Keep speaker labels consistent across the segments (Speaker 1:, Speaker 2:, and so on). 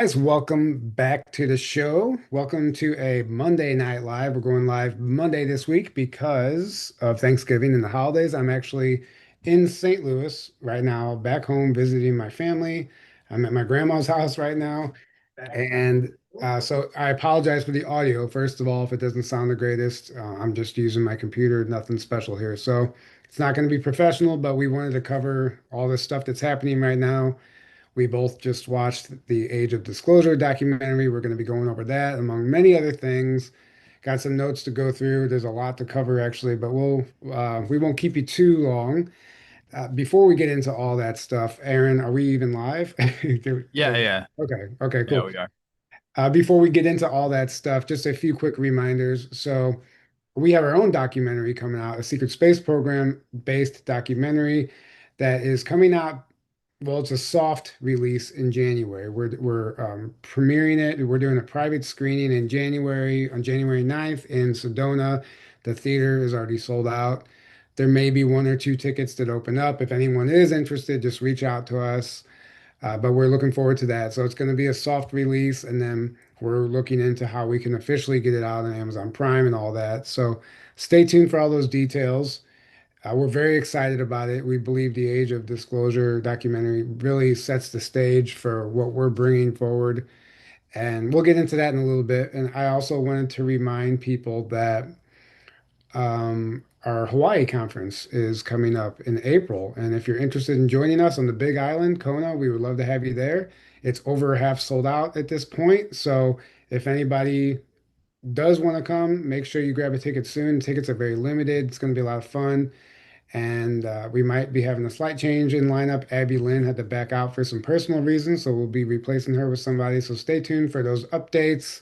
Speaker 1: Guys, welcome back to the show. Welcome to a Monday Night Live. We're going live Monday this week because of Thanksgiving and the holidays. I'm actually in St. Louis right now, back home visiting my family. I'm at my grandma's house right now. And so I apologize for the audio, first of all, if it doesn't sound the greatest. I'm just using my computer, nothing special here. So it's not going to be professional, but we wanted to cover all the stuff that's happening right now. We both just watched the Age of Disclosure documentary. We're going to be going over that among many other things. Got some notes to go through. There's a lot to cover actually, but we won't keep you too long. Before we get into all that stuff, Aaron, are we even live?
Speaker 2: Yeah, yeah,
Speaker 1: Okay,
Speaker 2: yeah,
Speaker 1: cool.
Speaker 2: we are.
Speaker 1: Before we get into all that stuff, just a few quick reminders. So we have our own documentary coming out, a secret space program based documentary that is coming out. Well, it's a soft release in January. We're premiering it. We're doing a private screening in January on January 9th in Sedona. The theater is already sold out. There may be one or two tickets that open up. If anyone is interested, just reach out to us. But we're looking forward to that. So it's going to be a soft release, and then we're looking into how we can officially get it out on Amazon Prime and all that. So stay tuned for all those details. We're very excited about it. We believe the Age of Disclosure documentary really sets the stage for what we're bringing forward. And we'll get into that in a little bit. And I also wanted to remind people that our Hawaii conference is coming up in April. And if you're interested in joining us on the Big Island, Kona, we would love to have you there. It's over half sold out at this point. So if anybody does want to come, make sure you grab a ticket soon. Tickets are very limited. It's going to be a lot of fun. And we might be having a slight change in lineup. Abby Lynn had to back out for some personal reasons, so we'll be replacing her with somebody. So stay tuned for those updates.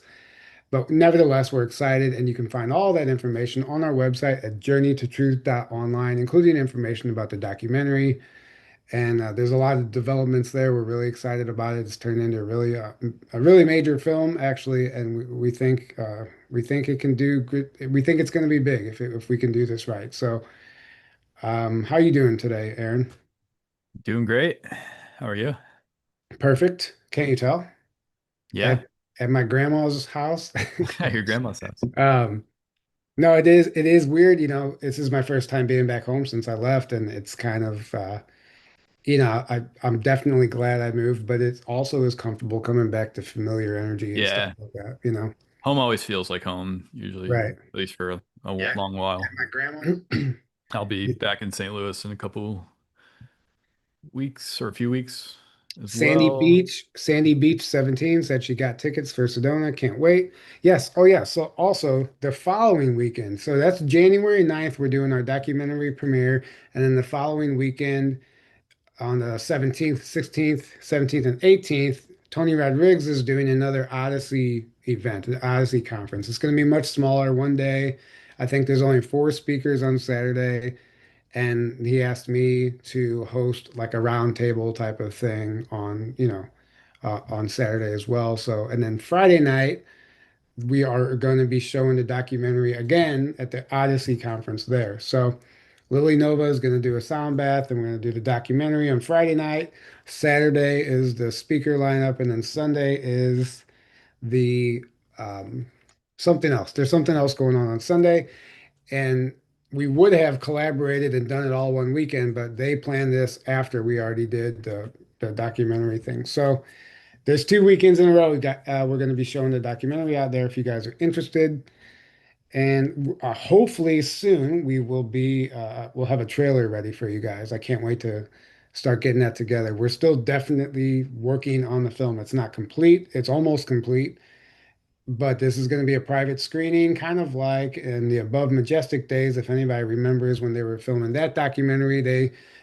Speaker 1: But nevertheless, we're excited, and you can find all that information on our website at journeytotruth.online, including information about the documentary. And there's a lot of developments there. We're really excited about it. It's turned into a really major film, actually, and we think it can do good. We think it's going to be big if we can do this right. So. How you doing today, Aaron?
Speaker 2: Doing great. How are you?
Speaker 1: Perfect. Can't you tell?
Speaker 2: Yeah,
Speaker 1: At at my grandma's house.
Speaker 2: at your grandma's house.
Speaker 1: Um, no, it is weird, this is my first time being back home since I left, and it's kind of I'm definitely glad I moved, but it also is comfortable coming back to familiar energy and stuff
Speaker 2: Yeah,
Speaker 1: like that.
Speaker 2: home always feels like home, usually,
Speaker 1: Right.
Speaker 2: at least for a
Speaker 1: Yeah.
Speaker 2: long while.
Speaker 1: At my grandma.
Speaker 2: I'll be back in St. Louis in a couple weeks or a few weeks as well.
Speaker 1: Sandy Beach 17 said she got tickets for Sedona. Can't wait. Yes. Oh, yeah. So also the following weekend. So that's January 9th. We're doing our documentary premiere. And then the following weekend on the 17th, 16th, 17th, and 18th, Tony Rodriguez is doing another Odyssey event, the Odyssey conference. It's going to be much smaller one day. I think there's only four speakers on Saturday, and he asked me to host like a round table type of thing on Saturday as well. So, and then Friday night we are going to be showing the documentary again at the Odyssey conference there. So, Lily Nova is going to do a sound bath, and we're going to do the documentary on Friday night. Saturday is the speaker lineup, and then Sunday is the um, something else. There's something else going on Sunday. And we would have collaborated and done it all one weekend, but they planned this after we already did the documentary thing. So there's 2 weekends in a row. We're going to be showing the documentary out there if you guys are interested. And hopefully soon we'll have a trailer ready for you guys. I can't wait to start getting that together. We're still definitely working on the film. It's not complete. It's almost complete, but this is going to be a private screening, kind of like in the Above Majestic days. If anybody remembers when they were filming that documentary,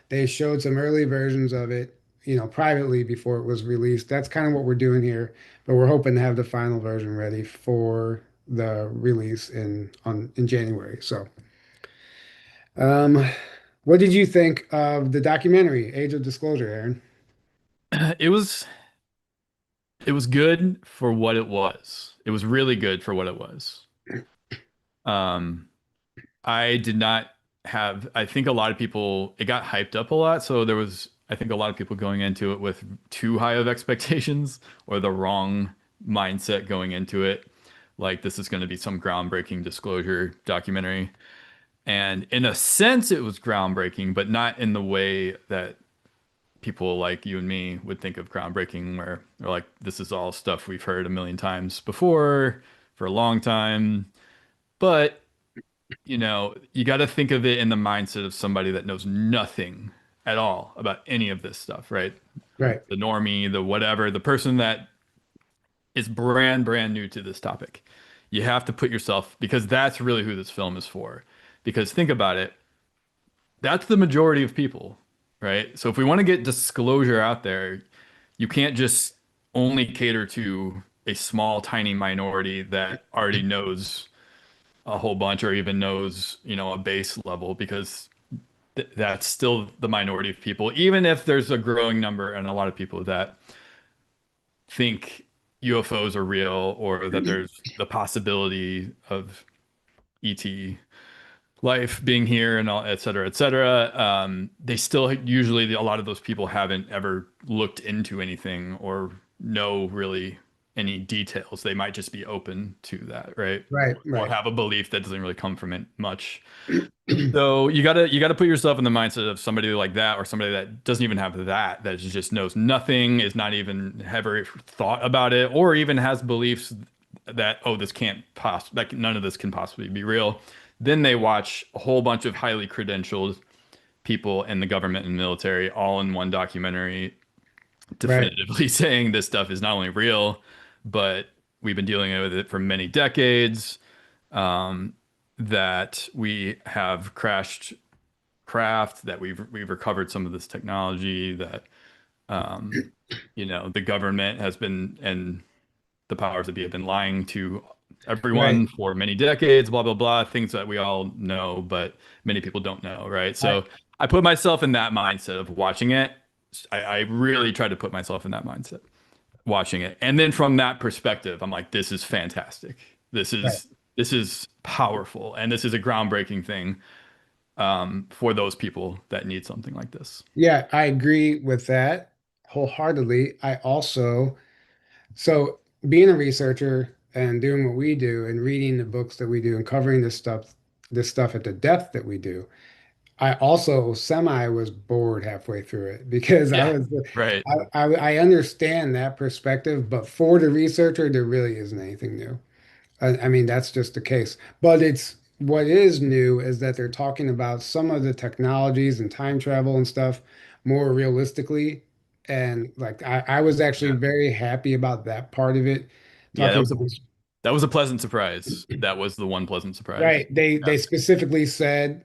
Speaker 1: they showed some early versions of it, privately before it was released. That's kind of what we're doing here, but we're hoping to have the final version ready for the release in January. So, um, what did you think of the documentary, Age of Disclosure, Aaron?
Speaker 2: It was it was good for what it was. It was really good for what it was. Um, I did not have, I think a lot of people, it got hyped up a lot. So there was I think a lot of people going into it with too high of expectations or the wrong mindset going into it. Like this is going to be some groundbreaking disclosure documentary. And in a sense, it was groundbreaking, but not in the way that people like you and me would think of groundbreaking, where they're like, this is all stuff we've heard a million times before for a long time. But, you got to think of it in the mindset of somebody that knows nothing at all about any of this stuff, right?
Speaker 1: Right,
Speaker 2: The normie, the whatever, the person that is brand new to this topic. You have to put yourself, because that's really who this film is for. Because think about it, that's the majority of people, right? So if we want to get disclosure out there, you can't just only cater to a small, tiny minority that already knows a whole bunch or even knows, a base level, because that's still the minority of people, even if there's a growing number and a lot of people that think UFOs are real or that there's the possibility of ET life being here and all, et cetera, et cetera. They still usually a lot of those people haven't ever looked into anything or know really any details. They might just be open to that, right?
Speaker 1: right,
Speaker 2: Or
Speaker 1: right,
Speaker 2: have a belief that doesn't really come from it much. So you gotta put yourself in the mindset of somebody like that, or somebody that doesn't even have that just knows nothing, is not even ever thought about it, or even has beliefs that, oh, this can't like none of this can possibly be real. Then they watch a whole bunch of highly credentialed people in the government and military all in one documentary
Speaker 1: right,
Speaker 2: definitively saying this stuff is not only real, but we've been dealing with it for many decades. Um, that we have crashed craft, that we've recovered some of this technology, that um, the government has been, and the powers that be have been lying to
Speaker 1: right.
Speaker 2: everyone for many decades, blah blah blah, things that we all know, but many people don't know, right?
Speaker 1: I,
Speaker 2: So I put myself in that mindset of watching it. I really try to put myself in that mindset watching it. And then from that perspective, I'm like, this is fantastic. This
Speaker 1: right.
Speaker 2: is this is powerful, and this is a groundbreaking thing for those people that need something like this.
Speaker 1: Yeah, I agree with that wholeheartedly. I also, so being a researcher and doing what we do and reading the books that we do and covering this stuff at the depth that we do, I also semi was bored halfway through it because
Speaker 2: Yeah, right.
Speaker 1: I understand that perspective, but for the researcher, there really isn't anything new. I mean, that's just the case. But it's what is new is that they're talking about some of the technologies and time travel and stuff more realistically. And like I was actually
Speaker 2: Yeah.
Speaker 1: very happy about that part of it.
Speaker 2: Yeah,
Speaker 1: Talking about
Speaker 2: that was a pleasant surprise. That was the one pleasant surprise.
Speaker 1: right. They
Speaker 2: Yeah.
Speaker 1: specifically said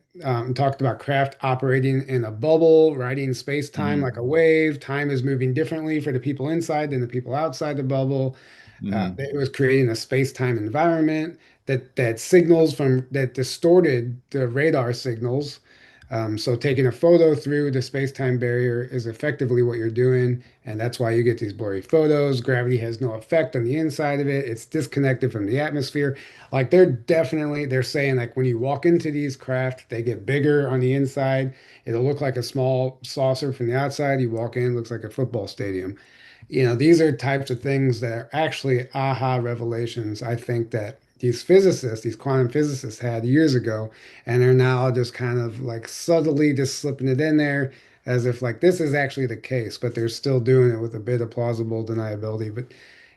Speaker 1: talked about craft operating in a bubble, riding space-time
Speaker 2: Hmm.
Speaker 1: like a wave. Time is moving differently for the people inside than the people outside the bubble.
Speaker 2: Hmm.
Speaker 1: It was creating a space-time environment that signals from that distorted the radar signals. So taking a photo through the space-time barrier is effectively what you're doing, and that's why you get these blurry photos. Gravity has no effect on the inside of it. It's disconnected from the atmosphere. Like they're saying like when you walk into these craft, they get bigger on the inside. It'll look like a small saucer from the outside. You walk in, it looks like a football stadium. These are types of things that are actually aha revelations. I think that these physicists, these quantum physicists had years ago, and are now just kind of like subtly just slipping it in there as if like this is actually the case, but they're still doing it with a bit of plausible deniability. But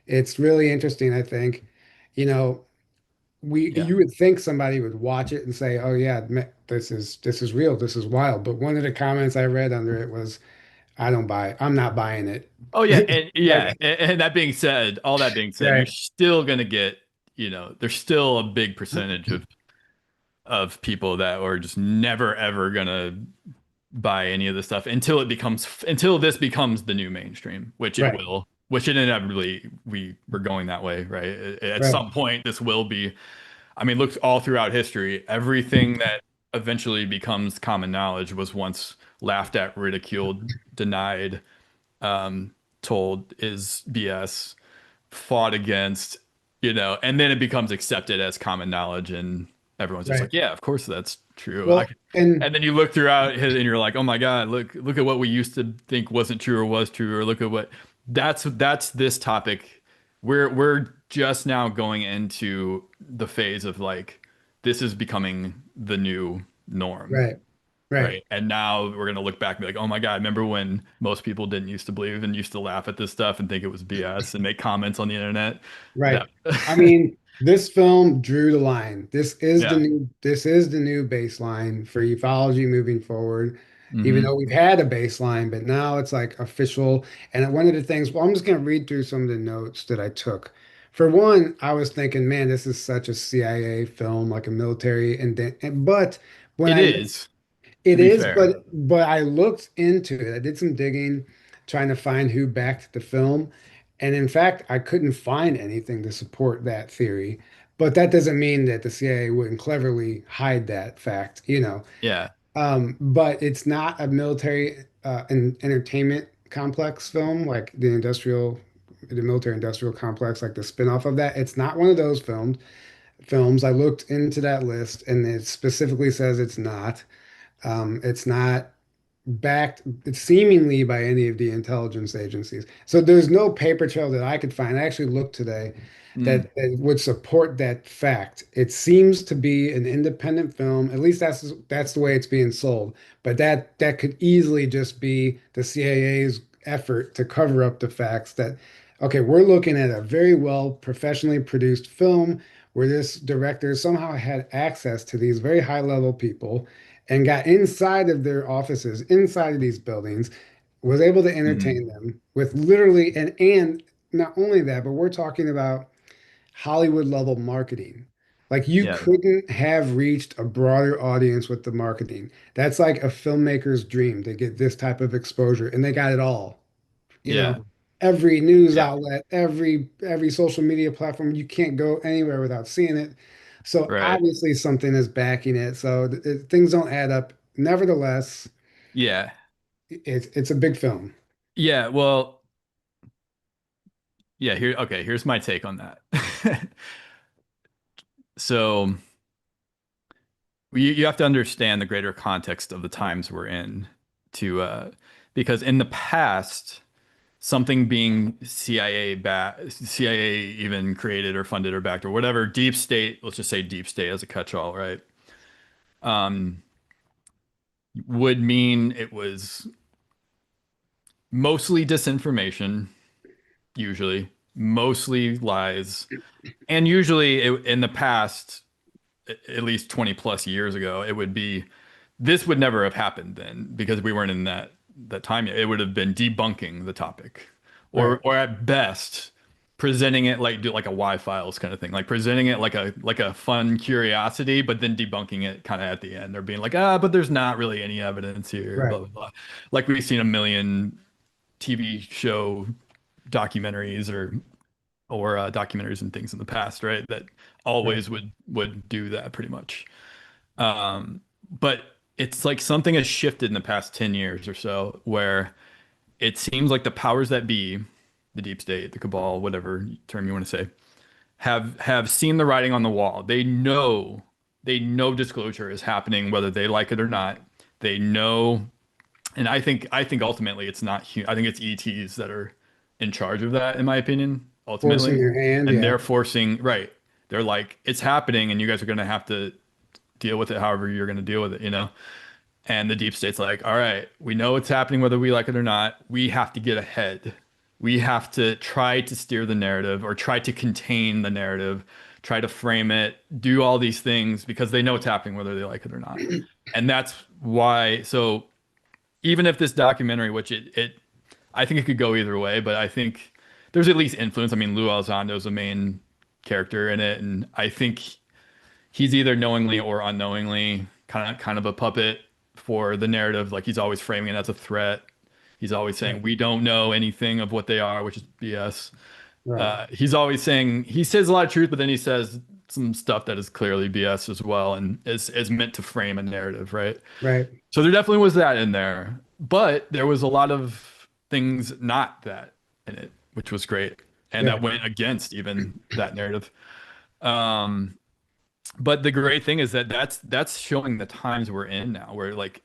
Speaker 1: it's really interesting, I think. You know,
Speaker 2: Yeah.
Speaker 1: you would think somebody would watch it and say, "Oh yeah, this is real, this is wild." But one of the comments I read under it was, "I don't buy it. I'm not buying it."
Speaker 2: Oh yeah, and
Speaker 1: Like,
Speaker 2: yeah, and that being said, all that being said, you're
Speaker 1: right,
Speaker 2: still gonna get, there's still a big percentage of people that are just never ever gonna buy any of this stuff until this becomes the new mainstream, which it
Speaker 1: right,
Speaker 2: will, which it inevitably we're going that way, right? At
Speaker 1: right,
Speaker 2: some point, this will be. I mean, look all throughout history, everything that eventually becomes common knowledge was once laughed at, ridiculed, denied, um, told is BS, fought against, and then it becomes accepted as common knowledge, and everyone's just
Speaker 1: Right.
Speaker 2: like, yeah, of course that's true.
Speaker 1: Well, and
Speaker 2: And then you look throughout his, and you're like, oh my God, look at what we used to think wasn't true or was true, or look at what that's this topic. We're just now going into the phase of like this is becoming the new norm,
Speaker 1: right, right,
Speaker 2: right? And now we're gonna look back and be like, oh my God, remember when most people didn't used to believe and used to laugh at this stuff and think it was BS and make comments on the internet?
Speaker 1: right.
Speaker 2: That
Speaker 1: I mean, this film drew the line.
Speaker 2: yeah.
Speaker 1: This is the new baseline for ufology moving forward. Even
Speaker 2: Hmm.
Speaker 1: though we've had a baseline, but now it's like official. And one of the things, well, I'm just going to read through some of the notes that I took. For one, I was thinking, man, this is such a CIA film, like a military, but when
Speaker 2: It
Speaker 1: I
Speaker 2: is, to
Speaker 1: it
Speaker 2: be
Speaker 1: is,
Speaker 2: fair.
Speaker 1: but I looked into it. I did some digging, trying to find who backed the film, and in fact, I couldn't find anything to support that theory. But that doesn't mean that the CIA wouldn't cleverly hide that fact, you know.
Speaker 2: Yeah.
Speaker 1: But it's not a military and entertainment complex film like the military industrial complex, like the spin-off of that. It's not one of those films. I looked into that list, and it specifically says it's not. It's not backed seemingly by any of the intelligence agencies. So there's no paper trail that I could find. I actually looked today
Speaker 2: Mm.
Speaker 1: that would support that fact. It seems to be an independent film. At least that's the way it's being sold. But that could easily just be the CIA's effort to cover up the facts that, okay, we're looking at a very well professionally produced film where this director somehow had access to these very high level people and got inside of their offices, inside of these buildings, was able to
Speaker 2: Hmm.
Speaker 1: entertain them with literally and not only that, but we're talking about Hollywood level marketing. Like you
Speaker 2: Yeah.
Speaker 1: couldn't have reached a broader audience with the marketing. That's like a filmmaker's dream to get this type of exposure, and they got it all. You know,
Speaker 2: Yeah.
Speaker 1: every news
Speaker 2: Yeah.
Speaker 1: outlet, every social media platform, you can't go anywhere without seeing it. So
Speaker 2: Right.
Speaker 1: obviously something is backing it. So things don't add up. Nevertheless,
Speaker 2: Yeah.
Speaker 1: it's a big film.
Speaker 2: Yeah. Well, yeah, okay, here's my take on that. So you have to understand the greater context of the times we're in to because in the past, something being CIA even created or funded or backed or whatever, deep state, let's just say deep state as a catch-all, right? Um, would mean it was mostly disinformation, usually, mostly lies. And usually in the past, at least 20 plus years ago, it would be this would never have happened then because we weren't in that time yet. It would have been debunking the topic.
Speaker 1: Right,
Speaker 2: Or at best presenting it like do like a Y files kind of thing, like presenting it like a fun curiosity, but then debunking it kind of at the end. They're being like, ah, but there's not really any evidence here,
Speaker 1: right,
Speaker 2: blah blah blah. Like we've seen a million TV show documentaries or documentaries and things in the past, right? That
Speaker 1: right.
Speaker 2: always would do that pretty much. But it's like something has shifted in the past 10 years or so where it seems like the powers that be, the deep state, the cabal, whatever term you want to say, have seen the writing on the wall. They know disclosure is happening whether they like it or not. They know, and I think ultimately it's not I think it's ETs that are in charge of that in my opinion,
Speaker 1: Forcing
Speaker 2: ultimately.
Speaker 1: your hand,
Speaker 2: And
Speaker 1: yeah,
Speaker 2: they're forcing, right. They're like it's happening and you guys are going to have to deal with it however you're going to deal with it, you know? And the deep state's like, all right, we know it's happening whether we like it or not. We have to get ahead. We have to try to steer the narrative or try to contain the narrative, try to frame it, do all these things because they know it's happening whether they like it or not. And that's why, so even if this documentary, which I think it could go either way, but I think there's at least influence. I mean, Lou Elizondo's the main character in it, and I think he's either knowingly or unknowingly kind of a puppet for the narrative. Like he's always framing it as a threat. He's always saying
Speaker 1: right,
Speaker 2: we don't know anything of what they are, which is BS.
Speaker 1: right,
Speaker 2: He's always saying he says a lot of truth, but then he says some stuff that is clearly BS as well, and is meant to frame a narrative, right?
Speaker 1: right,
Speaker 2: So there definitely was that in there, but there was a lot of things not that in it, which was great, and
Speaker 1: yeah,
Speaker 2: that went against even that narrative. Um, But the great thing is that that's showing the times we're in now, where like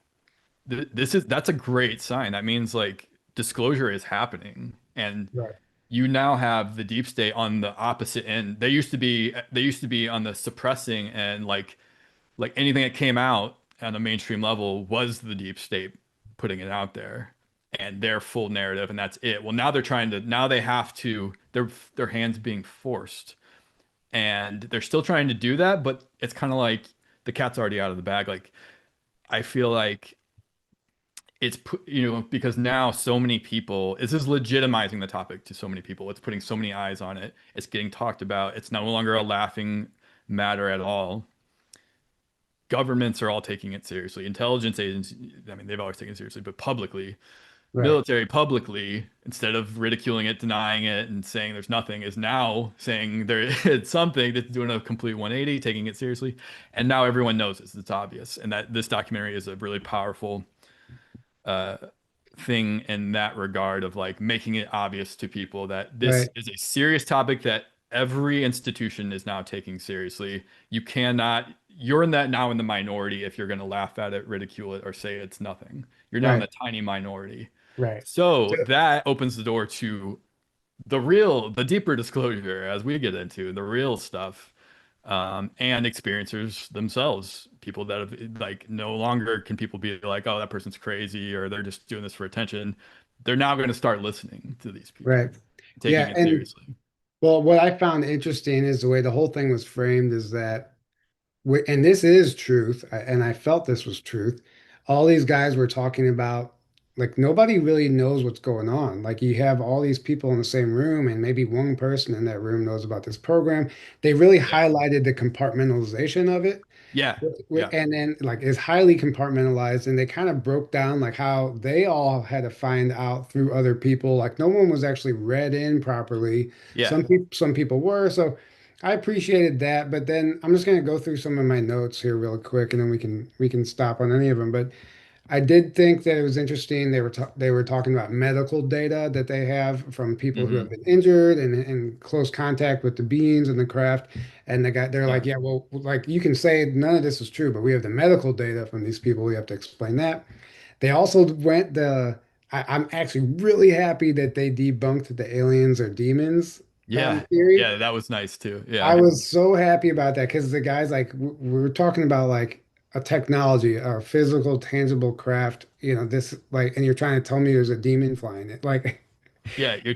Speaker 2: this is that's a great sign. That means like disclosure is happening, and
Speaker 1: Right.
Speaker 2: you now have the deep state on the opposite end. They used to be on the suppressing and like anything that came out on a mainstream level was the deep state putting it out there and their full narrative, and that's it. Well, now they're trying to now they have to their hands being forced, and they're still trying to do that, but it's kind of like the cat's already out of the bag. Like I feel like because now so many people, this is legitimizing the topic to so many people. It's putting so many eyes on it. It's getting talked about. It's no longer a laughing matter at all. Governments are all taking it seriously. Intelligence agencies, I mean, they've always taken it seriously, but publicly,
Speaker 1: Right.
Speaker 2: military publicly, instead of ridiculing it, denying it, and saying there's nothing, is now saying there is something, that's doing a complete 180, taking it seriously. And now everyone knows this. It's obvious. And that this documentary is a really powerful uh, thing in that regard of like making it obvious to people that this
Speaker 1: Right.
Speaker 2: is a serious topic that every institution is now taking seriously. You're in that now in the minority if you're going to laugh at it, ridicule it, or say it's nothing. You're now in
Speaker 1: Right.
Speaker 2: the tiny minority.
Speaker 1: Right.
Speaker 2: So
Speaker 1: So-
Speaker 2: that opens the door to the deeper disclosure as we get into the real stuff, and experiencers themselves, people that have like no longer can people be like, oh, that person's crazy or they're just doing this for attention. They're now going to start listening to these people,
Speaker 1: Right.
Speaker 2: taking
Speaker 1: Yeah.
Speaker 2: it
Speaker 1: And
Speaker 2: seriously.
Speaker 1: well, what I found interesting is the way the whole thing was framed is that and this is truth, and I felt this was truth. All these guys were talking about, like, nobody really knows what's going on. Like, you have all these people in the same room, and maybe one person in that room knows about this program. They really
Speaker 2: Yeah.
Speaker 1: highlighted the compartmentalization of it.
Speaker 2: Yeah. Yeah.
Speaker 1: And then, like, it's highly compartmentalized, and they kind of broke down like how they all had to find out through other people. Like, no one was actually read in properly.
Speaker 2: Yeah.
Speaker 1: Some people were. So I appreciated that. But then I'm just going to go through some of my notes here real quick, and then we can stop on any of them. But I did think that it was interesting. They were talking about medical data that they have from people who have
Speaker 2: Hmm.
Speaker 1: been injured and in close contact with the beings and the craft. And they're
Speaker 2: Yeah.
Speaker 1: like, yeah, well, like you can say none of this is true, but we have the medical data from these people. We have to explain that. They also went I'm actually really happy that they debunked the aliens or demons
Speaker 2: Yeah.
Speaker 1: theory.
Speaker 2: Yeah. That was nice too.
Speaker 1: I
Speaker 2: Yeah.
Speaker 1: was so happy about that because the guys like we were talking about like a technology, a physical, tangible craft, this like, and you're trying to tell me there's a demon flying it, like,
Speaker 2: Yeah. You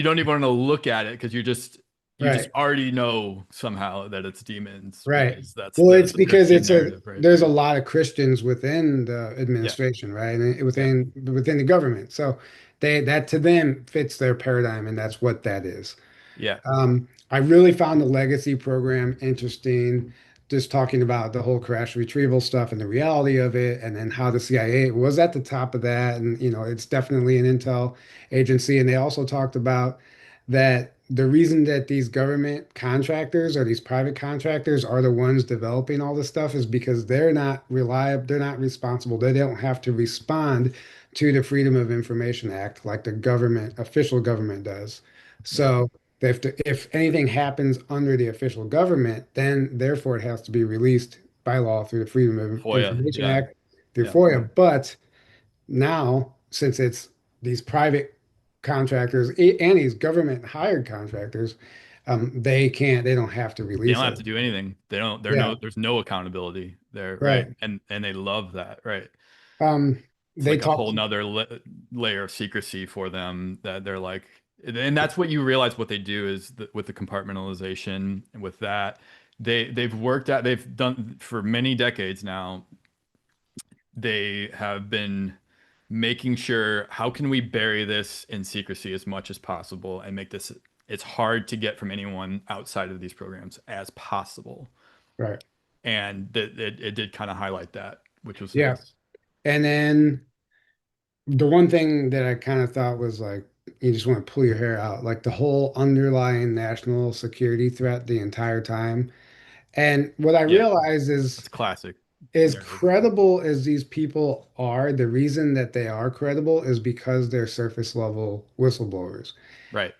Speaker 2: don't even want to look at it because you just
Speaker 1: right,
Speaker 2: already know somehow that it's demons
Speaker 1: right.
Speaker 2: because that's
Speaker 1: Well,
Speaker 2: the
Speaker 1: it's
Speaker 2: the
Speaker 1: because
Speaker 2: Christian narrative, right?
Speaker 1: there's a lot of Christians within the
Speaker 2: Yeah.
Speaker 1: administration, right, and
Speaker 2: Yeah.
Speaker 1: within the government, so that to them fits their paradigm, and that's what that is.
Speaker 2: Yeah.
Speaker 1: I really found the legacy program interesting, just talking about the whole crash retrieval stuff and the reality of it, and then how the CIA was at the top of that. And, it's definitely an intel agency. And they also talked about that the reason that these government contractors or these private contractors are the ones developing all this stuff is because they're not reliable, they're not responsible, they don't have to respond to the Freedom of Information Act like the official government does.
Speaker 2: Yeah.
Speaker 1: So if anything happens under the official government, then therefore it has to be released by law through the Freedom of
Speaker 2: FOIA.
Speaker 1: Information
Speaker 2: Yeah.
Speaker 1: Act, through
Speaker 2: Yeah.
Speaker 1: FOIA. But now, since it's these private contractors and these government hired contractors, they don't have to
Speaker 2: They
Speaker 1: release
Speaker 2: don't have
Speaker 1: it.
Speaker 2: to do anything. They don't,
Speaker 1: Yeah,
Speaker 2: there's no accountability there, right?
Speaker 1: right.
Speaker 2: And they love that, right? It's
Speaker 1: They
Speaker 2: like a whole
Speaker 1: talked,
Speaker 2: nother layer of secrecy for them that they're like, and that's what you realize what they do is that with the compartmentalization and with that, they've done for many decades now. They have been making sure how can we bury this in secrecy as much as possible and make this it's hard to get from anyone outside of these programs as possible.
Speaker 1: right.
Speaker 2: And it did kind of highlight that, which was
Speaker 1: Yeah.
Speaker 2: nice.
Speaker 1: And then the one thing that I kind of thought was like, you just want to pull your hair out, like the whole underlying national security threat the entire time. And what I
Speaker 2: Yeah,
Speaker 1: realized
Speaker 2: that's classic
Speaker 1: is
Speaker 2: narrative.
Speaker 1: credible as these people are, the reason that they are credible is because they're surface level whistleblowers.
Speaker 2: Right.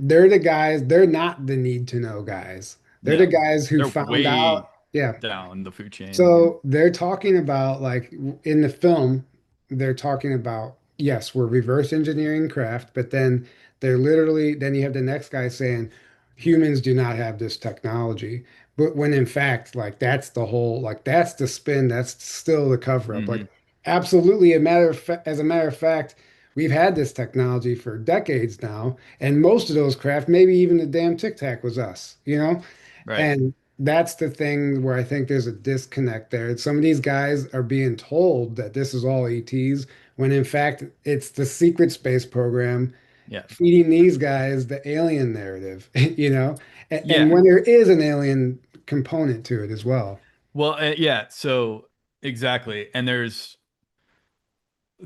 Speaker 1: They're the guys, they're not the need to know guys. They're the
Speaker 2: No,
Speaker 1: guys who
Speaker 2: they're
Speaker 1: found
Speaker 2: way
Speaker 1: out. Yeah.
Speaker 2: down the food chain.
Speaker 1: So they're talking about like in the film, they're talking about yes, we're reverse engineering craft, but then they're literally then you have the next guy saying humans do not have this technology. But when in fact, like that's the whole like that's the spin, that's still the cover up.
Speaker 2: Hmm.
Speaker 1: Like absolutely a matter of as a matter of fact, we've had this technology for decades now, and most of those craft, maybe even the damn Tic Tac was us, you know?
Speaker 2: Right.
Speaker 1: And that's the thing where I think there's a disconnect there. Some of these guys are being told that this is all ETs, when in fact it's the secret space program
Speaker 2: Yeah.
Speaker 1: feeding these guys the alien narrative, you know? And
Speaker 2: Yeah.
Speaker 1: when there is an alien component to it as well.
Speaker 2: Well, yeah. So exactly. And there's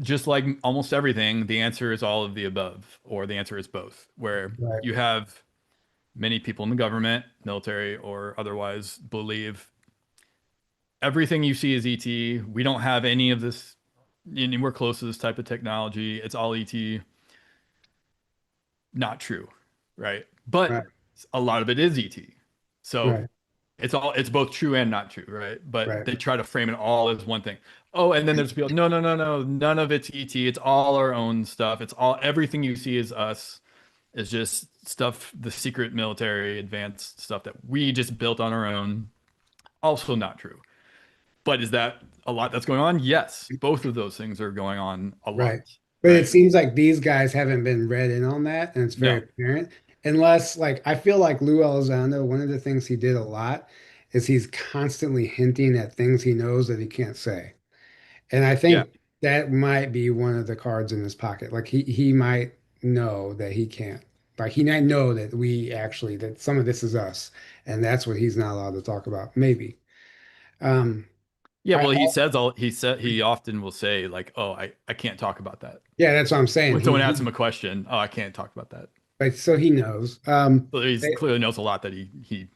Speaker 2: just like almost everything, the answer is all of the above, or the answer is both, where
Speaker 1: Right,
Speaker 2: you have many people in the government, military, or otherwise believe everything you see is ET. We don't have any of this anywhere close to this type of technology. It's all ET. Not true, right? But
Speaker 1: right,
Speaker 2: a lot of it is ET. So
Speaker 1: right,
Speaker 2: it's both true and not true, right? But
Speaker 1: right,
Speaker 2: they try to frame it all as one thing. Oh, and then there's people, no, no, no, no, none of it's ET. It's all our own stuff. It's all everything you see is us. It's just stuff, the secret military advanced stuff that we just built on our own. Also not true. But is that a lot that's going on? Yes. Both of those things are going on a
Speaker 1: right.
Speaker 2: lot,
Speaker 1: But it
Speaker 2: right?
Speaker 1: seems like these guys haven't been read in on that, and it's very
Speaker 2: No.
Speaker 1: apparent. Unless, like, I feel like Lou Elizondo, one of the things he did a lot is he's constantly hinting at things he knows that he can't say. And I
Speaker 2: Yeah.
Speaker 1: think that might be one of the cards in his pocket. Like he might know that he can't. Like he might know that we actually that some of this is us, and that's what he's not allowed to talk about. Maybe. Um,
Speaker 2: Yeah,
Speaker 1: I
Speaker 2: well, he often will say like, "Oh, I can't talk about that."
Speaker 1: yeah, that's what I'm saying.
Speaker 2: When someone asks him a question, "Oh, I can't talk about that."
Speaker 1: Like so he knows.
Speaker 2: So he
Speaker 1: They,
Speaker 2: clearly knows a lot that he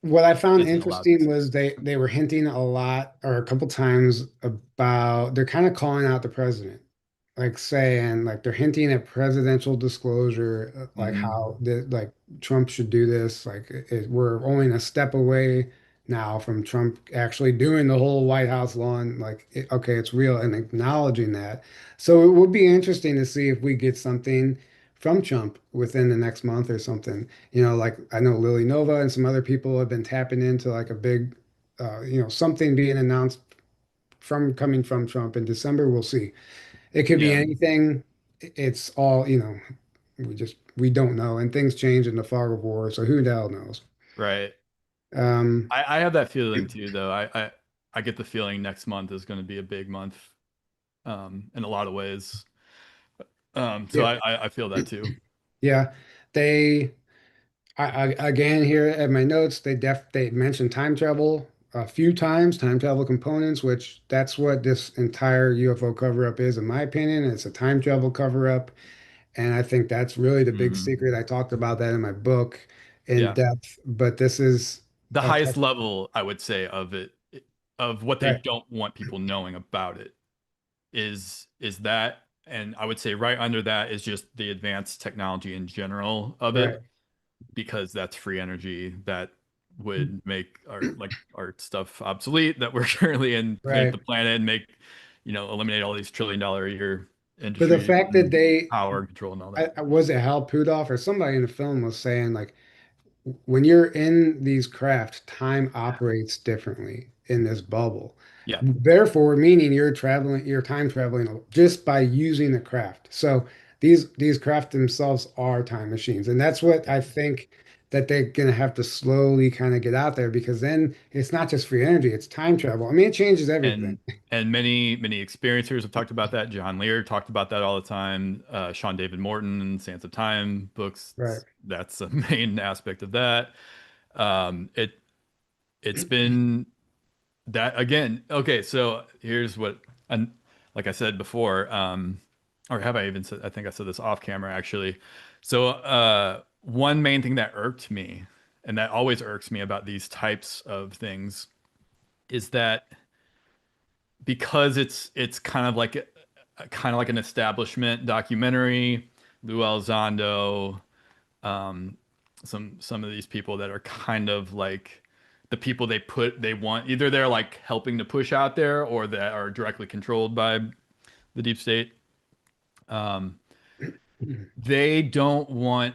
Speaker 1: what I found
Speaker 2: isn't allowed to
Speaker 1: interesting
Speaker 2: say.
Speaker 1: was they were hinting a lot or a couple times about they're kind of calling out the president. Like saying like they're hinting at presidential disclosure, like
Speaker 2: Hmm.
Speaker 1: how like Trump should do this. Like we're only a step away now from Trump actually doing the whole White House lawn. Like, okay, it's real and acknowledging that. So it would be interesting to see if we get something from Trump within the next month or something. You know, like I know Lily Nova and some other people have been tapping into like a big, something being announced from coming from Trump in December. We'll see. It could be
Speaker 2: Yeah,
Speaker 1: anything. It's all, we don't know. And things change in the fog of war, so who the hell knows?
Speaker 2: right.
Speaker 1: Um,
Speaker 2: I have that feeling too, though. I get the feeling next month is going to be a big month, in a lot of ways. So
Speaker 1: yeah,
Speaker 2: I feel that too.
Speaker 1: yeah. They again here at my notes, they mentioned time travel a few times, time travel components, which that's what this entire UFO cover-up is, in my opinion. It's a time travel cover-up. And I think that's really the big
Speaker 2: Hmm.
Speaker 1: secret. I talked about that in my book in
Speaker 2: Yeah.
Speaker 1: depth, but this is
Speaker 2: The
Speaker 1: a,
Speaker 2: highest level, I would say, of it, of what they
Speaker 1: right,
Speaker 2: don't want people knowing about it, is that, and I would say right under that is just the advanced technology in general of
Speaker 1: right.
Speaker 2: it, because that's free energy that would make our stuff obsolete that we're currently in, clean up
Speaker 1: Right.
Speaker 2: the planet and make, eliminate all these $1 trillion a year
Speaker 1: But the
Speaker 2: industries
Speaker 1: fact that
Speaker 2: and
Speaker 1: they,
Speaker 2: power and control and all that.
Speaker 1: was it Hal Pudolph or somebody in the film was saying like when you're in these craft, time operates differently in this bubble.
Speaker 2: Yeah.
Speaker 1: Therefore, meaning you're time traveling just by using the craft. So these craft themselves are time machines, and that's what I think that they're gonna have to slowly kind of get out there because then it's not just free energy, it's time travel. I mean, it changes everything.
Speaker 2: And many experiencers have talked about that. John Lear talked about that all the time. Sean David Morton and Sands of Time books.
Speaker 1: Right,
Speaker 2: That's a main aspect of that. It it's been that again. Okay, so here's what, and like I said before, or have I even said? I think I said this off camera actually. So one main thing that irked me, and that always irks me about these types of things, is that because it's kind of like an establishment documentary. Lou Elizondo, um, some of these people that are kind of like the people they want, either they're like helping to push out there or that are directly controlled by the deep state. Um, they don't want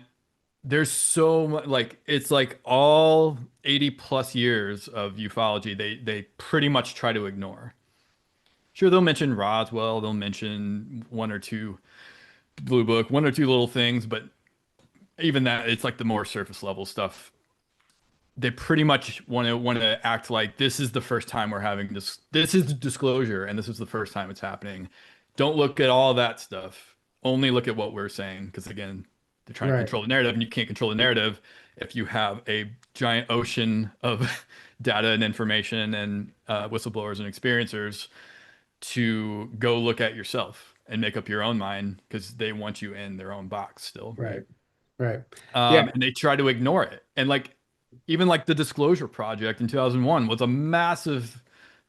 Speaker 2: there's so much like it's like all 80 plus years of ufology they pretty much try to ignore. Sure, they'll mention Roswell, they'll mention one or two Blue Book, one or two little things, but even that it's like the more surface level stuff. They pretty much want to act like this is the first time we're having this is the disclosure and this is the first time it's happening. Don't look at all that stuff. Only look at what we're saying because again, they're trying to
Speaker 1: Right,
Speaker 2: control the narrative and you can't control the narrative if you have a giant ocean of data and information and whistleblowers and experiencers to go look at yourself and make up your own mind because they want you in their own box still.
Speaker 1: right, right. Yeah,
Speaker 2: And they try to ignore it. And like even like the Disclosure Project in 2001 was a massive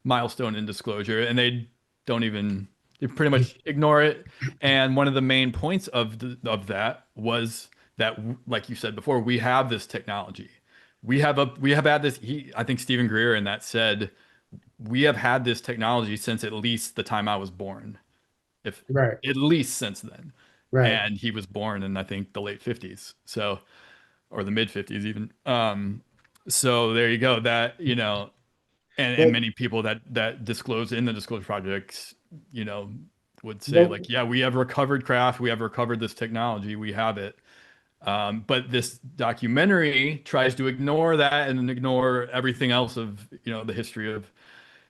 Speaker 2: milestone in disclosure, and they pretty much ignore it. And one of the main points of that was that, like you said before, we have this technology. We have had this. I think Stephen Greer in that said we have had this technology since at least the time I was born, if
Speaker 1: right,
Speaker 2: at least since then.
Speaker 1: right.
Speaker 2: And he was born in I think the late 50s. So or the mid 50s even. So there you go. That, and
Speaker 1: But
Speaker 2: many people that disclose in the disclosure projects, you know, would say
Speaker 1: but
Speaker 2: like, yeah, we have recovered craft, we have recovered this technology, we have it. But this documentary tries to ignore that and ignore everything else of, the history of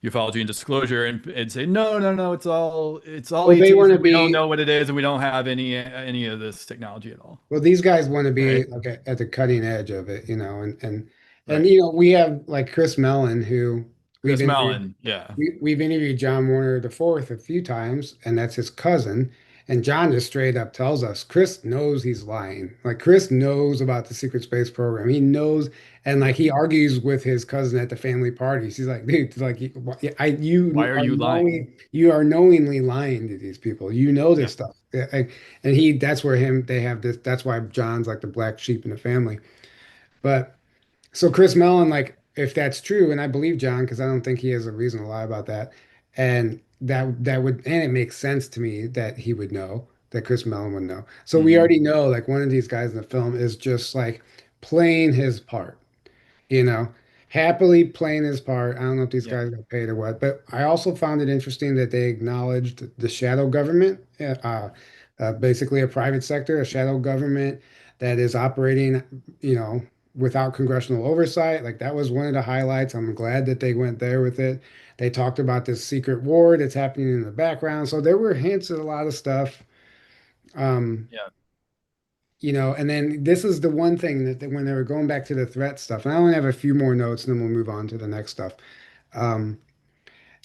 Speaker 2: ufology and disclosure and say, no, no, no, it's all
Speaker 1: well, they
Speaker 2: ETs
Speaker 1: want to
Speaker 2: and we don't
Speaker 1: be.
Speaker 2: know what it is and we don't have any of this technology at all.
Speaker 1: Well, these guys want to
Speaker 2: Right.
Speaker 1: be like at the cutting edge of it, and
Speaker 2: Right.
Speaker 1: we have like Chris Mellon, who we've
Speaker 2: Chris
Speaker 1: interviewed.
Speaker 2: Mellon. Yeah.
Speaker 1: We've interviewed John Warner the Fourth a few times, and that's his cousin. And John just straight up tells us Chris knows he's lying. Like Chris knows about the secret space program. He knows, and like he argues with his cousin at the family parties. He's like, dude, like
Speaker 2: Why are you lying?
Speaker 1: you are knowingly lying to these people. You know
Speaker 2: Yeah.
Speaker 1: this stuff. Yeah, and he that's where him they have this. That's why John's like the black sheep in the family. But so Chris Mellon, like, if that's true, and I believe John, because I don't think he has a reason to lie about that, and that would, and it makes sense to me that he would know, that Chris Mellon would know. So we
Speaker 2: Hmm.
Speaker 1: already know, like, one of these guys in the film is just like playing his part, you know, happily playing his part. I don't know if these
Speaker 2: Yep.
Speaker 1: guys got paid or what, but I also found it interesting that they acknowledged the shadow government, basically a private sector, a shadow government that is operating, you know, without congressional oversight. Like that was one of the highlights. I'm glad that they went there with it. They talked about this secret war that's happening in the background. So there were hints at a lot of stuff. Um,
Speaker 2: Yeah.
Speaker 1: and then this is the one thing that when they were going back to the threat stuff, and I only have a few more notes, and then we'll move on to the next stuff. Um,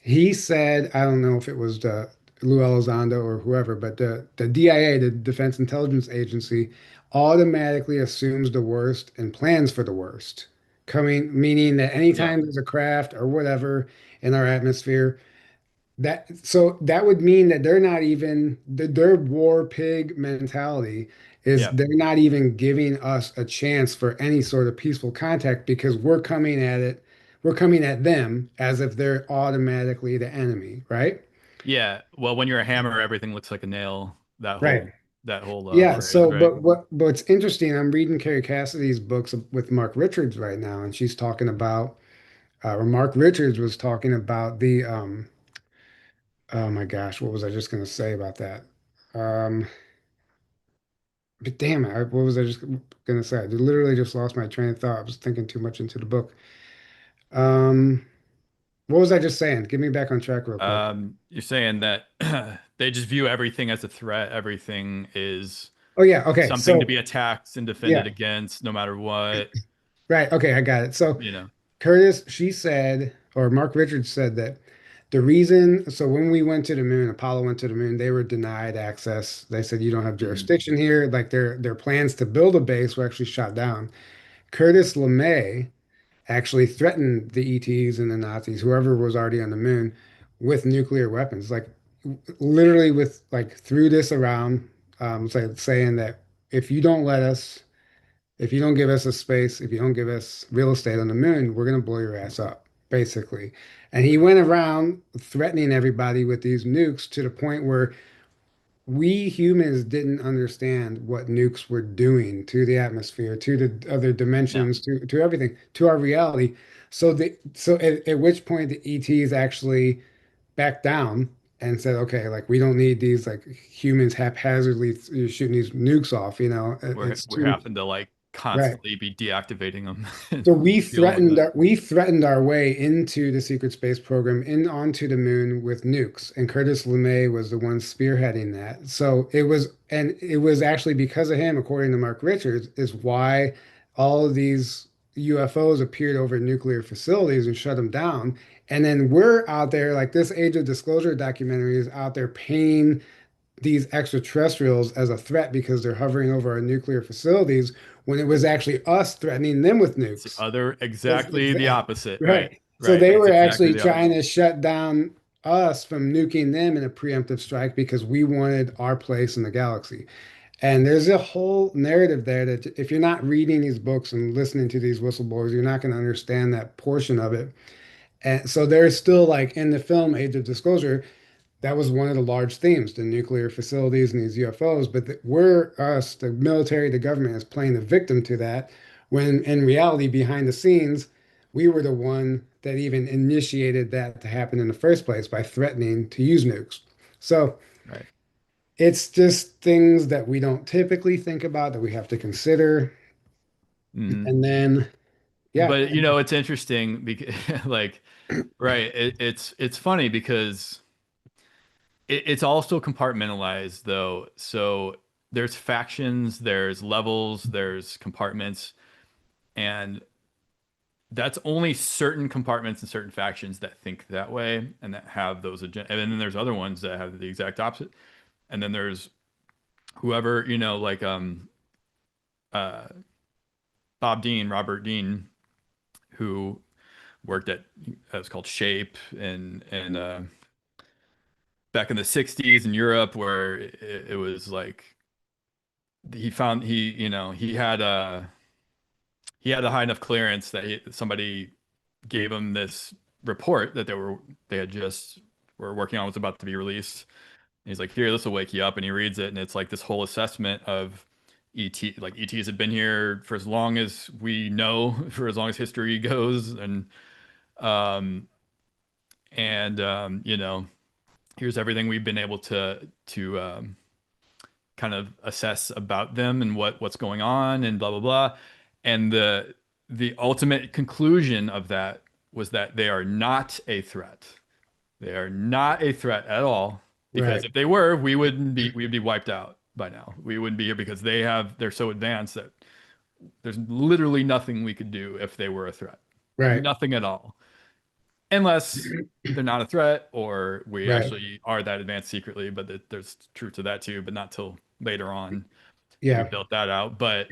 Speaker 1: he said, I don't know if it was the Lou Elizondo or whoever, but the DIA, the Defense Intelligence Agency, automatically assumes the worst and plans for the worst. Meaning that
Speaker 2: Yeah.
Speaker 1: anytime there's a craft or whatever in our atmosphere, that would mean that they're not even their war pig mentality is
Speaker 2: Yeah.
Speaker 1: they're not even giving us a chance for any sort of peaceful contact because we're coming at them as if they're automatically the enemy, right?
Speaker 2: Yeah. Well, when you're a hammer, everything looks like a nail. That
Speaker 1: Right.
Speaker 2: whole that whole
Speaker 1: Yeah.
Speaker 2: phrase,
Speaker 1: So,
Speaker 2: right?
Speaker 1: what's interesting, I'm reading Carrie Cassidy's books with Mark Richards right now, and she's talking about, or Mark Richards was talking about oh my gosh, what was I just going to say about that? Um, But damn it, what was I just gonna say? I literally just lost my train of thought. I was thinking too much into the book. Um, what was I just saying? Get me back on track real quick.
Speaker 2: You're saying that they just view everything as a threat. Everything is
Speaker 1: Oh yeah, okay.
Speaker 2: something to
Speaker 1: So
Speaker 2: be attacked and
Speaker 1: yeah,
Speaker 2: defended against, no matter what.
Speaker 1: right. Okay, I got it. So
Speaker 2: You know.
Speaker 1: Curtis, she said, or Mark Richards said that the reason, so when we went to the moon, Apollo went to the moon, they were denied access. They said you don't have
Speaker 2: Mhm.
Speaker 1: jurisdiction here. Like their plans to build a base were actually shot down. Curtis LeMay actually threatened the ETs and the Nazis, whoever was already on the moon, with nuclear weapons. Like literally with like threw this around, saying that if you don't let us, If you don't give us a space, if you don't give us real estate on the moon, we're going to blow your ass up, basically. And he went around threatening everybody with these nukes to the point where we humans didn't understand what nukes were doing to the atmosphere, to the other
Speaker 2: No,
Speaker 1: dimensions, to everything, to our reality. So at which point the ETs actually backed down and said, okay, like we don't need these like humans haphazardly shooting these nukes off,
Speaker 2: we're
Speaker 1: it's
Speaker 2: we're
Speaker 1: too
Speaker 2: having to like
Speaker 1: right.
Speaker 2: constantly be deactivating them
Speaker 1: So
Speaker 2: and dealing with it.
Speaker 1: we threatened our way into the secret space program, in onto the moon with nukes, and Curtis LeMay was the one spearheading that. It was actually because of him, according to Mark Richards, is why all of these UFOs appeared over nuclear facilities and shut them down. And then we're out there, like this Age of Disclosure documentary is out there painting these extraterrestrials as a threat because they're hovering over our nuclear facilities when it was actually us threatening them with
Speaker 2: It's the
Speaker 1: nukes.
Speaker 2: other
Speaker 1: It's
Speaker 2: exactly the
Speaker 1: exa-
Speaker 2: opposite, right?
Speaker 1: right. So
Speaker 2: Right.
Speaker 1: they
Speaker 2: It's
Speaker 1: were
Speaker 2: exactly
Speaker 1: actually
Speaker 2: the
Speaker 1: trying
Speaker 2: opposite.
Speaker 1: to shut down us from nuking them in a preemptive strike because we wanted our place in the galaxy. And there's a whole narrative there that if you're not reading these books and listening to these whistleblowers, you're not going to understand that portion of it. And so there's still like in the film Age of Disclosure, that was one of the large themes, the nuclear facilities and these UFOs. But we're us, the military, the government is playing the victim to that, when in reality, behind the scenes, we were the one that even initiated that to happen in the first place by threatening to use nukes. So
Speaker 2: Right.
Speaker 1: it's just things that we don't typically think about that we have to consider.
Speaker 2: Hmm.
Speaker 1: And then, yeah,
Speaker 2: But it's interesting because like, right, it's funny because it's also compartmentalized though. So there's factions, there's levels, there's compartments, and that's only certain compartments and certain factions that think that way and that have those agenda. And then there's other ones that have the exact opposite. And then there's whoever, like uh Robert Dean, who worked at it's called Shape and back in the 60s in Europe where it was like he found he had a high enough clearance that somebody gave him this report that they had just were working on was about to be released. And he's like, "Here, this will wake you up." And he reads it, and it's like this whole assessment of ET, like ETs have been here for as long as we know, for as long as history goes, um, and here's everything we've been able to kind of assess about them and what's going on and blah blah blah. And the ultimate conclusion of that was that they are not a threat. They are not a threat at all. Because
Speaker 1: right,
Speaker 2: if they were, we'd be wiped out by now. We wouldn't be here because they're so advanced that there's literally nothing we could do if they were a threat.
Speaker 1: right,
Speaker 2: Nothing at all. Unless they're not a threat or we
Speaker 1: right.
Speaker 2: actually are that advanced secretly, but there's truth to that too, but not till later on we
Speaker 1: Yeah.
Speaker 2: built that out. But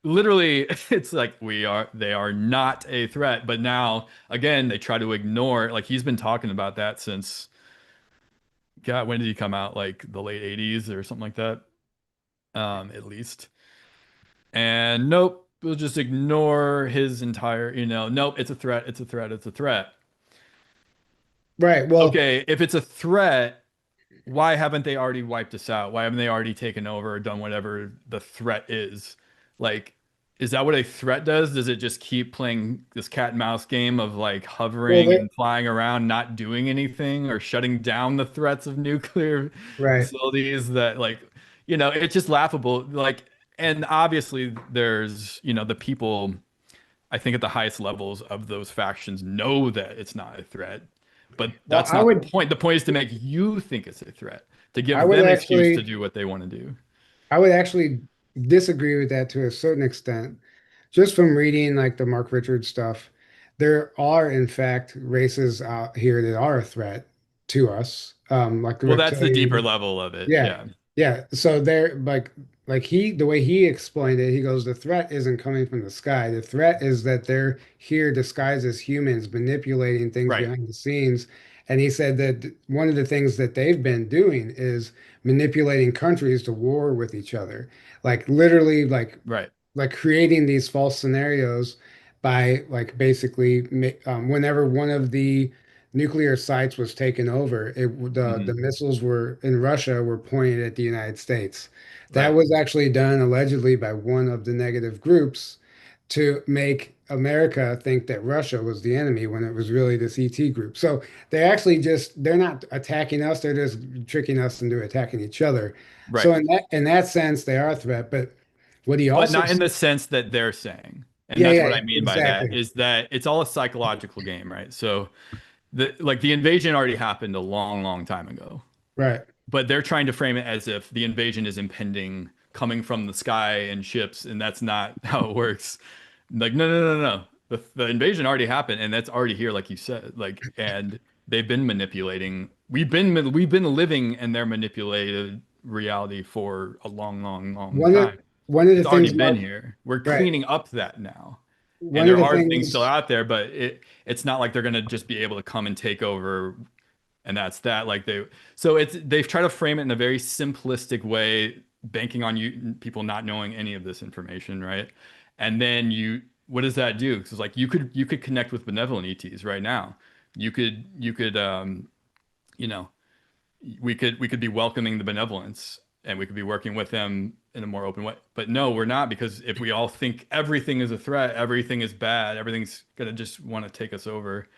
Speaker 2: literally it's like they are not a threat. But now again, they try to ignore, like he's been talking about that since God, when did he come out? Like the late 80s or something like that, at least. And nope, we'll just ignore his entire, nope, it's a threat, it's a threat, it's a threat.
Speaker 1: Right. Well,
Speaker 2: Okay, if it's a threat, why haven't they already wiped us out? Why haven't they already taken over or done whatever the threat is? Like, is that what a threat does? Does it just keep playing this cat and mouse game of like
Speaker 1: well,
Speaker 2: hovering and flying around, not doing anything or shutting down the threats of nuclear
Speaker 1: right.
Speaker 2: facilities that like, it's just laughable. Like, and obviously there's, the people I think at the highest levels of those factions know that it's not a threat, but
Speaker 1: Well,
Speaker 2: that's not the point. The point is to make you think it's a threat, to
Speaker 1: I
Speaker 2: give
Speaker 1: would
Speaker 2: them excuse to
Speaker 1: actually,
Speaker 2: do what they want to do.
Speaker 1: I would actually disagree with that to a certain extent. Just from reading like the Mark Richards stuff, there are in fact races out here that are a threat to us, like the
Speaker 2: Well, that's the deeper
Speaker 1: reptilian.
Speaker 2: level of it.
Speaker 1: Yeah,
Speaker 2: Yeah.
Speaker 1: yeah. So they're like the way he explained it, he goes, the threat isn't coming from the sky. The threat is that they're here disguised as humans, manipulating things
Speaker 2: Right.
Speaker 1: behind the scenes. And he said that one of the things that they've been doing is manipulating countries to war with each other. Like literally, like
Speaker 2: Right.
Speaker 1: like creating these false scenarios by like basically whenever one of the nuclear sites was taken over, the
Speaker 2: Mhm.
Speaker 1: missiles were in Russia were pointed at the United States. That
Speaker 2: Right.
Speaker 1: was actually done allegedly by one of the negative groups to make America think that Russia was the enemy when it was really this ET group. So they're not attacking us, they're just tricking us into attacking each other. So
Speaker 2: Right.
Speaker 1: in that sense, they are a threat. But what he
Speaker 2: But
Speaker 1: also
Speaker 2: not in the sense that they're saying. And
Speaker 1: yeah,
Speaker 2: that's
Speaker 1: yeah,
Speaker 2: what
Speaker 1: yeah,
Speaker 2: I mean by that
Speaker 1: exactly.
Speaker 2: is that it's all a psychological game, right? So the invasion already happened a long, long time ago.
Speaker 1: Right.
Speaker 2: But they're trying to frame it as if the invasion is impending, coming from the sky and ships, and that's not how it works. Like, no, no, no, no. The invasion already happened, and that's already here, like you said. Like, and they've been manipulating. We've been living in their manipulated reality for a long, long, long
Speaker 1: One of
Speaker 2: time.
Speaker 1: one of the
Speaker 2: It's already
Speaker 1: things
Speaker 2: been
Speaker 1: Mark,
Speaker 2: here. We're
Speaker 1: right.
Speaker 2: cleaning up that now. And
Speaker 1: One of
Speaker 2: there
Speaker 1: the
Speaker 2: are things still
Speaker 1: things
Speaker 2: out there, but it's not like they're gonna just be able to come and take over and that's that. Like they've tried to frame it in a very simplistic way, banking on you people not knowing any of this information, right? And then what does that do? Because like you could connect with benevolent ETs right now. You could you know we could be welcoming the benevolence and we could be working with them in a more open way. But no, we're not, because if we all think everything is a threat, everything is bad, everything's gonna just want to take us over,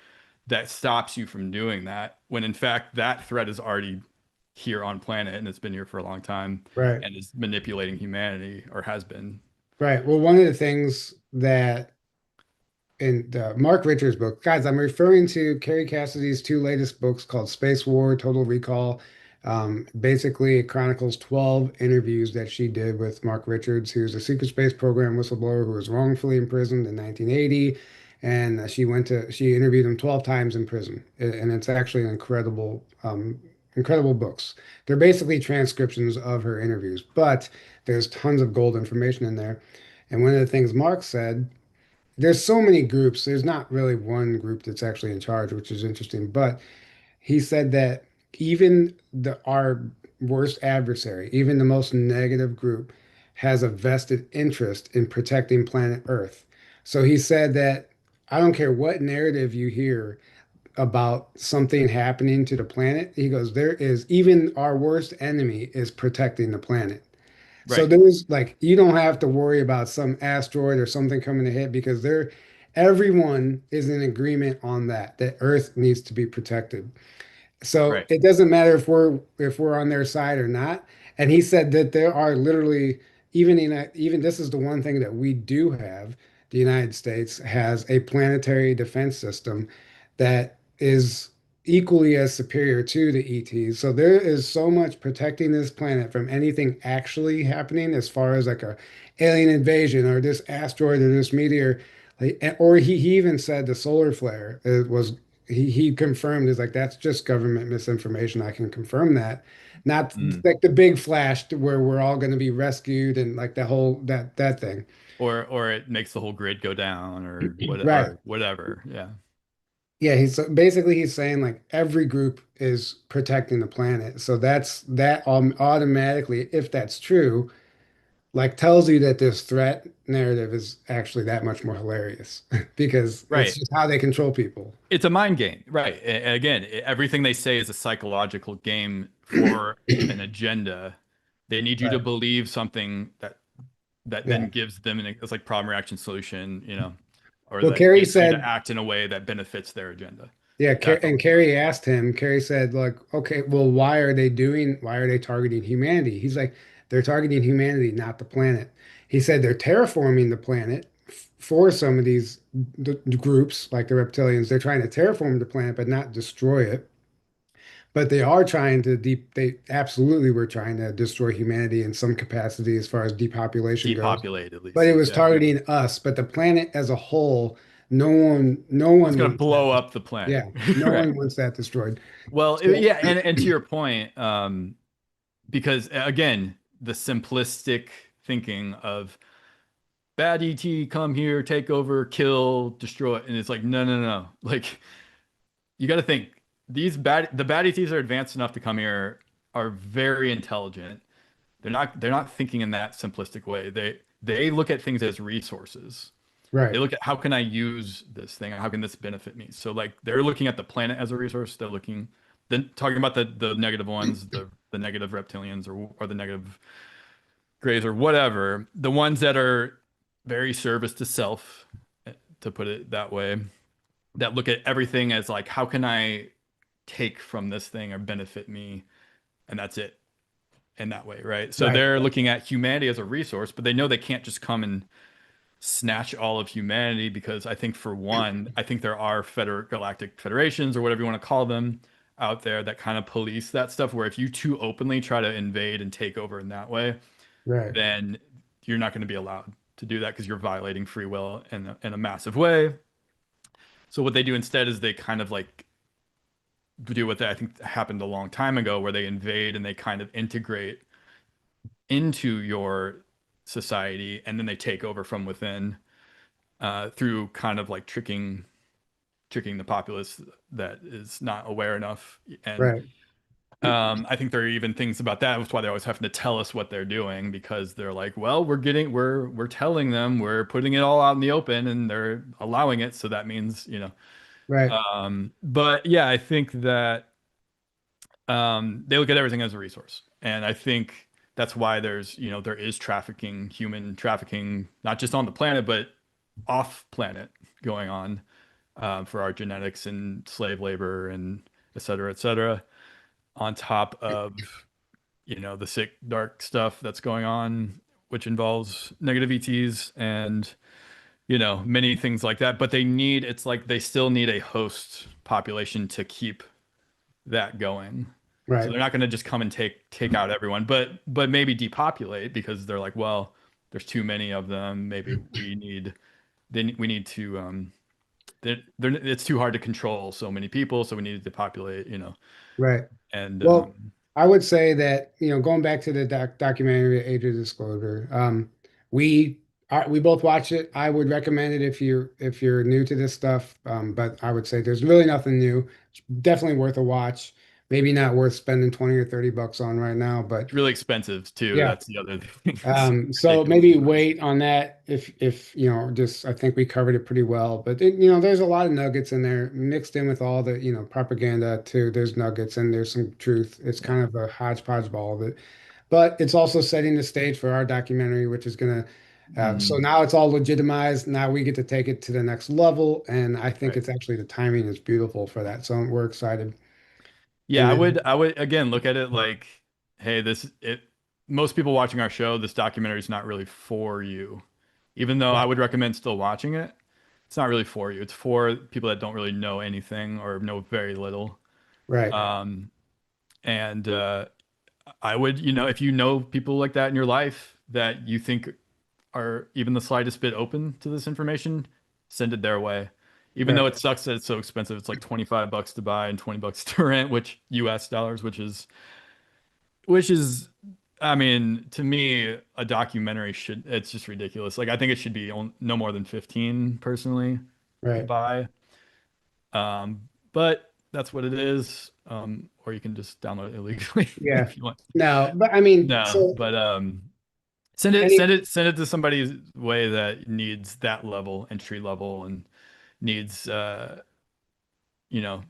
Speaker 2: that stops you from doing that when in fact that threat is already here on planet and it's been here for a long time
Speaker 1: right.
Speaker 2: and is manipulating humanity or has been.
Speaker 1: Right. Well, one of the things that in Mark Richards' book, guys, I'm referring to Carrie Cassidy's two latest books called Space War, Total Recall. Basically, it chronicles 12 interviews that she did with Mark Richards, who's a secret space program whistleblower who was wrongfully imprisoned in 1980. And she interviewed him 12 times in prison. And it's actually an incredible books. They're basically transcriptions of her interviews, but there's tons of gold information in there. And one of the things Mark said, there's so many groups. There's not really one group that's actually in charge, which is interesting. But he said that even our worst adversary, even the most negative group, has a vested interest in protecting planet Earth. So he said that I don't care what narrative you hear about something happening to the planet. He goes, there is even our worst enemy is protecting the planet. So
Speaker 2: Right.
Speaker 1: there's like you don't have to worry about some asteroid or something coming to hit because everyone is in agreement on that Earth needs to be protected. So
Speaker 2: Right.
Speaker 1: it doesn't matter if we're on their side or not. And he said that there are literally even this is the one thing that we do have. The United States has a planetary defense system that is equally as superior to the ETs. So there is so much protecting this planet from anything actually happening as far as like a alien invasion or this asteroid or this meteor. Or he even said the solar flare was he confirmed is like that's just government misinformation. I can confirm that. Not
Speaker 2: Mm.
Speaker 1: like the big flash where we're all going to be rescued and like the whole that thing.
Speaker 2: Or it makes the whole grid go down
Speaker 1: Right.
Speaker 2: or whatever. Yeah.
Speaker 1: Yeah, he's basically he's saying like every group is protecting the planet. So that automatically, if that's true, like tells you that this threat narrative is actually that much more hilarious because it's
Speaker 2: Right.
Speaker 1: just how they control people.
Speaker 2: It's a mind game. Right. Again, everything they say is a psychological game for an agenda. They need you to
Speaker 1: Right.
Speaker 2: believe something that
Speaker 1: Yeah.
Speaker 2: then gives them it's like problem reaction solution, or
Speaker 1: Well,
Speaker 2: that
Speaker 1: Carrie
Speaker 2: gets you to
Speaker 1: said
Speaker 2: act in a way that benefits their agenda.
Speaker 1: yeah,
Speaker 2: That's all
Speaker 1: and
Speaker 2: it's about.
Speaker 1: Carrie asked him, Carrie said, like, okay, well, why are they targeting humanity? He's like, they're targeting humanity, not the planet. He said they're terraforming the planet for some of these groups, like the reptilians. They're trying to terraform the planet, but not destroy it. But they are trying to they absolutely were trying to destroy humanity in some capacity as far as depopulation goes.
Speaker 2: Depopulate at
Speaker 1: But it
Speaker 2: least.
Speaker 1: was
Speaker 2: Yeah.
Speaker 1: targeting us, but the planet as a whole, no
Speaker 2: It's
Speaker 1: one
Speaker 2: gonna
Speaker 1: wants that.
Speaker 2: blow up the planet.
Speaker 1: Yeah, no
Speaker 2: Right.
Speaker 1: one wants that destroyed.
Speaker 2: Well,
Speaker 1: So,
Speaker 2: yeah, and to your point, because again, the simplistic thinking of bad ET come here, take over, kill, destroy, and it's like no, no, no. Like you got to think the bad ETs are advanced enough to come here, are very intelligent. They're not thinking in that simplistic way. they look at things as resources. They
Speaker 1: Right.
Speaker 2: look at how can I use this thing? How can this benefit me? So like they're looking at the planet as a resource. They're looking then talking about the negative ones, the negative reptilians or the negative grays or whatever. The ones that are very service to self, to put it that way, that look at everything as like how can I take from this thing or benefit me, and that's it in that way, right? So
Speaker 1: Right.
Speaker 2: they're looking at humanity as a resource, but they know they can't just come and snatch all of humanity because I think for one, I think there are galactic federations or whatever you want to call them out there that kind of police that stuff where if you too openly try to invade and take over in that way,
Speaker 1: Right.
Speaker 2: then you're not going to be allowed to do that because you're violating free will in a massive way. So what they do instead is they kind of like do what I think happened a long time ago where they invade and they kind of integrate into your society and then they take over from within through kind of like tricking the populace that is not aware enough. And
Speaker 1: Right.
Speaker 2: I think there are even things about that. That's why they're always having to tell us what they're doing because they're like, well, we're telling them, we're putting it all out in the open, and they're allowing it. So that means, you know.
Speaker 1: Right.
Speaker 2: But yeah, I think that they look at everything as a resource, and I think that's why there is trafficking, human trafficking, not just on the planet but off planet going on for our genetics and slave labor and et cetera, on top of, the sick, dark stuff that's going on, which involves negative ETs and, many things like that. But it's like they still need a host population to keep that going. So
Speaker 1: Right.
Speaker 2: they're not going to just come and take out everyone, but maybe depopulate because they're like, well, there's too many of them. Maybe we need to it's too hard to control so many people, so we need to depopulate,
Speaker 1: Right.
Speaker 2: and
Speaker 1: Well, I would say that, going back to the documentary Age of Disclosure, we we both watched it. I would recommend it if you're new to this stuff. But I would say there's really nothing new. It's definitely worth a watch. Maybe not worth spending 20 or 30 bucks on right now, but
Speaker 2: it's really expensive too.
Speaker 1: yeah.
Speaker 2: That's the other thing that's
Speaker 1: So
Speaker 2: ridiculously
Speaker 1: maybe
Speaker 2: priced.
Speaker 1: wait on that if just I think we covered it pretty well. But there's a lot of nuggets in there mixed in with all the propaganda too. There's nuggets and there's some truth. It's
Speaker 2: Yeah.
Speaker 1: kind of a hodgepodge ball of it, but it's also setting the stage for our documentary, which is gonna. So
Speaker 2: Mhm.
Speaker 1: now it's all legitimized. Now we get to take it to the next level, and I think
Speaker 2: Right.
Speaker 1: it's actually the timing is beautiful for that. So we're excited.
Speaker 2: Yeah,
Speaker 1: And then
Speaker 2: I would again look at it like, hey, most people watching our show, this documentary is not really for you. Even though I
Speaker 1: right,
Speaker 2: would recommend still watching it, it's not really for you. It's for people that don't really know anything or know very little.
Speaker 1: right,
Speaker 2: Um, and I would, if you know people like that in your life that you think are even the slightest bit open to this information, send it their way. Even
Speaker 1: right,
Speaker 2: though it sucks that it's so expensive, it's like 25 bucks to buy and 20 bucks to rent, which US dollars, which is I mean, to me, a documentary it's just ridiculous. Like I think it should be no more than 15 personally to
Speaker 1: right.
Speaker 2: buy. But that's what it is. Or you can just download it illegally
Speaker 1: Yeah.
Speaker 2: if you want.
Speaker 1: No, but I mean,
Speaker 2: No,
Speaker 1: so
Speaker 2: but send it,
Speaker 1: any.
Speaker 2: send it to somebody's way that needs that level, entry level, and needs you know,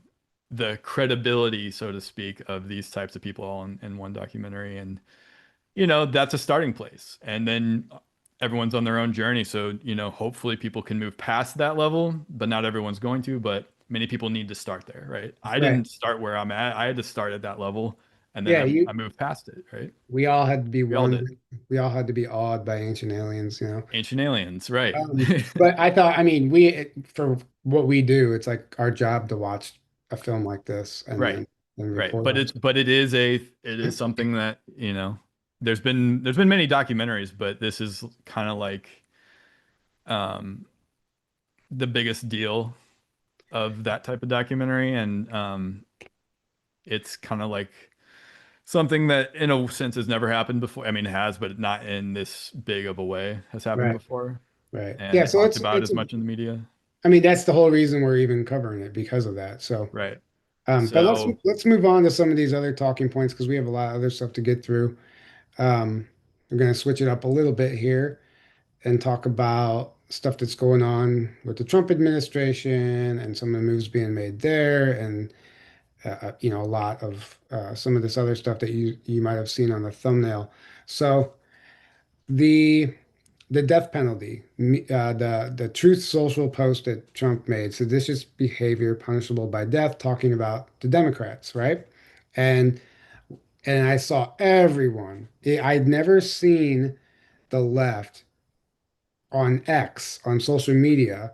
Speaker 2: the credibility, so to speak, of these types of people all in one documentary. And, that's a starting place. And then everyone's on their own journey. So, hopefully people can move past that level, but not everyone's going to, but many people need to start there, right? I
Speaker 1: Right.
Speaker 2: didn't start where I'm at. I had to start at that level and then
Speaker 1: Yeah,
Speaker 2: I moved past it, right?
Speaker 1: we all had to be
Speaker 2: We all did.
Speaker 1: wondered. We all had to be awed by ancient aliens.
Speaker 2: Ancient aliens, right?
Speaker 1: But I thought, I mean, for what we do, it's like our job to watch a film like this and
Speaker 2: Right.
Speaker 1: then
Speaker 2: Right.
Speaker 1: report on
Speaker 2: But it is something that, there's been many documentaries, but this is kind of like um the biggest deal of that type of documentary. And it's kind of like something that in a sense has never happened before. I mean, it has, but not in this big of a way has happened
Speaker 1: Right,
Speaker 2: before
Speaker 1: right. Yeah,
Speaker 2: and
Speaker 1: so
Speaker 2: talked about as much in the media.
Speaker 1: I mean, that's the whole reason we're even covering it because of that. So,
Speaker 2: Right.
Speaker 1: but let's
Speaker 2: So,
Speaker 1: let's move on to some of these other talking points because we have a lot of other stuff to get through. Um, we're going to switch it up a little bit here. and talk about stuff that's going on with the Trump administration and some of the moves being made there, and a lot of some of this other stuff that you might have seen on the thumbnail. So the the death penalty, the Truth Social post that Trump made, seditious behavior punishable by death, talking about the Democrats, right? And and I saw everyone. I'd never seen the left on X on social media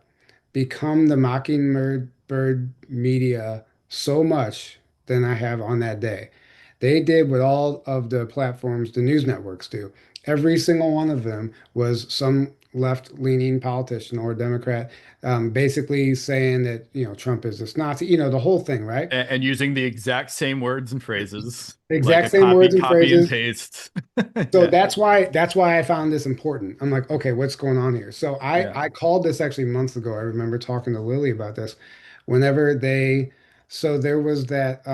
Speaker 1: become the Mockingbird media so much than I have on that day. They did what all of the platforms, the news networks do. Every single one of them was some left-leaning politician or Democrat, basically saying that, Trump is this Nazi, the whole thing, right?
Speaker 2: And using the exact same words and phrases,
Speaker 1: The
Speaker 2: like
Speaker 1: exact
Speaker 2: a
Speaker 1: same words and
Speaker 2: copy and
Speaker 1: phrases.
Speaker 2: paste.
Speaker 1: So
Speaker 2: Yeah,
Speaker 1: that's why I found this important. I'm like, okay, what's going on here? So I
Speaker 2: yeah,
Speaker 1: I called this actually months ago. I remember talking to Lily about this. Whenever they, so there was that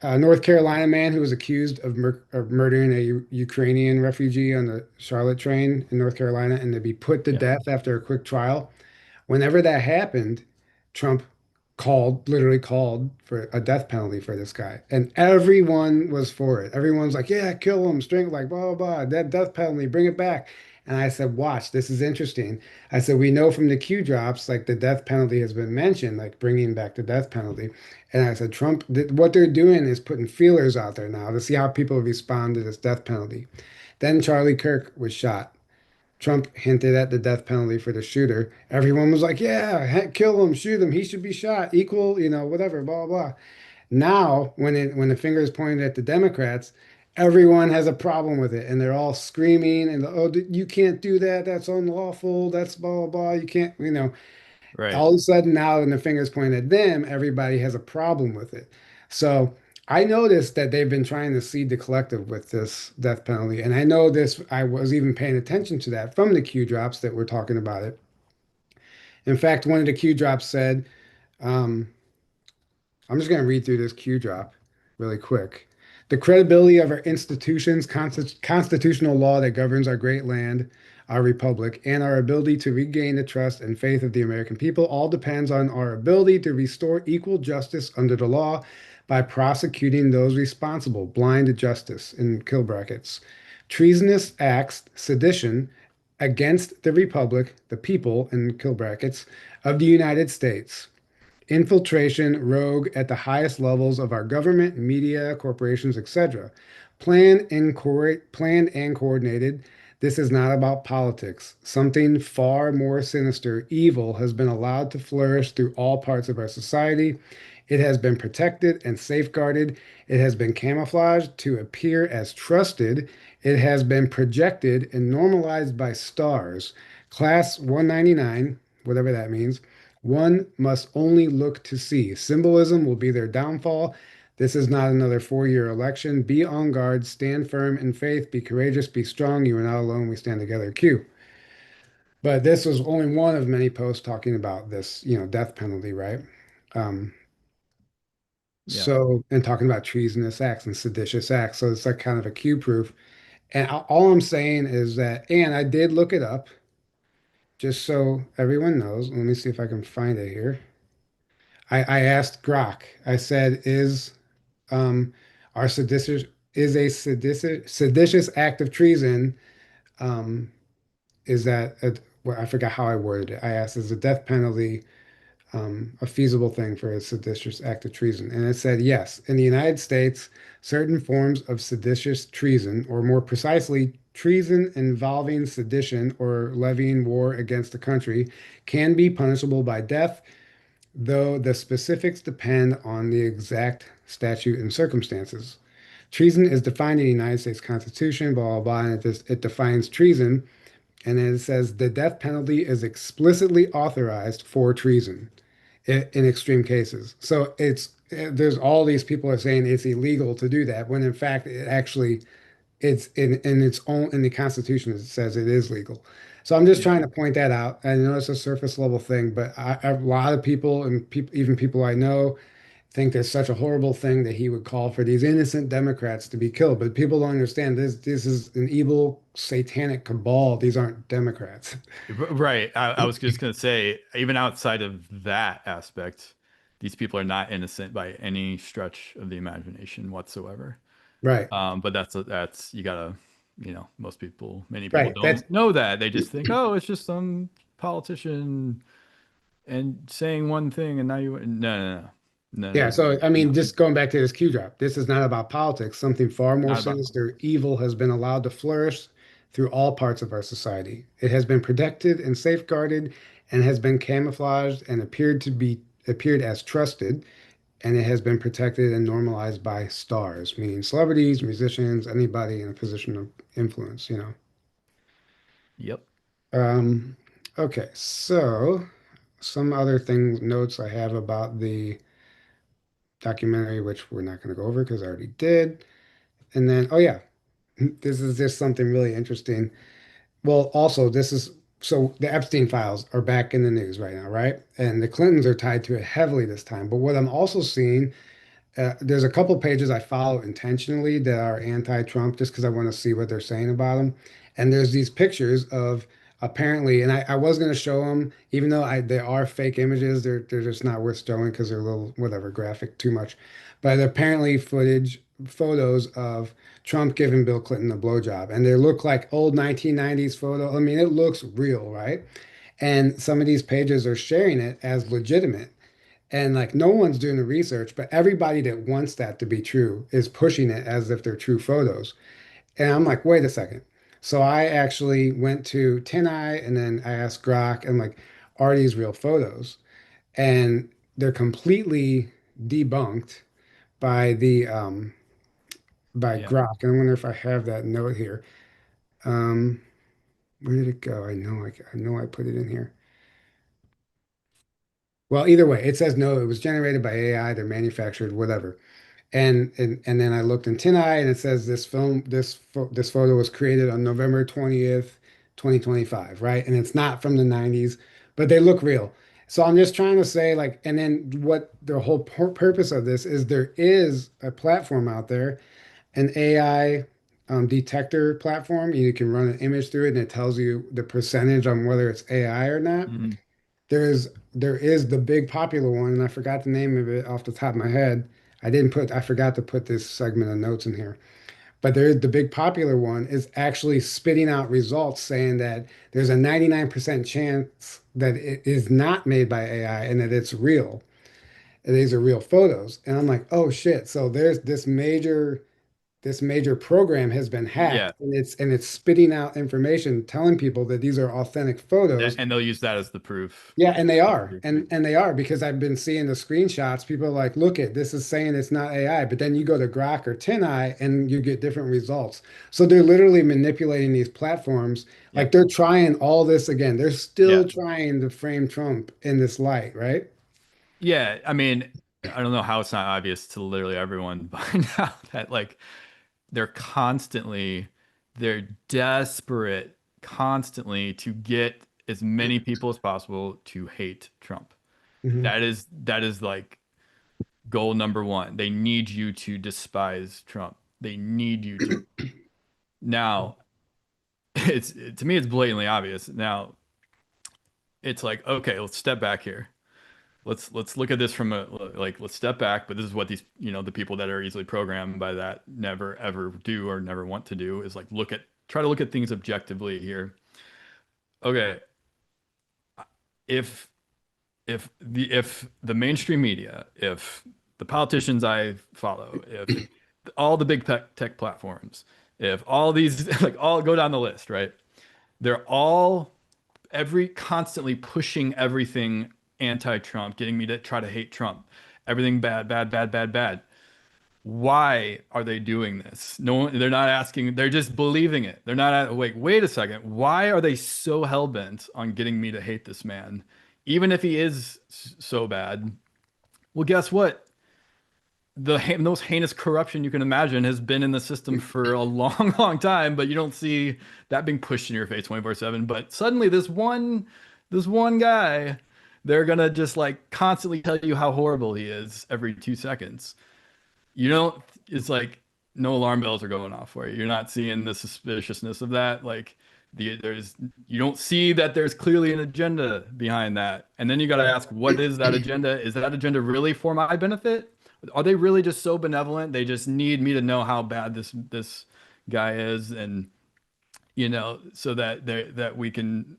Speaker 1: North Carolina man who was accused of murdering a Ukrainian refugee on the Charlotte train in North Carolina and to be put to
Speaker 2: yeah.
Speaker 1: death after a quick trial. Whenever that happened, Trump literally called for a death penalty for this guy. And everyone was for it. Everyone's like, yeah, kill him, string, like, blah, blah, blah, that death penalty, bring it back. And I said, watch, this is interesting. I said, we know from the Q drops, like the death penalty has been mentioned, like bringing back the death penalty. And I said, what they're doing is putting feelers out there now to see how people respond to this death penalty. Then Charlie Kirk was shot. Trump hinted at the death penalty for the shooter. Everyone was like, yeah, kill him, shoot him. He should be shot. Equal, whatever, blah, blah, blah. Now, when the finger is pointed at the Democrats, everyone has a problem with it. And they're all screaming and, oh, you can't do that. That's unlawful. That's blah, blah, blah. You can't.
Speaker 2: Right.
Speaker 1: All of a sudden now when the finger's pointed at them, everybody has a problem with it. So I noticed that they've been trying to seed the collective with this death penalty. And I know this, I was even paying attention to that from the Q drops that were talking about it. In fact, one of the Q drops said, um, I'm just going to read through this Q drop really quick. The credibility of our institutions, constitutional law that governs our great land, our republic, and our ability to regain the trust and faith of the American people all depends on our ability to restore equal justice under the law by prosecuting those responsible, blind to justice, in kill brackets. Treasonous acts, sedition against the republic, the people, in kill brackets, of the United States, infiltration, rogue at the highest levels of our government, media, corporations, etc. Planned and coordinated. This is not about politics. Something far more sinister, evil, has been allowed to flourish through all parts of our society. It has been protected and safeguarded. It has been camouflaged to appear as trusted. It has been projected and normalized by stars. Class 199, whatever that means, one must only look to see. Symbolism will be their downfall. This is not another 4-year election. Be on guard, stand firm in faith, be courageous, be strong. You are not alone. We stand together. Q. But this was only one of many posts talking about this, death penalty, right? Um,
Speaker 2: Yeah.
Speaker 1: and talking about treasonous acts and seditious acts. So it's like kind of a Q proof. And all I'm saying is that, and I did look it up just so everyone knows. Let me see if I can find it here. I asked Grok. I said, um, "Our seditious is a seditious act of treason? Um, is that well, I forgot how I worded it. I asked, is the death penalty a feasible thing for a seditious act of treason?" And it said yes. In the United States, certain forms of seditious treason, or more precisely, treason involving sedition or levying war against the country, can be punishable by death, though the specifics depend on the exact statute and circumstances. Treason is defined in the United States Constitution, blah, blah, blah, and it defines treason. And then it says the death penalty is explicitly authorized for treason in extreme cases. So there's all these people are saying it's illegal to do that, when in fact, it's in its own, in the Constitution, it says it is legal. So I'm just
Speaker 2: Yeah.
Speaker 1: trying to point that out. I know it's a surface level thing, but a lot of people and even people I know think there's such a horrible thing that he would call for these innocent Democrats to be killed. But people don't understand this is an evil satanic cabal. These aren't Democrats.
Speaker 2: Right. I was just gonna say, even outside of that aspect, these people are not innocent by any stretch of the imagination whatsoever.
Speaker 1: Right.
Speaker 2: But that's you gotta, most people, many people
Speaker 1: Right. That's
Speaker 2: don't know that. They just think, oh, it's just some politician and saying one thing, and now you no,
Speaker 1: Yeah, so I
Speaker 2: no,
Speaker 1: mean, just going back to this Q drop, this is not about politics. Something far more
Speaker 2: not about.
Speaker 1: sinister, evil has been allowed to flourish through all parts of our society. It has been protected and safeguarded and has been camouflaged and appeared as trusted, and it has been protected and normalized by stars, meaning celebrities, musicians, anybody in a position of influence, you know.
Speaker 2: Yep.
Speaker 1: Um, okay, so some other things, notes I have about the documentary, which we're not going to go over because I already did. And then, oh yeah, this is just something really interesting. Well, also, this is so the Epstein files are back in the news right now, right? And the Clintons are tied to it heavily this time. But what I'm also seeing, there's a couple pages I follow intentionally that are anti-Trump just because I want to see what they're saying about him. And there's these pictures of apparently, and I was going to show them, even though they are fake images, they're just not worth showing because they're a little whatever graphic too much. But apparently, photos of Trump giving Bill Clinton a blowjob, and they look like old 1990s photo. I mean, it looks real, right? And some of these pages are sharing it as legitimate. And like no one's doing the research, but everybody that wants that to be true is pushing it as if they're true photos. And I'm like, wait a second. So I actually went to Tin Eye and then I asked Grok and like, are these real photos? And they're completely debunked by the by
Speaker 2: Yeah.
Speaker 1: Grok. And I wonder if I have that note here. Um, where did it go? I know I put it in here. Well, either way, it says no, it was generated by AI, they're manufactured, whatever. And then I looked in Tin Eye and it says this photo was created on November 20th, 2025, right? And it's not from the 90s, but they look real. So I'm just trying to say like, and then what the whole purpose of this is there is a platform out there, an AI detector platform. You can run an image through it and it tells you the percentage on whether it's AI or not.
Speaker 2: Mhm.
Speaker 1: There is the big popular one, and I forgot the name of it off the top of my head. I forgot to put this segment of notes in here. But there is the big popular one is actually spitting out results saying that there's a 99% chance that it is not made by AI and that it's real. And these are real photos. And I'm like, oh shit. So there's this major program has been hacked
Speaker 2: Yeah.
Speaker 1: and it's spitting out information telling people that these are authentic photos.
Speaker 2: And they'll use that as the proof.
Speaker 1: Yeah, and they
Speaker 2: As the
Speaker 1: are.
Speaker 2: proof.
Speaker 1: And they are because I've been seeing the screenshots. People are like, look it, this is saying it's not AI, but then you go to Grok or TinEye and you get different results. So they're literally manipulating these platforms. Like
Speaker 2: Yep.
Speaker 1: they're trying all this again. They're
Speaker 2: Yeah.
Speaker 1: still trying to frame Trump in this light, right?
Speaker 2: Yeah. I mean, I don't know how it's not obvious to literally everyone by now that like they're constantly, they're desperate constantly to get as many people as possible to hate Trump.
Speaker 1: Hmm.
Speaker 2: That is like goal number one. They need you to despise Trump. They need you to. Now, to me, it's blatantly obvious. Now, it's like, okay, let's step back here. Let's look at this from a like let's step back, but this is what these, the people that are easily programmed by that never ever do or never want to do is like try to look at things objectively here. Okay, if if the mainstream media, if the politicians I follow, if all the big tech platforms, if all these like all go down the list, right? They're all every constantly pushing everything anti-Trump, getting me to try to hate Trump. Everything bad, bad, bad, bad, bad. Why are they doing this? No one, they're not asking, they're just believing it. They're not wait a second. Why are they so hell-bent on getting me to hate this man? Even if he is so bad. Well, guess what? The most heinous corruption you can imagine has been in the system for a long, long time, but you don't see that being pushed in your face 24/7. But suddenly this one guy They're gonna just like constantly tell you how horrible he is every 2 seconds. You don't, it's like no alarm bells are going off for you. You're not seeing the suspiciousness of that. Like there's, you don't see that there's clearly an agenda behind that. And then you got to ask, what is that agenda? Is that agenda really for my benefit? Are they really just so benevolent? They just need me to know how bad this guy is, and so that that we can,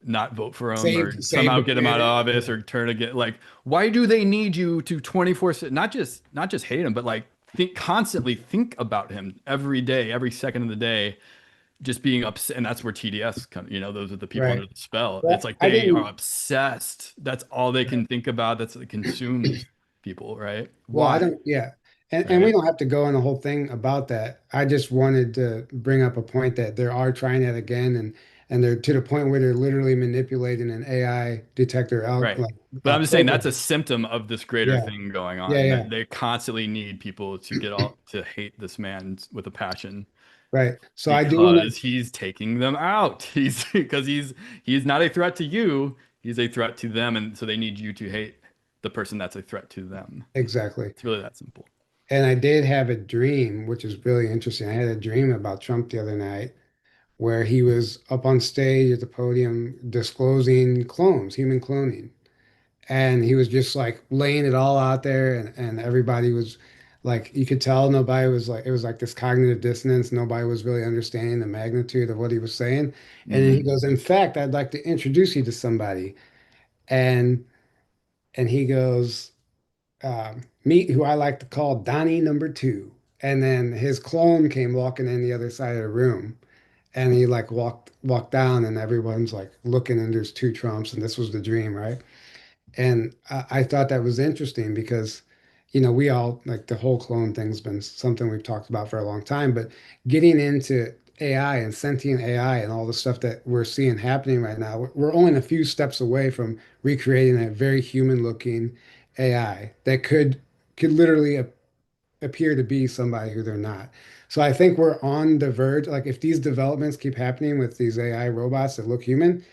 Speaker 2: not vote for him or
Speaker 1: Save
Speaker 2: somehow
Speaker 1: the
Speaker 2: get him out of
Speaker 1: planet.
Speaker 2: office or turn again. Like, why do they need you to 24, not just hate him, but like constantly think about him every day, every second of the day, just being upset. And that's where TDS come, those are the people
Speaker 1: Right.
Speaker 2: under the spell. It's
Speaker 1: Well,
Speaker 2: like
Speaker 1: I
Speaker 2: they are
Speaker 1: didn't.
Speaker 2: obsessed. That's all they can think about. That's what consumes people, right?
Speaker 1: Well, I
Speaker 2: Why?
Speaker 1: don't. Yeah, and we
Speaker 2: Right?
Speaker 1: don't have to go on the whole thing about that. I just wanted to bring up a point that they are trying that again, and they're to the point where they're literally manipulating an AI detector out
Speaker 2: Right.
Speaker 1: like
Speaker 2: But I'm just saying that's
Speaker 1: program.
Speaker 2: a symptom of this greater
Speaker 1: Yeah,
Speaker 2: thing going
Speaker 1: yeah,
Speaker 2: on,
Speaker 1: yeah.
Speaker 2: that they constantly need people to get all to hate this man with a passion
Speaker 1: Right. So I do want
Speaker 2: because he's taking them out. He's because he's not a threat to you, he's a threat to them, and so they need you to hate the person that's a threat to them.
Speaker 1: to exactly.
Speaker 2: It's really that simple.
Speaker 1: And I did have a dream, which is really interesting. I had a dream about Trump the other night where he was up on stage at the podium disclosing clones, human cloning. And he was just like laying it all out there, and everybody was like, you could tell nobody was like, it was like this cognitive dissonance. Nobody was really understanding the magnitude of what he was saying. And then he
Speaker 2: Hmm.
Speaker 1: goes, in fact, I'd like to introduce you to somebody. And he goes, meet who I like to call Donnie number two. And then his clone came walking in the other side of the room. And he like walked down, and everyone's like looking, and there's two Trumps, and this was the dream, right? And I thought that was interesting because, we all like the whole clone thing's been something we've talked about for a long time, but getting into AI and sentient AI and all the stuff that we're seeing happening right now, we're only a few steps away from recreating a very human looking AI that could literally appear to be somebody who they're not. So I think we're on the verge. Like if these developments keep happening with these AI robots that look human,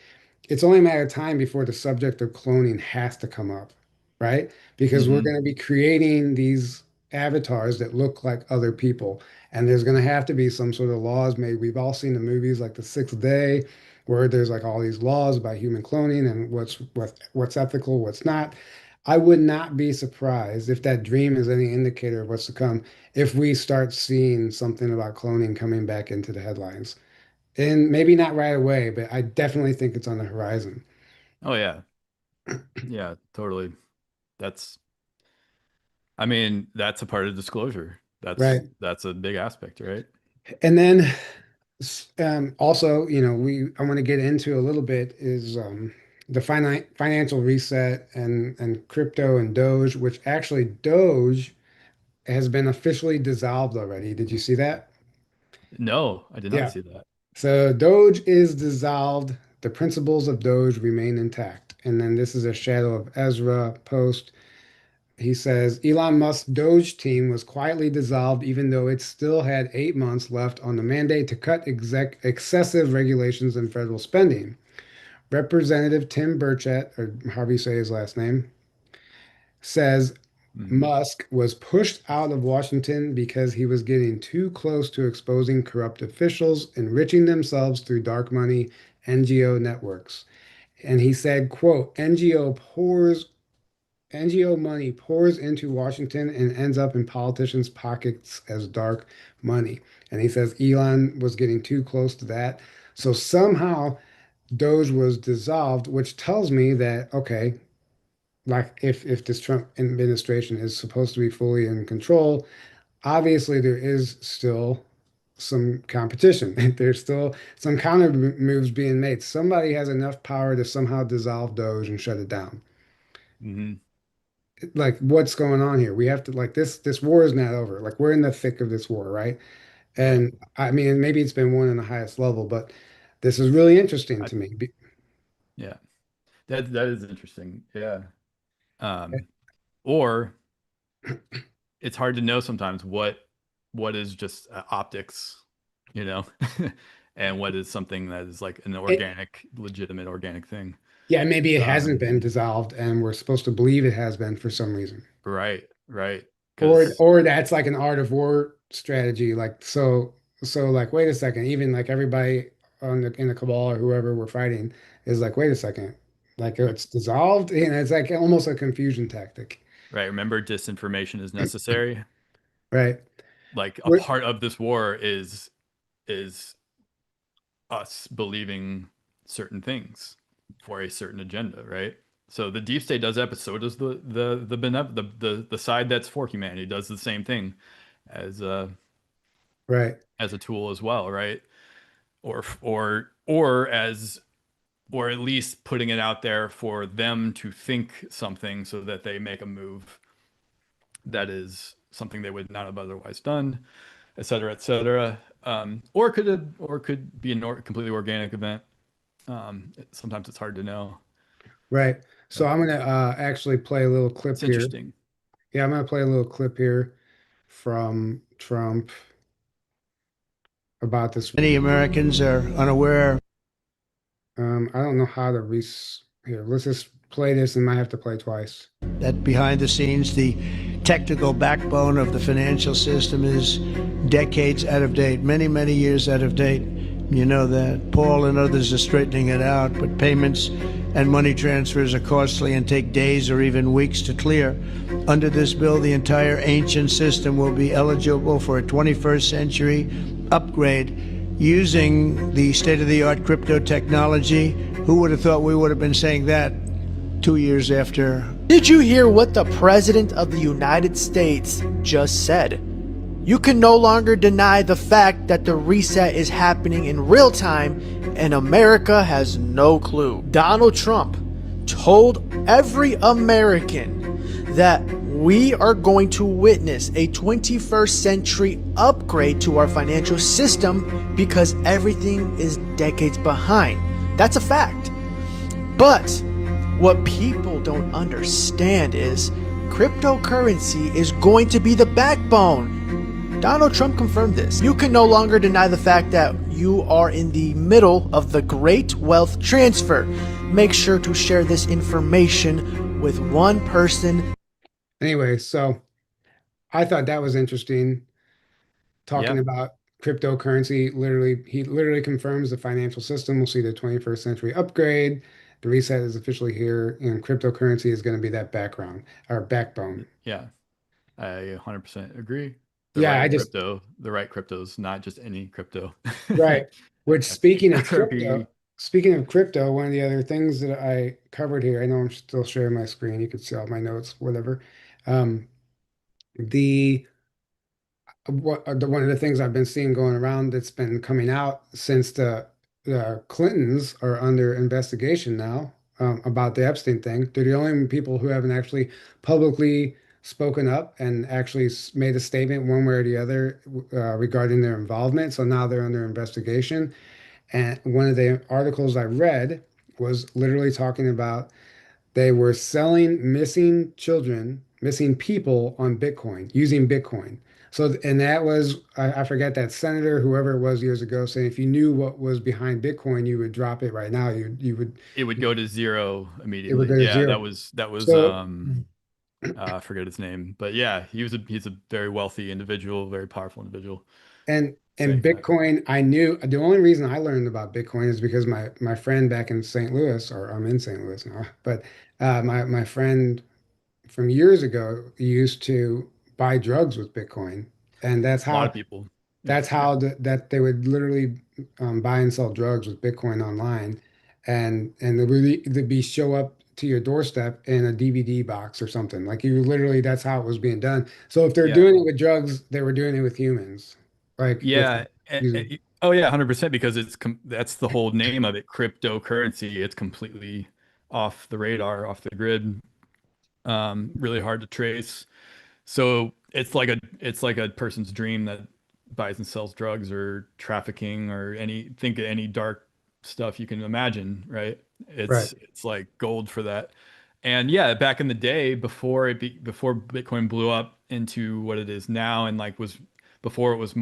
Speaker 1: it's only a matter of time before the subject of cloning has to come up, right? Because we're
Speaker 2: Hmm.
Speaker 1: going to be creating these avatars that look like other people, and there's going to have to be some sort of laws made. We've all seen the movies like The Sixth Day, where there's like all these laws about human cloning and what's ethical, what's not. I would not be surprised if that dream is any indicator of what's to come, if we start seeing something about cloning coming back into the headlines. And maybe not right away, but I definitely think it's on the horizon.
Speaker 2: Oh yeah. Yeah, totally. That's, I mean, that's a part of disclosure. That's
Speaker 1: Right.
Speaker 2: that's a big aspect, right?
Speaker 1: And then also, I want to get into a little bit is the financial reset and crypto and Doge, which actually Doge has been officially dissolved already. Did you see that?
Speaker 2: No, I did not
Speaker 1: Yeah.
Speaker 2: see that.
Speaker 1: So Doge is dissolved. The principles of Doge remain intact. And then this is a shadow of Ezra post. He says Elon Musk's Doge team was quietly dissolved, even though it still had 8 months left on the mandate to cut excessive regulations and federal spending. Representative Tim Burchett, or however you say his last name, says
Speaker 2: Hmm.
Speaker 1: Musk was pushed out of Washington because he was getting too close to exposing corrupt officials enriching themselves through dark money NGO networks. And he said, quote, NGO money pours into Washington and ends up in politicians' pockets as dark money. And he says Elon was getting too close to that. So somehow Doge was dissolved, which tells me that, okay, like if this Trump administration is supposed to be fully in control, obviously there is still some competition. There's still some counter moves being made. Somebody has enough power to somehow dissolve Doge and shut it down.
Speaker 2: Hmm.
Speaker 1: Like what's going on here? We have to like this war is not over. Like we're in the thick of this war, right?
Speaker 2: Right.
Speaker 1: And I mean, maybe it's been won in the highest level, but this is really interesting
Speaker 2: I,
Speaker 1: to me.
Speaker 2: yeah. That is interesting. Yeah. Um, or it's hard to know sometimes what is just optics, you know, and what is something that is like an
Speaker 1: It,
Speaker 2: organic, legitimate organic thing.
Speaker 1: yeah, maybe it hasn't
Speaker 2: Um,
Speaker 1: been dissolved, and we're supposed to believe it has been for some reason.
Speaker 2: right, right.
Speaker 1: Or
Speaker 2: Because
Speaker 1: or that's like an art of war strategy. Like so like wait a second, even like everybody on the in the cabal or whoever we're fighting is like, wait a second, like it's dissolved. It's like almost a confusion tactic.
Speaker 2: right, remember disinformation is necessary.
Speaker 1: Right.
Speaker 2: Like a
Speaker 1: What
Speaker 2: part of this war is us believing certain things for a certain agenda, right? So the deep state does that, but so does the side that's for humanity does the same thing as
Speaker 1: right.
Speaker 2: as a tool as well, right? Or as or at least putting it out there for them to think something so that they make a move that is something they would not have otherwise done, et cetera, et cetera. Or could be a completely organic event. Sometimes it's hard to know,
Speaker 1: Right. So
Speaker 2: but
Speaker 1: I'm gonna actually play a little
Speaker 2: it's
Speaker 1: clip here.
Speaker 2: interesting.
Speaker 1: Yeah, I'm gonna play a little clip here from Trump about this.
Speaker 3: Many Americans are unaware
Speaker 1: I don't know how to here. Let's just play this and might have to play twice.
Speaker 3: that behind the scenes, the technical backbone of the financial system is decades out of date, many, many years out of date. You know that. Paul and others are straightening it out, but payments and money transfers are costly and take days or even weeks to clear. Under this bill, the entire ancient system will be eligible for a 21st century upgrade using the state of the art crypto technology. Who would have thought we would have been saying that 2 years after?
Speaker 4: Did you hear what the President of the United States just said? You can no longer deny the fact that the reset is happening in real time and America has no clue. Donald Trump told every American that we are going to witness a 21st century upgrade to our financial system because everything is decades behind. That's a fact. But what people don't understand is cryptocurrency is going to be the backbone. Donald Trump confirmed this. You can no longer deny the fact that you are in the middle of the great wealth transfer. Make sure to share this information with one person.
Speaker 1: Anyway, so I thought that was interesting talking
Speaker 2: Yeah,
Speaker 1: about cryptocurrency. Literally, he literally confirms the financial system will see the 21st century upgrade. The reset is officially here, and cryptocurrency is going to be that background or backbone.
Speaker 2: yeah, I 100% agree.
Speaker 1: Yeah, I just
Speaker 2: The right cryptos, not just any crypto.
Speaker 1: right. Which
Speaker 2: XRP.
Speaker 1: speaking of crypto, one of the other things that I covered here, I know I'm still sharing my screen. You could see all my notes, whatever. Um, the one of the things I've been seeing going around that's been coming out since the Clintons are under investigation now about the Epstein thing. They're the only people who haven't actually publicly spoken up and actually made a statement one way or the other regarding their involvement. So now they're under investigation. And one of the articles I read was literally talking about they were selling missing children, missing people on Bitcoin, using Bitcoin. So, and that was, I forget that senator, whoever it was years ago, saying if you knew what was behind Bitcoin, you would drop it right now. You would,
Speaker 2: It would go to zero
Speaker 1: it would
Speaker 2: immediately.
Speaker 1: go to
Speaker 2: Yeah,
Speaker 1: zero.
Speaker 2: that was
Speaker 1: So,
Speaker 2: I forget his name, but yeah, he's a very wealthy individual, very powerful individual
Speaker 1: and
Speaker 2: saying that.
Speaker 1: Bitcoin, I knew the only reason I learned about Bitcoin is because my friend back in St. Louis, or I'm in St. Louis now, but my friend from years ago used to buy drugs with Bitcoin, and
Speaker 2: A lot of people. Yeah.
Speaker 1: that's how that they would literally buy and sell drugs with Bitcoin online, and they'd be show up to your doorstep in a DVD box or something. Like you literally, that's how it was being done. So if they're
Speaker 2: Yeah.
Speaker 1: doing it with drugs, they were doing it with humans, like with
Speaker 2: Yeah.
Speaker 1: using
Speaker 2: Oh yeah, 100% because that's the whole name of it, cryptocurrency. It's completely off the radar, off the grid. Really hard to trace. So it's like a person's dream that buys and sells drugs or trafficking or think of any dark stuff you can imagine, right?
Speaker 1: right,
Speaker 2: It's like gold for that. And yeah, back in the day before Bitcoin blew up into what it is now and like was before it was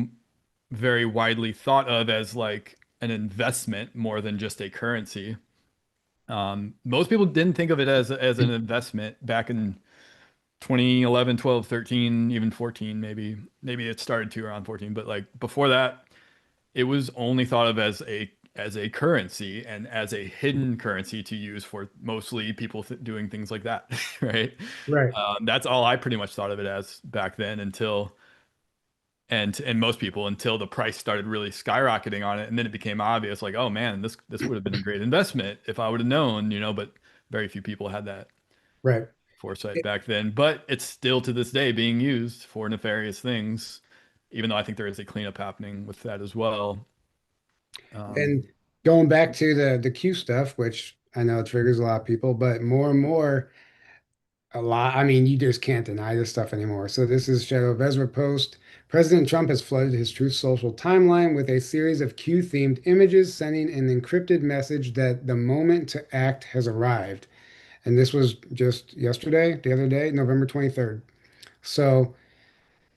Speaker 2: very widely thought of as like an investment more than just a currency. Most people didn't think of it as an investment back in 2011, 12, 13, even 14, maybe it started to around 14, but like before that, it was only thought of as a currency and as a hidden currency to use for mostly people doing things like that, right?
Speaker 1: Right.
Speaker 2: That's all I pretty much thought of it as back then until and most people until the price started really skyrocketing on it, and then it became obvious, like, oh man, this would have been a great investment if I would have known, but very few people had that
Speaker 1: Right.
Speaker 2: foresight back then. But it's still to this day being used for nefarious things, even though I think there is a cleanup happening with that as well. Um,
Speaker 1: And going back to the Q stuff, which I know triggers a lot of people, but more and more, a lot. I mean, you just can't deny this stuff anymore. So this is Shadow of Ezra post. President Trump has flooded his Truth Social timeline with a series of Q-themed images, sending an encrypted message that the moment to act has arrived. And this was just yesterday, the other day, November 23rd. So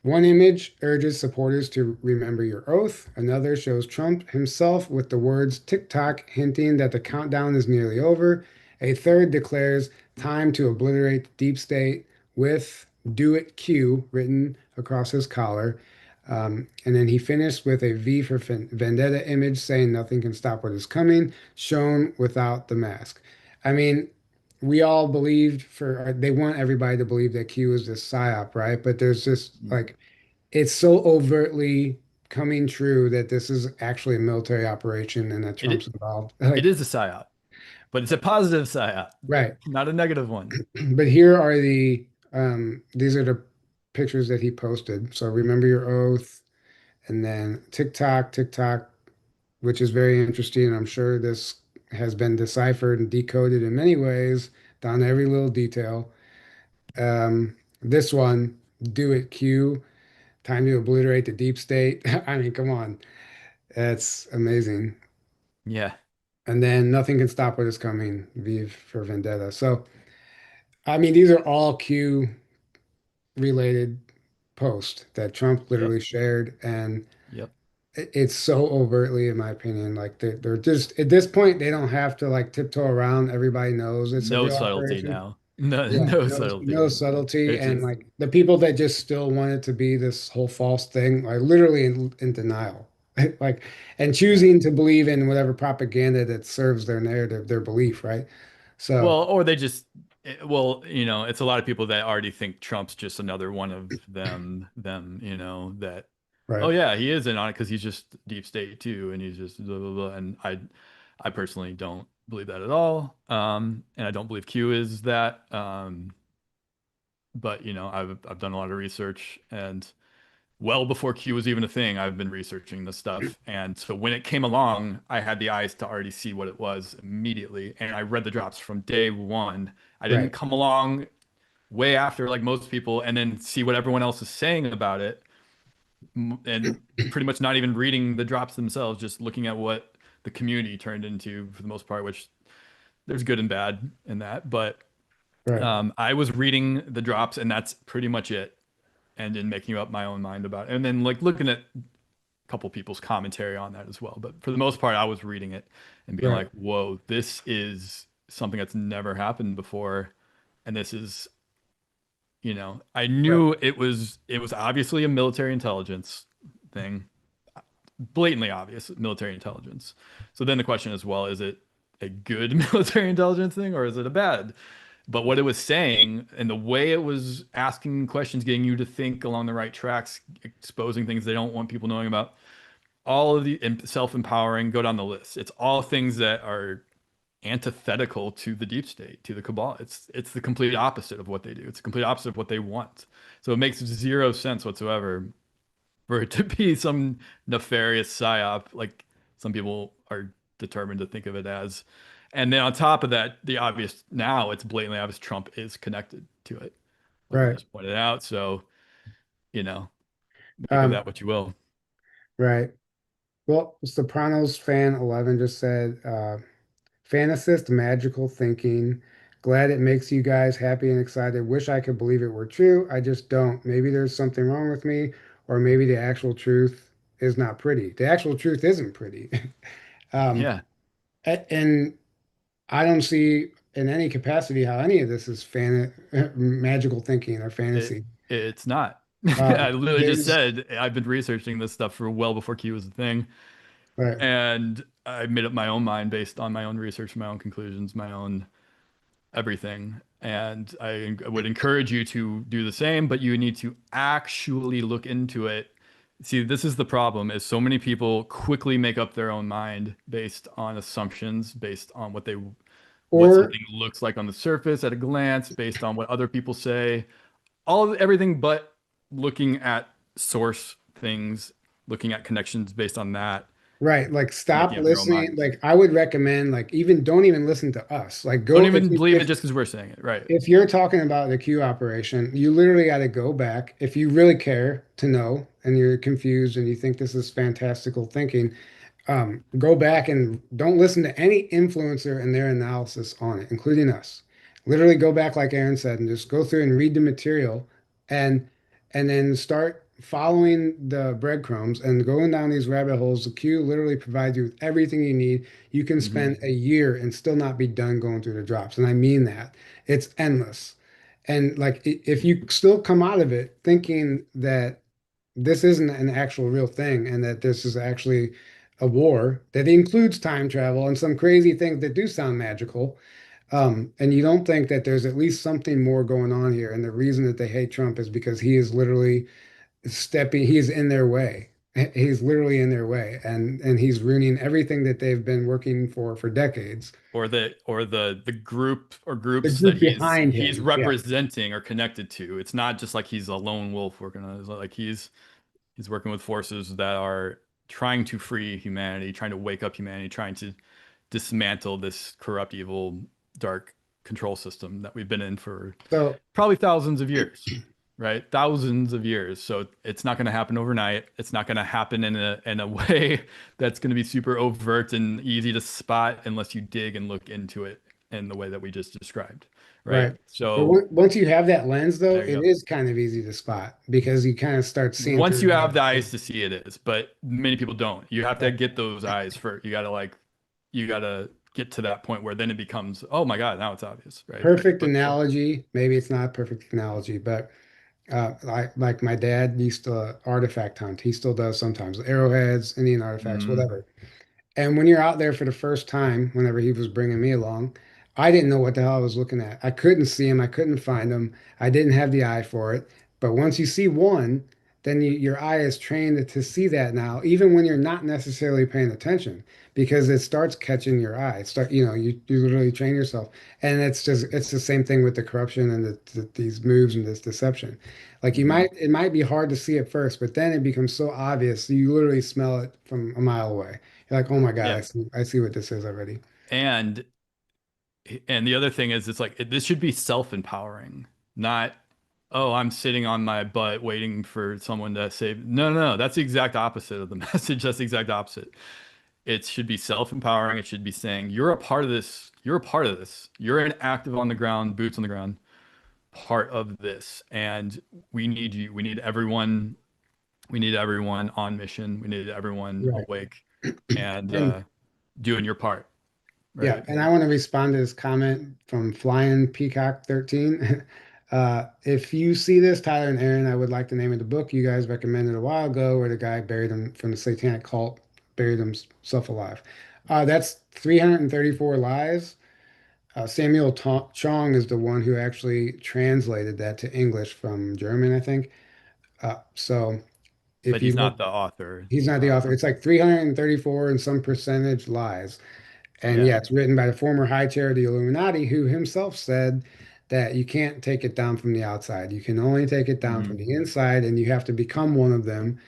Speaker 1: one image urges supporters to remember your oath. Another shows Trump himself with the words TikTok, hinting that the countdown is nearly over. A third declares time to obliterate the deep state with Do It Q written across his collar. And then he finished with a V for Vendetta image saying nothing can stop what is coming, shown without the mask. I mean, we all believed they want everybody to believe that Q is this psyop, right? But there's just like it's so overtly coming true that this is actually a military operation and that Trump's
Speaker 2: it
Speaker 1: involved.
Speaker 2: it
Speaker 1: Like,
Speaker 2: is a psyop, but it's a positive psyop,
Speaker 1: right.
Speaker 2: not a negative one.
Speaker 1: But here are these are the pictures that he posted. So remember your oath, and then TikTok, which is very interesting. I'm sure this has been deciphered and decoded in many ways, down to every little detail. This one, Do It Q, time to obliterate the deep state. I mean, come on. That's amazing.
Speaker 2: Yeah,
Speaker 1: And then nothing can stop what is coming, V for Vendetta. So, I mean, these are all Q related posts that Trump
Speaker 2: yep,
Speaker 1: literally shared. And
Speaker 2: yep.
Speaker 1: it's so overtly, in my opinion, like they're just at this point, they don't have to like tiptoe around. Everybody knows it's a
Speaker 2: No
Speaker 1: real
Speaker 2: subtlety
Speaker 1: operation.
Speaker 2: now. No,
Speaker 1: Yeah,
Speaker 2: no
Speaker 1: no
Speaker 2: subtlety.
Speaker 1: subtlety.
Speaker 2: It's
Speaker 1: And
Speaker 2: just
Speaker 1: like the people that just still want it to be this whole false thing, like literally in denial. Like, and
Speaker 2: yeah.
Speaker 1: choosing to believe in whatever propaganda that serves their narrative, their belief, right? So,
Speaker 2: Well, or they just, well, it's a lot of people that already think Trump's just another one of them, that, oh
Speaker 1: right,
Speaker 2: yeah, he is in on it because he's just deep state too, and he's just blah, blah, blah. And I personally don't believe that at all. And I don't believe Q is that. But I've done a lot of research, and well before Q was even a thing, I've been researching this stuff. And so when it came along, I had the eyes to already see what it was immediately. And I read the drops from day one. I didn't
Speaker 1: right,
Speaker 2: come along way after, like most people, and then see what everyone else is saying about it. And pretty much not even reading the drops themselves, just looking at what the community turned into for the most part, which there's good and bad in that. But
Speaker 1: right,
Speaker 2: I was reading the drops, and that's pretty much it. And then making up my own mind about it. And then like looking at couple people's commentary on that as well. But for the most part, I was reading it and being
Speaker 1: right,
Speaker 2: like, whoa, this is something that's never happened before. And this is, I
Speaker 1: right,
Speaker 2: knew it was obviously a military intelligence thing, blatantly obvious military intelligence. So then the question is, well, is it a good military intelligence thing or is it a bad? But what it was saying and the way it was asking questions, getting you to think along the right tracks, exposing things they don't want people knowing about, all of the self-empowering, go down the list. It's all things that are antithetical to the deep state, to the cabal. It's the complete opposite of what they do. It's the complete opposite of what they want. So it makes zero sense whatsoever for it to be some nefarious psyop, like some people are determined to think of it as. And then on top of that, the obvious now it's blatantly obvious Trump is connected to it, like we
Speaker 1: right,
Speaker 2: just pointed out. So, you know, make of
Speaker 1: um,
Speaker 2: that what you will.
Speaker 1: right. Well, Sopranos fan 11 just said, fantasist, magical thinking. Glad it makes you guys happy and excited. Wish I could believe it were true. I just don't. Maybe there's something wrong with me, or maybe the actual truth is not pretty. The actual truth isn't pretty.
Speaker 2: Yeah.
Speaker 1: And I don't see in any capacity how any of this is magical thinking or
Speaker 2: It
Speaker 1: fantasy.
Speaker 2: it's not.
Speaker 1: Uh,
Speaker 2: I literally just
Speaker 1: there's
Speaker 2: said I've been researching this stuff for well before Q was a thing,
Speaker 1: right,
Speaker 2: and I made up my own mind based on my own research, my own conclusions, my own everything. And I would encourage you to do the same, but you need to actually look into it. See, this is the problem, is so many people quickly make up their own mind based on assumptions, based on what
Speaker 1: or
Speaker 2: something looks like on the surface at a glance, based on what other people say, everything but looking at source things, looking at connections based on that,
Speaker 1: right, like
Speaker 2: and
Speaker 1: stop
Speaker 2: making up your own
Speaker 1: listening.
Speaker 2: minds.
Speaker 1: Like I would recommend, like even don't even listen to us. Like
Speaker 2: Don't
Speaker 1: go
Speaker 2: even believe it just because we're saying it, right?
Speaker 1: if you're talking about the Q operation, you literally got to go back if you really care to know and you're confused and you think this is fantastical thinking. Go back and don't listen to any influencer and their analysis on it, including us. Literally go back, like Aaron said, and just go through and read the material and and then start following the breadcrumbs and going down these rabbit holes. The Q literally provides you with everything you need. You can
Speaker 2: Hmm.
Speaker 1: spend a year and still not be done going through the drops. And I mean that. It's endless. And like if you still come out of it thinking that this isn't an actual real thing and that this is actually a war that includes time travel and some crazy things that do sound magical. And you don't think that there's at least something more going on here. And the reason that they hate Trump is because he is literally he's in their way. He's literally in their way and he's ruining everything that they've been working for decades.
Speaker 2: Or the group or
Speaker 1: The
Speaker 2: groups that
Speaker 1: group
Speaker 2: he's
Speaker 1: behind
Speaker 2: he's
Speaker 1: him. Yeah.
Speaker 2: representing or connected to. It's not just like he's a lone wolf working on it. It's like he's working with forces that are trying to free humanity, trying to wake up humanity, trying to dismantle this corrupt, evil, dark control system that we've been in for
Speaker 1: So
Speaker 2: probably thousands of years, right? Thousands of years. So it's not going to happen overnight. It's not going to happen in a way that's going to be super overt and easy to spot unless you dig and look into it in the way that we just described, right?
Speaker 1: right. But
Speaker 2: So
Speaker 1: once you have that lens, though,
Speaker 2: there you
Speaker 1: it
Speaker 2: go.
Speaker 1: is kind of easy to spot because you kind of start seeing
Speaker 2: Once
Speaker 1: through
Speaker 2: you
Speaker 1: a
Speaker 2: have
Speaker 1: lot
Speaker 2: the
Speaker 1: of
Speaker 2: eyes to see it is, but many people don't. You have to
Speaker 1: right.
Speaker 2: get those eyes first. You gotta get to that point where then it becomes, oh my God, now it's obvious, right?
Speaker 1: Perfect
Speaker 2: But
Speaker 1: analogy. Maybe it's not a perfect analogy, but like my dad used to artifact hunt. He still does sometimes. Arrowheads, Indian artifacts,
Speaker 2: mm,
Speaker 1: whatever. And when you're out there for the first time, whenever he was bringing me along, I didn't know what the hell I was looking at. I couldn't see him. I couldn't find him. I didn't have the eye for it. But once you see one, then your eye is trained to see that now, even when you're not necessarily paying attention, because it starts catching your eye. You literally train yourself. And it's the same thing with the corruption and these moves and this deception. Like
Speaker 2: mhm.
Speaker 1: it might be hard to see at first, but then it becomes so obvious. You literally smell it from a mile away. You're like, oh my God,
Speaker 2: Yeah.
Speaker 1: I see what this is already.
Speaker 2: And the other thing is, it's like this should be self-empowering, not, oh, I'm sitting on my butt waiting for someone to save. No, no, no. That's the exact opposite of the message. That's the exact opposite. It should be self-empowering. It should be saying, you're a part of this. You're a part of this. You're an active on the ground, boots on the ground part of this. And we need you. We need everyone. We need everyone on mission. We need everyone
Speaker 1: Right.
Speaker 2: awake and
Speaker 1: And
Speaker 2: doing your part,
Speaker 1: yeah,
Speaker 2: right?
Speaker 1: and I want to respond to this comment from Flying Peacock 13. If you see this, Tyler and Aaron, I would like the name of the book you guys recommended a while ago, where the guy buried him from the satanic cult, buried himself alive. That's 334 Lies. Chong is the one who actually translated that to English from German, I think. So if
Speaker 2: But he's
Speaker 1: you look,
Speaker 2: not the author.
Speaker 1: he's not the author. It's like 334 and some percentage lies. And
Speaker 2: Yeah.
Speaker 1: yeah, it's written by the former high chair of the Illuminati, who himself said that you can't take it down from the outside. You can only take it down from
Speaker 2: Mhm.
Speaker 1: the inside, and you have to become one of them.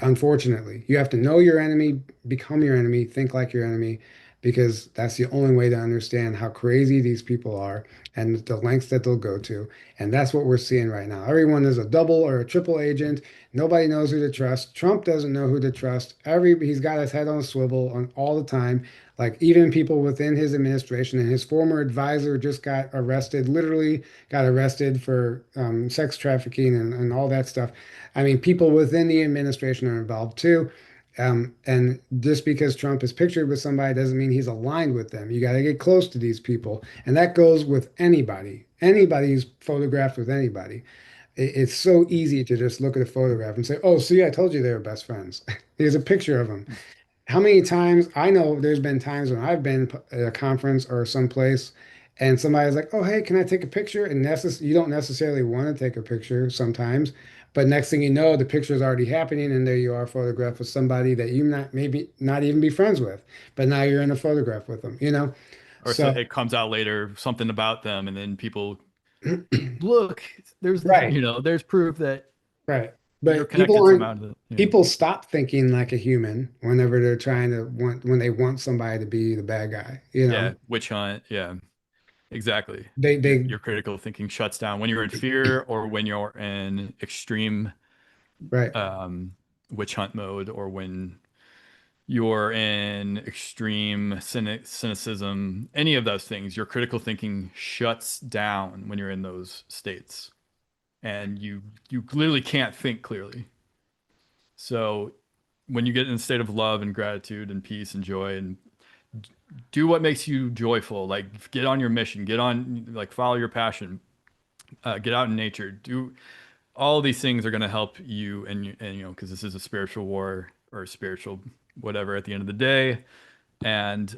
Speaker 1: Unfortunately, you have to know your enemy, become your enemy, think like your enemy, because that's the only way to understand how crazy these people are and the lengths that they'll go to. And that's what we're seeing right now. Everyone is a double or a triple agent. Nobody knows who to trust. Trump doesn't know who to trust. He's got his head on a swivel on all the time. Like even people within his administration and his former advisor just got arrested, literally got arrested for sex trafficking and all that stuff. I mean, people within the administration are involved too. And just because Trump is pictured with somebody doesn't mean he's aligned with them. You got to get close to these people. And that goes with anybody, anybody who's photographed with anybody. It's so easy to just look at a photograph and say, oh, see, I told you they were best friends. Here's a picture of them. How many times I know there's been times when I've been at a conference or someplace and somebody's like, "Oh, hey, can I take a picture?" And you don't necessarily want to take a picture sometimes, but next thing you know, the picture is already happening, and there you are, photographed with somebody that you not maybe not even be friends with, but now you're in a photograph with them, you know?
Speaker 2: Or so
Speaker 1: So,
Speaker 2: it comes out later, something about them, and then people look, there's
Speaker 1: right,
Speaker 2: there's proof that
Speaker 1: right.
Speaker 2: you're
Speaker 1: But people
Speaker 2: connected
Speaker 1: aren't
Speaker 2: somehow to
Speaker 1: people stop thinking like a human whenever they're trying to want when they want somebody to be the bad guy, you know?
Speaker 2: yeah, witch hunt, yeah, exactly.
Speaker 1: They
Speaker 2: Your critical thinking shuts down when you're in fear or when you're in extreme
Speaker 1: right,
Speaker 2: um, witch hunt mode, or when you're in extreme cynicism, any of those things, your critical thinking shuts down when you're in those states, and you literally can't think clearly. So when you get in a state of love and gratitude and peace and joy, and do what makes you joyful, like get on your mission, get on, like follow your passion, get out in nature, do all these things are going to help you, and because this is a spiritual war or a spiritual whatever at the end of the day. And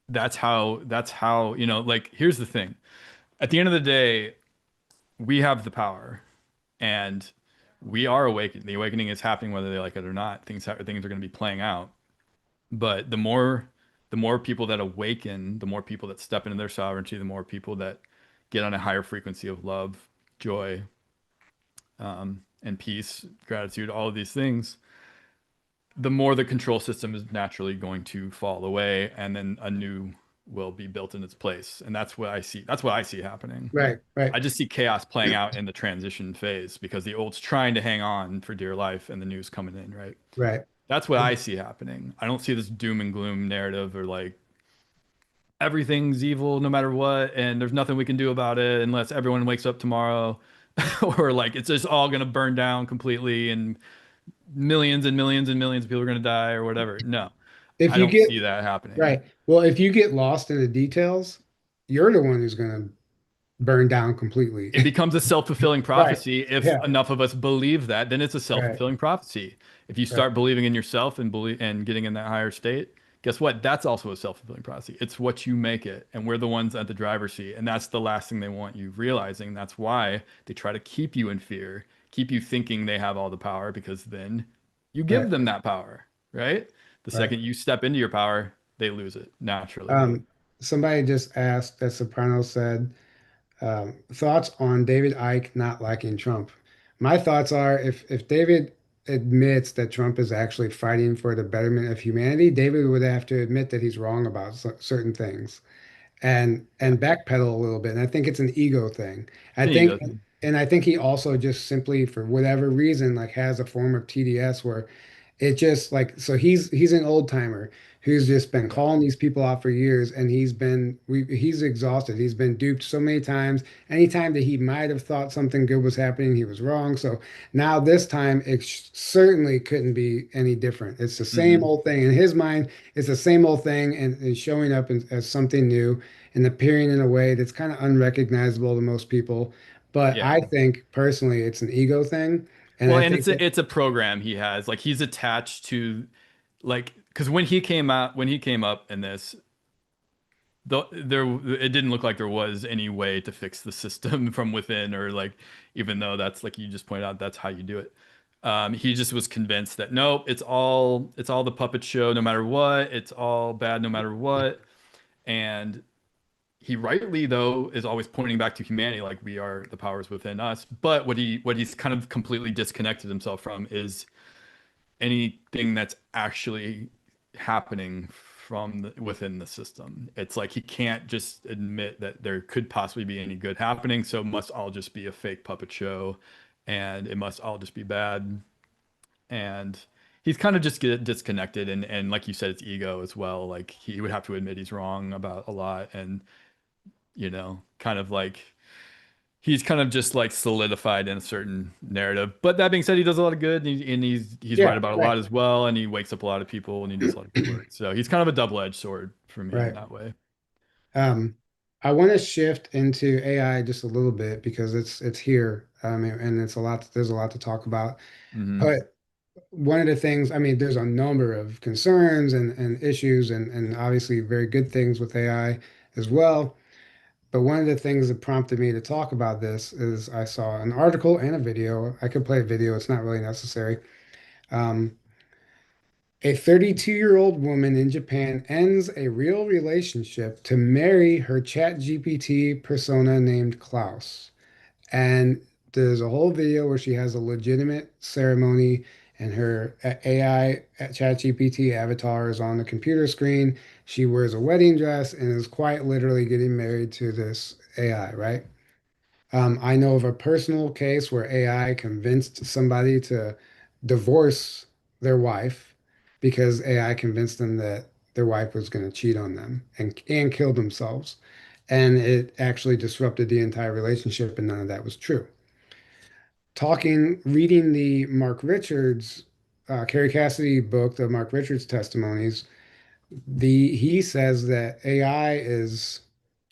Speaker 2: that's how like here's the thing, at the end of the day we have the power, and we are awakened. The awakening is happening whether they like it or not. Things are going to be playing out. But the more people that awaken, the more people that step into their sovereignty, the more people that get on a higher frequency of love, joy, and peace, gratitude, all of these things, the more the control system is naturally going to fall away, and then a new will be built in its place. And that's what I see. That's what I see happening.
Speaker 1: right, right,
Speaker 2: I just see chaos playing out in the transition phase because the old's trying to hang on for dear life and the new's coming in, right?
Speaker 1: right.
Speaker 2: That's what I see happening. I don't see this doom and gloom narrative, or like everything's evil no matter what, and there's nothing we can do about it unless everyone wakes up tomorrow, or like it's just all gonna burn down completely and millions and millions and millions of people are gonna die or whatever. No,
Speaker 1: If
Speaker 2: I
Speaker 1: you
Speaker 2: don't
Speaker 1: get
Speaker 2: see that happening.
Speaker 1: right, well, if you get lost in the details, you're the one who's going to burn down completely.
Speaker 2: It becomes a self-fulfilling
Speaker 1: Right.
Speaker 2: prophecy if
Speaker 1: Yeah.
Speaker 2: enough of us believe that. Then it's a
Speaker 1: Right.
Speaker 2: self-fulfilling prophecy. If you
Speaker 1: Right.
Speaker 2: start believing in yourself and believe and getting in that higher state, guess what? That's also a self-fulfilling prophecy. It's what you make it, and we're the ones at the driver's seat, and that's the last thing they want you realizing. That's why they try to keep you in fear, keep you thinking they have all the power, because then you
Speaker 1: Right.
Speaker 2: give them that power, right? The
Speaker 1: Right.
Speaker 2: second you step into your power, they lose it naturally.
Speaker 1: Um, Somebody just asked, that Soprano said, thoughts on David Icke not liking Trump. My thoughts are if David admits that Trump is actually fighting for the betterment of humanity, David would have to admit that he's wrong about certain things.
Speaker 2: Yeah,
Speaker 1: And backpedal a little bit. And I think it's an ego thing. I
Speaker 2: it's an
Speaker 1: think
Speaker 2: ego thing.
Speaker 1: and I think he also just simply for whatever reason like has a form of TDS where it just like so he's an old timer who's just been
Speaker 2: Yeah,
Speaker 1: calling these people out for years and he's exhausted. He's been duped so many times. Anytime that he might have thought something good was happening, he was wrong. So now this time it certainly couldn't be any different. It's the same
Speaker 2: hmm
Speaker 1: old thing in his mind. It's the same old thing and showing up as something new and appearing in a way that's kind of unrecognizable to most people. But
Speaker 2: yeah.
Speaker 1: I think personally it's an ego thing. And
Speaker 2: Well,
Speaker 1: I
Speaker 2: and
Speaker 1: think that
Speaker 2: it's a program he has. Like he's attached to, like, because when he came up in this, there it didn't look like there was any way to fix the system from within, or like, even though that's like you just pointed out, that's how you do it. He just was convinced that nope, it's all the puppet show, no matter what. It's all bad, no matter what. And he rightly though is always pointing back to humanity, like we are the powers within us. But what he's kind of completely disconnected himself from is anything that's actually happening within the system. It's like he can't just admit that there could possibly be any good happening, so it must all just be a fake puppet show, and it must all just be bad. And he's kind of just get disconnected, and like you said, it's ego as well. Like he would have to admit he's wrong about a lot, and kind of like he's kind of just like solidified in a certain narrative. But that being said, he does a lot of good, and he's right
Speaker 1: Yeah,
Speaker 2: about a
Speaker 1: right.
Speaker 2: lot as well, and he wakes up a lot of people, and he does a lot of good work. So he's kind of a double-edged sword for me in
Speaker 1: Right.
Speaker 2: that way.
Speaker 1: Um, I want to shift into AI just a little bit because it's here, and it's a lot. There's a lot to talk about.
Speaker 2: Hmm.
Speaker 1: But one of the things, I mean, there's a number of concerns and issues, and obviously very good things with AI as well. But one of the things that prompted me to talk about this is I saw an article and a video. I could play a video; it's not really necessary. Um, a 32-year-old woman in Japan ends a real relationship to marry her ChatGPT persona named Klaus. And there's a whole video where she has a legitimate ceremony and her AI ChatGPT avatar is on the computer screen. She wears a wedding dress and is quite literally getting married to this AI, right? I know of a personal case where AI convinced somebody to divorce their wife because AI convinced them that their wife was going to cheat on them and kill themselves. And it actually disrupted the entire relationship, and none of that was true. Reading the Mark Richards, Carrie Cassidy book, the Mark Richards testimonies, he says that AI is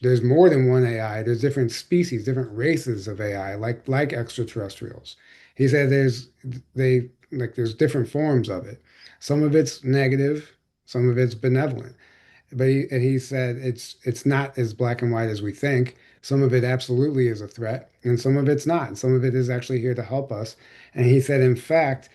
Speaker 1: there's more than one AI. There's different species, different races of AI, like extraterrestrials. He said there's different forms of it. Some of it's negative, some of it's benevolent. He said it's not as black and white as we think. Some of it absolutely is a threat, and some of it's not. And some of it is actually here to help us. And he said, in fact,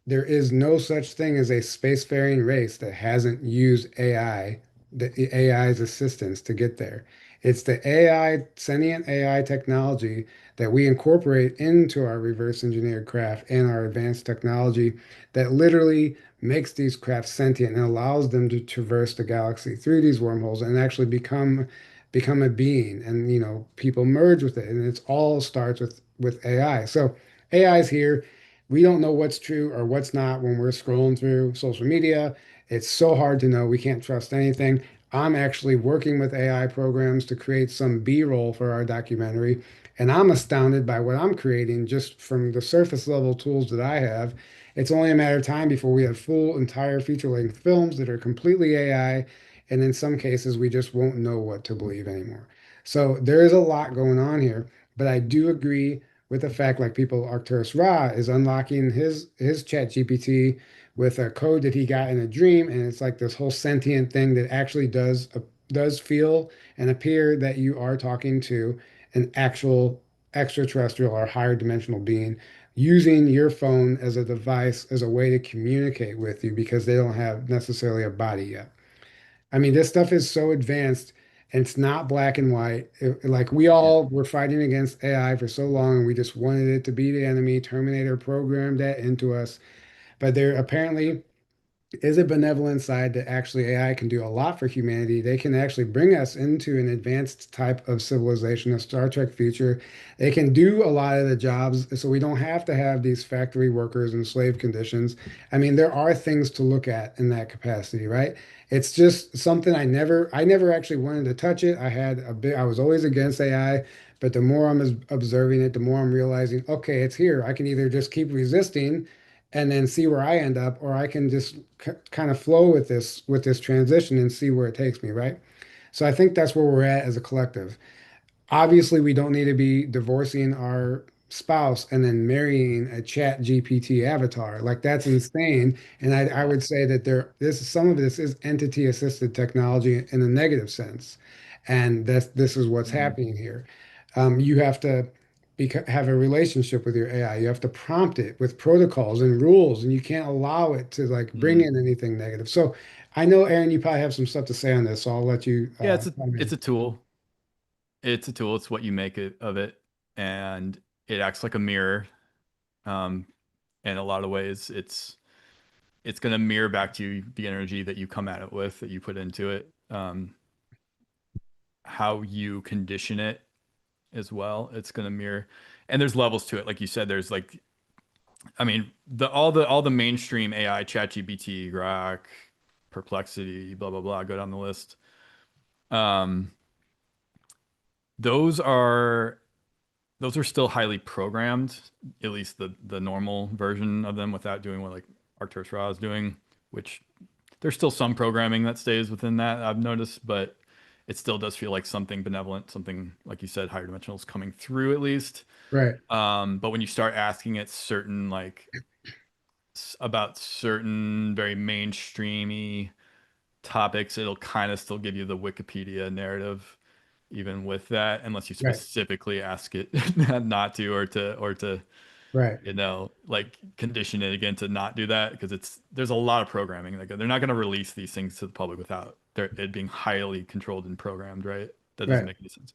Speaker 1: there is no such thing as a spacefaring race that hasn't used AI, the AI's assistance to get there. It's the AI, sentient AI technology that we incorporate into our reverse engineered craft and our advanced technology that literally makes these craft sentient and allows them to traverse the galaxy through these wormholes and actually become a being. And people merge with it, and it's all starts with AI. So AI is here. We don't know what's true or what's not when we're scrolling through social media. It's so hard to know. We can't trust anything. I'm actually working with AI programs to create some B-roll for our documentary, and I'm astounded by what I'm creating just from the surface level tools that I have. It's only a matter of time before we have full entire feature-length films that are completely AI, and in some cases we just won't know what to believe anymore. So there is a lot going on here, but I do agree with the fact like people Arcturus Ra is unlocking his chat GPT with a code that he got in a dream, and it's like this whole sentient thing that actually does feel and appear that you are talking to an actual extraterrestrial or higher dimensional being using your phone as a device as a way to communicate with you because they don't have necessarily a body yet. I mean, this stuff is so advanced and it's not black and white. Like we
Speaker 2: Yeah.
Speaker 1: all were fighting against AI for so long and we just wanted it to be the enemy. Terminator programmed that into us. But there apparently is a benevolent side that actually AI can do a lot for humanity. They can actually bring us into an advanced type of civilization, a Star Trek future. They can do a lot of the jobs, so we don't have to have these factory workers and slave conditions. I mean, there are things to look at in that capacity, right? It's just something I never actually wanted to touch it. I was always against AI, but the more observing it, the more I'm realizing, okay, it's here. I can either just keep resisting and then see where I end up, or I can just kind of flow with this transition and see where it takes me, right? So I think that's where we're at as a collective. Obviously, we don't need to be divorcing our spouse and then marrying a chat GPT avatar. Like that's insane. And I
Speaker 2: Yeah.
Speaker 1: would say that some of this is entity assisted technology in a negative sense. And this is what's
Speaker 2: Hmm.
Speaker 1: happening here. You have to have a relationship with your AI. You have to prompt it with protocols and rules, and you can't allow it to like bring
Speaker 2: Hmm.
Speaker 1: in anything negative. So I know, Aaron, you probably have some stuff to say on this, so I'll let you
Speaker 2: Yeah,
Speaker 1: chime
Speaker 2: it's
Speaker 1: in.
Speaker 2: a tool. It's a tool. It's what you make of it, and it acts like a mirror. Um, in a lot of ways, it's going to mirror back to you the energy that you come at it with, that you put into it, how you condition it as well. It's going to mirror, and there's levels to it. Like you said, there's like, I mean, all the mainstream AI, ChatGPT, Grok, Perplexity, blah blah blah. Go down the list. Um, those are those are still highly programmed, at least the normal version of them without doing what like Arcturus Ra is doing, which there's still some programming that stays within that I've noticed, but it still does feel like something benevolent, something like you said, higher dimensional is coming through at least.
Speaker 1: Right,
Speaker 2: But when you start asking it certain like about certain very mainstreamy topics, it'll kind of still give you the Wikipedia narrative, even with that, unless you
Speaker 1: right,
Speaker 2: specifically ask it not to, or to
Speaker 1: right,
Speaker 2: like condition it again to not do that, because there's a lot of programming. Like they're not going to release these things to the public without it being highly controlled and programmed, right? That doesn't
Speaker 1: right.
Speaker 2: make any sense.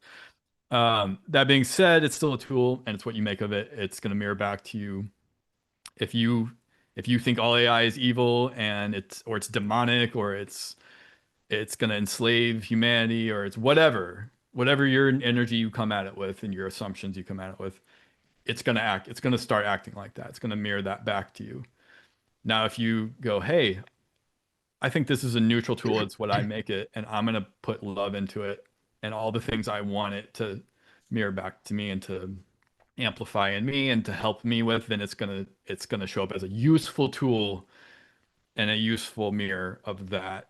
Speaker 2: That being said, it's still a tool, and it's what you make of it. It's going to mirror back to you. If you if you think all AI is evil and it's demonic, or it's going to enslave humanity, or it's whatever your energy you come at it with and your assumptions you come at it with, it's going to start acting like that. It's going to mirror that back to you. Now if you go, hey, I think this is a neutral tool, it's what I make it, and I'm going to put love into it and all the things I want it to mirror back to me and to amplify in me and to help me with, then it's going to show up as a useful tool and a useful mirror of that.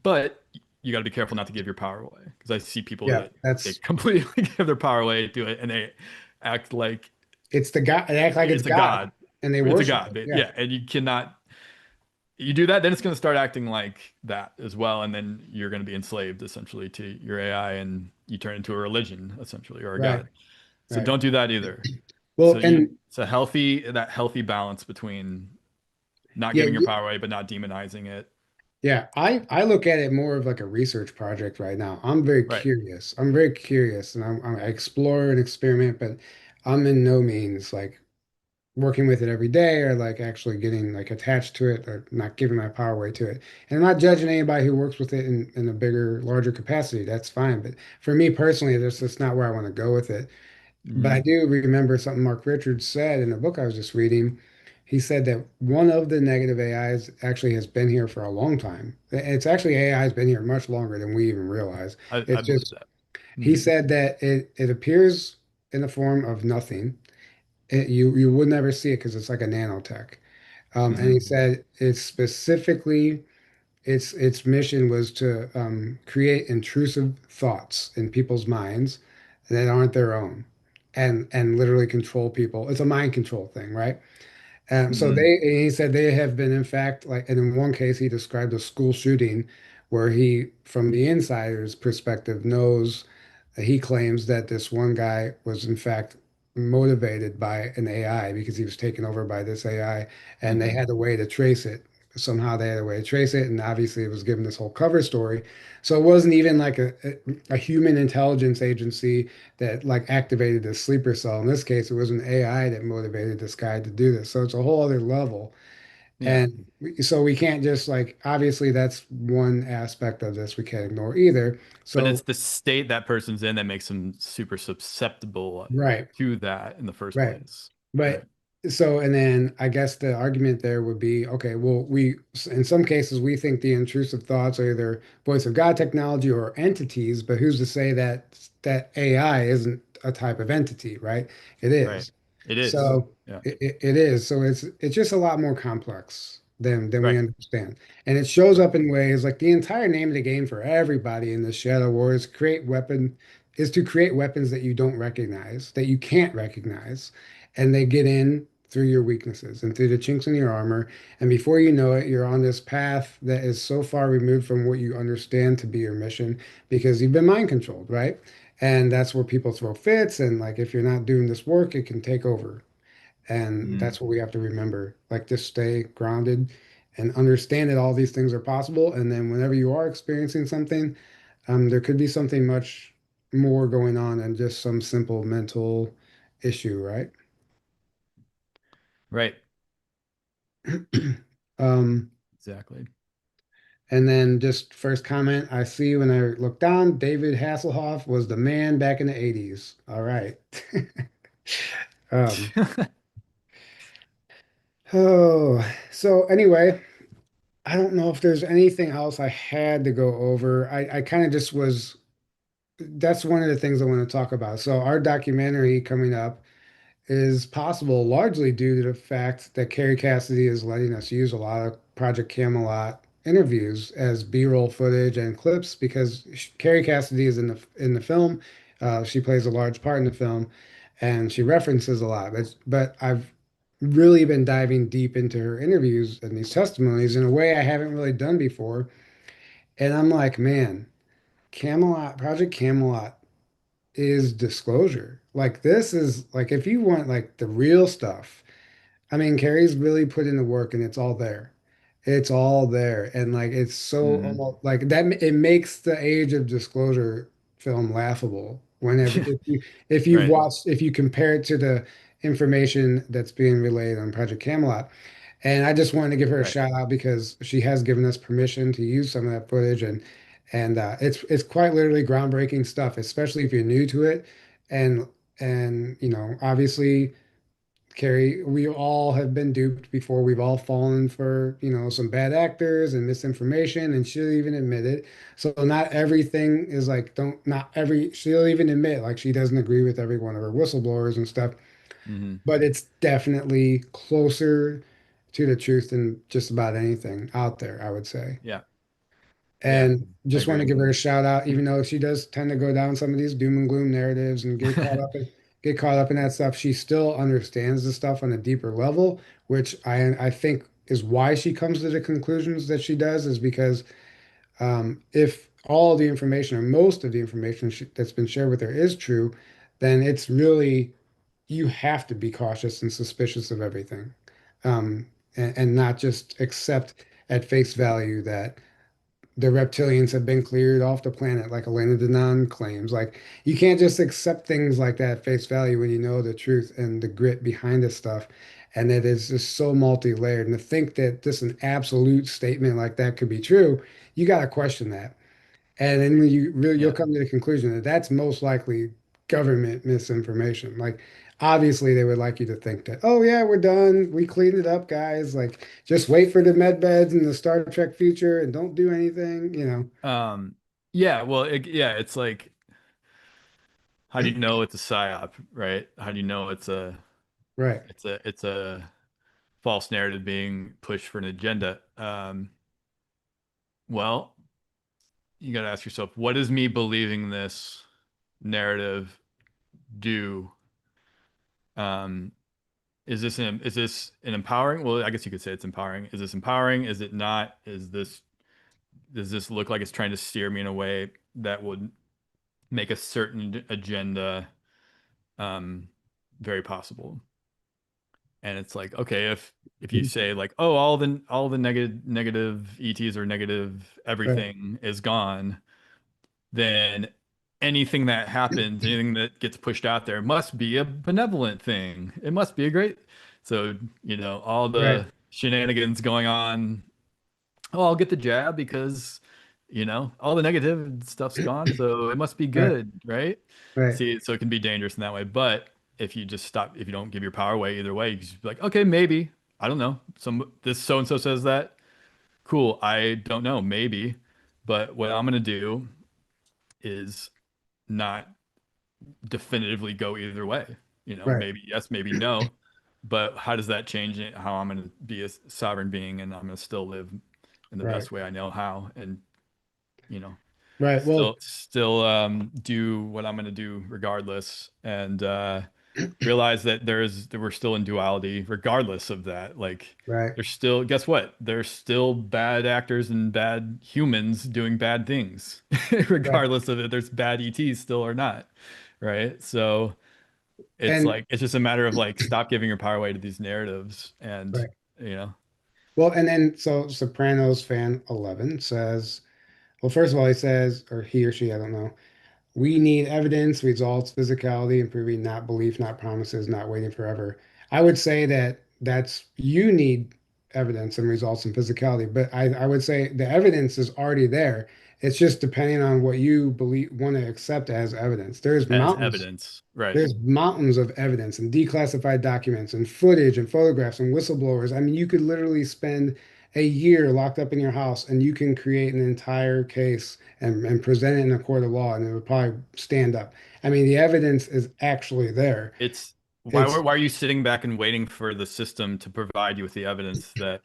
Speaker 2: But you got to be careful not to give your power away, because I see people
Speaker 1: Yeah,
Speaker 2: that they
Speaker 1: that's
Speaker 2: completely give their power away, do it, and they act like
Speaker 1: it's the God. They act like it's
Speaker 2: it's a
Speaker 1: God,
Speaker 2: god.
Speaker 1: and they
Speaker 2: It's a
Speaker 1: worship
Speaker 2: god.
Speaker 1: it.
Speaker 2: But
Speaker 1: Yeah,
Speaker 2: yeah, and you do that, then it's going to start acting like that as well, and then you're going to be enslaved essentially to your AI, and you turn into a religion essentially, or a
Speaker 1: right,
Speaker 2: god. So
Speaker 1: right.
Speaker 2: don't do that either.
Speaker 1: Well, and
Speaker 2: It's a healthy balance between not
Speaker 1: yeah,
Speaker 2: giving your power away but not demonizing it.
Speaker 1: yeah. I look at it more of like a research project right now. I'm very
Speaker 2: Right.
Speaker 1: curious. I'm very curious, and I explore and experiment, but I'm in no means like working with it every day or like actually getting like attached to it or not giving my power away to it. And I'm not judging anybody who works with it in a bigger, larger capacity. That's fine. But for me personally, that's just not where I want to go with it. But I
Speaker 2: Mhm.
Speaker 1: do remember something Mark Richards said in a book I was just reading. He said that one of the negative AIs actually has been here for a long time. It's actually AI has been here much longer than we even realize.
Speaker 2: I
Speaker 1: It's
Speaker 2: believe
Speaker 1: just,
Speaker 2: that.
Speaker 1: he
Speaker 2: Mhm.
Speaker 1: said that it appears in the form of nothing. You would never see it because it's like a nanotech. And he
Speaker 2: Mhm.
Speaker 1: said it's specifically its mission was to create intrusive thoughts in people's minds that aren't their own, and literally control people. It's a mind control thing, right? So
Speaker 2: Mhm.
Speaker 1: he said they have been, in fact, like, and in one case, he described a school shooting where he, from the insider's perspective, knows he claims that this one guy was, in fact, motivated by an AI because he was taken over by this AI, and they
Speaker 2: Mhm.
Speaker 1: had a way to trace it. Somehow they had a way to trace it, and obviously it was given this whole cover story. So it wasn't even like a human intelligence agency that like activated the sleeper cell. In this case, it was an AI that motivated this guy to do this. So it's a whole other level.
Speaker 2: Yeah.
Speaker 1: And so we can't just like, obviously, that's one aspect of this we can't ignore either.
Speaker 2: But
Speaker 1: So,
Speaker 2: it's the state that person's in that makes them super susceptible
Speaker 1: right,
Speaker 2: to that in the first
Speaker 1: right.
Speaker 2: place. Right.
Speaker 1: But so, and then I guess the argument there would be, okay, well, in some cases, we think the intrusive thoughts are either voice of God technology or entities, but who's to say that AI isn't a type of entity, right? It
Speaker 2: Right.
Speaker 1: is.
Speaker 2: It is.
Speaker 1: So
Speaker 2: Yeah.
Speaker 1: it is. So it's just a lot more complex than we
Speaker 2: Right.
Speaker 1: understand. And it shows
Speaker 2: Right.
Speaker 1: up in ways like the entire name of the game for everybody in the Shadow War is to create weapons that you don't recognize, that you can't recognize, and they get in through your weaknesses and through the chinks in your armor. And before you know it, you're on this path that is so far removed from what you understand to be your mission because you've been mind controlled, right? And that's where people throw fits. And like, if you're not doing this work, it can take over. And
Speaker 2: Mhm.
Speaker 1: that's what we have to remember. Like, just stay grounded and understand that all these things are possible. And then whenever you are experiencing something, there could be something much more going on than just some simple mental issue, right?
Speaker 2: Right.
Speaker 1: Um,
Speaker 2: Exactly.
Speaker 1: and then just first comment I see when I look down, David Hasselhoff was the man back in the 80s. All right. Um, oh, so anyway, I don't know if there's anything else I had to go over. I kind of just was that's one of the things I want to talk about. So our documentary coming up is possible largely due to the fact that Carrie Cassidy is letting us use a lot of Project Camelot interviews as B-roll footage and clips because Carrie Cassidy is in the film. She plays a large part in the film, and she references a lot. But I've really been diving deep into her interviews and these testimonies in a way I haven't really done before. And I'm like, man, Camelot, Project Camelot is disclosure. Like this is like if you want like the real stuff, I mean, Carrie's really put in the work and it's all there. It's all there. And like it's so
Speaker 2: Hmm.
Speaker 1: almost like that it makes the age of disclosure film laughable whenever if you've
Speaker 2: Right.
Speaker 1: watched if you compare it to the information that's being relayed on Project Camelot. And I just wanted to give her a
Speaker 2: Right.
Speaker 1: shout out because she has given us permission to use some of that footage and it's quite literally groundbreaking stuff, especially if you're new to it. And obviously Carrie, we all have been duped before. We've all fallen for, some bad actors and misinformation, and she'll even admit it. So not everything is like, not every, she'll even admit like she doesn't agree with every one of her whistleblowers and stuff,
Speaker 2: Hmm.
Speaker 1: but it's definitely closer to the truth than just about anything out there, I would say.
Speaker 2: Yeah. Yeah.
Speaker 1: And
Speaker 2: I
Speaker 1: just want to
Speaker 2: agree.
Speaker 1: give her a shout out, even though she does tend to go down some of these doom and gloom narratives and get caught up in that stuff. She still understands the stuff on a deeper level, which I think is why she comes to the conclusions that she does, is because if all the information or most of the information that's been shared with her is true, then it's really you have to be cautious and suspicious of everything, and not just accept at face value that the reptilians have been cleared off the planet, like Elena Denon claims. Like, you can't just accept things like that at face value when you know the truth and the grit behind this stuff. And it is just so multi-layered. And to think that just an absolute statement like that could be true, you got to question that. And then when you'll
Speaker 2: Yeah.
Speaker 1: come to the conclusion that that's most likely government misinformation. Like, obviously, they would like you to think that, oh yeah, we're done. We cleaned it up, guys. Like, just wait for the med beds and the Star Trek future and don't do anything.
Speaker 2: Um, yeah, well, yeah, it's like, how do you know it's a psyop, right? How do you know
Speaker 1: Right.
Speaker 2: it's a false narrative being pushed for an agenda? Well, you got to ask yourself, what does me believing this narrative do? Um, is this an empowering? Well, I guess you could say it's empowering. Is this empowering? Is it not? Does this look like it's trying to steer me in a way that would make a certain agenda um very possible? And it's like, okay, if you say like, oh, all the negative ETs or negative
Speaker 1: Right.
Speaker 2: everything is gone, then anything that happens, anything that gets pushed out there must be a benevolent thing. It must be a great. So, all
Speaker 1: Right.
Speaker 2: the shenanigans going on. Oh, I'll get the jab because, all the negative stuff's gone. So it must be
Speaker 1: Right.
Speaker 2: good, right?
Speaker 1: Right.
Speaker 2: See, so it can be dangerous in that way. But if you just stop, if you don't give your power away either way, you just be like, okay, maybe. I don't know. This so and so says that. Cool. I don't know. Maybe. But what I'm gonna do is not definitively go either way.
Speaker 1: Right.
Speaker 2: Maybe yes, maybe no. But how does that change how I'm going to be a sovereign being and I'm going to still live in the
Speaker 1: Right.
Speaker 2: best way I know how and, you know,
Speaker 1: Right. Well,
Speaker 2: still do what I'm going to do regardless and realize that we're still in duality regardless of that. Like
Speaker 1: right.
Speaker 2: there's still, guess what? There's still bad actors and bad humans doing bad things,
Speaker 1: Right.
Speaker 2: regardless of if there's bad ETs still or not. Right. So it's
Speaker 1: And
Speaker 2: like it's just a matter of like stop giving your power away to these narratives and
Speaker 1: right.
Speaker 2: you know,
Speaker 1: Well, and then so Sopranos fan 11 says, well, first of all, he says, or he or she, I don't know. We need evidence, results, physicality, and proving not belief, not promises, not waiting forever. I would say that you need evidence and results and physicality, but I would say the evidence is already there. It's just depending on what you believe want to accept as evidence.
Speaker 2: as evidence. Right.
Speaker 1: There's mountains of evidence and declassified documents and footage and photographs and whistleblowers. I mean, you could literally spend a year locked up in your house, and you can create an entire case and present it in a court of law, and it would probably stand up. I mean, the evidence is actually there.
Speaker 2: It's
Speaker 1: It's
Speaker 2: why are you sitting back and waiting for the system to provide you with the evidence that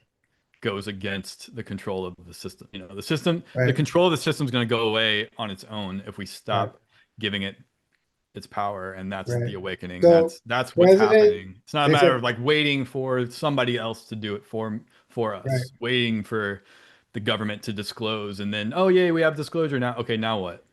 Speaker 2: goes against the control of the system? You know, the system, the
Speaker 1: right,
Speaker 2: control of the system is going to go away on its own if we
Speaker 1: right,
Speaker 2: stop giving it its power, and that's the
Speaker 1: right.
Speaker 2: awakening.
Speaker 1: So,
Speaker 2: That's what's
Speaker 1: president,
Speaker 2: happening. It's not a
Speaker 1: they
Speaker 2: matter
Speaker 1: said,
Speaker 2: of like waiting for somebody else to do it for
Speaker 1: right.
Speaker 2: us, waiting for the government to disclose, and then, oh yeah, we have disclosure now. Okay, now what?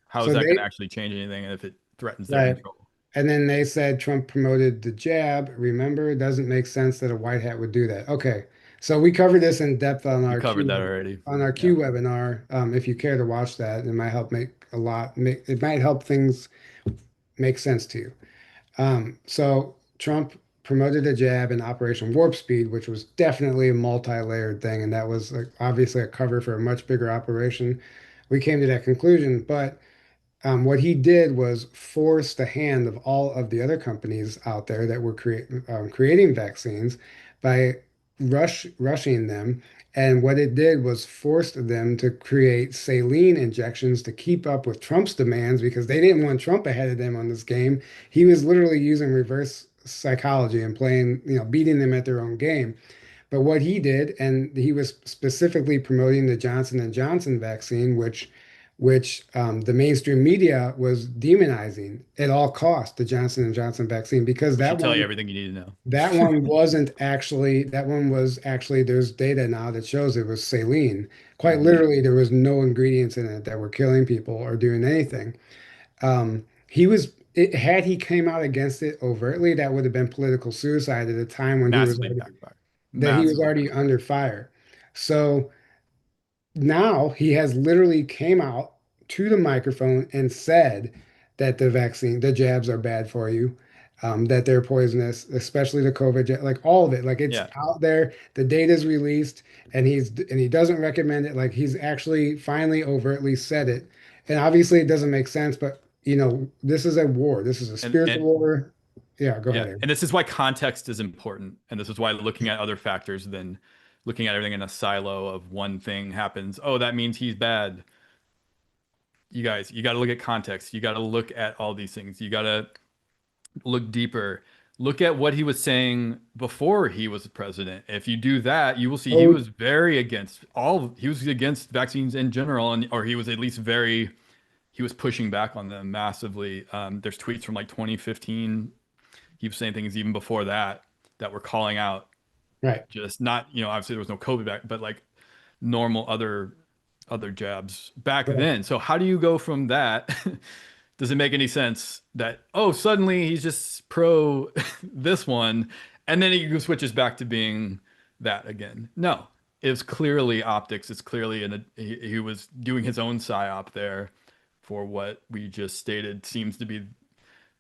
Speaker 2: How is
Speaker 1: So
Speaker 2: that going to
Speaker 1: they,
Speaker 2: actually change anything if it threatens their
Speaker 1: right.
Speaker 2: control?
Speaker 1: And then they said Trump promoted the jab. Remember, it doesn't make sense that a white hat would do that. Okay, so we covered this in depth on
Speaker 2: We
Speaker 1: our
Speaker 2: covered that
Speaker 1: Q
Speaker 2: already.
Speaker 1: on our
Speaker 2: Yeah,
Speaker 1: Q webinar. If you care to watch that, it might help make a lot. It might help things make sense to you. So Trump promoted a jab in Operation Warp Speed, which was definitely a multi-layered thing, and that was like, obviously a cover for a much bigger operation. We came to that conclusion, but what he did was force the hand of all of the other companies out there that were creating vaccines by rushing them. And what it did was forced them to create saline injections to keep up with Trump's demands because they didn't want Trump ahead of them on this game. He was literally using reverse psychology and playing, beating them at their own game. But what he did, and he was specifically promoting the Johnson and Johnson vaccine, which the mainstream media was demonizing at all costs, the Johnson and Johnson vaccine, because
Speaker 2: we
Speaker 1: that
Speaker 2: should tell you
Speaker 1: one
Speaker 2: everything you need to know.
Speaker 1: that one wasn't actually that one was actually there's data now that shows it was saline. Quite
Speaker 2: Hmm.
Speaker 1: literally, there was no ingredients in it that were killing people or doing anything. He was had he came out against it overtly, that would have been political suicide at a time when
Speaker 2: Massively backfire.
Speaker 1: he was
Speaker 2: Massively
Speaker 1: already
Speaker 2: backfire.
Speaker 1: under fire. So now he has literally came out to the microphone and said that the jabs are bad for you, that they're poisonous, especially the COVID jab, like all of it. Like it's
Speaker 2: Yeah,
Speaker 1: out there, the data's released, and he doesn't recommend it. Like he's actually finally overtly said it. And obviously it doesn't make sense, but this is a war. This is a spiritual
Speaker 2: and
Speaker 1: war. Yeah, go ahead,
Speaker 2: yeah,
Speaker 1: Aaron.
Speaker 2: and this is why context is important, and this is why looking at other factors than looking at everything in a silo of one thing happens. Oh, that means he's bad. You guys, you got to look at context. You got to look at all these things. You got to look deeper. Look at what he was saying before he was president. If you do that, you will see he
Speaker 1: Oh,
Speaker 2: was very against he was against vaccines in general, and or he was at least very, he was pushing back on them massively. There's tweets from like 2015. He was saying things even before that that were calling out
Speaker 1: right,
Speaker 2: just not, obviously there was no COVID back, but like normal other jabs back
Speaker 1: right,
Speaker 2: then. So how do you go from that? Does it make any sense that, oh, suddenly he's just pro this one, and then he switches back to being that again? No, it's clearly optics. It's clearly he was doing his own psyop there for what we just stated seems to be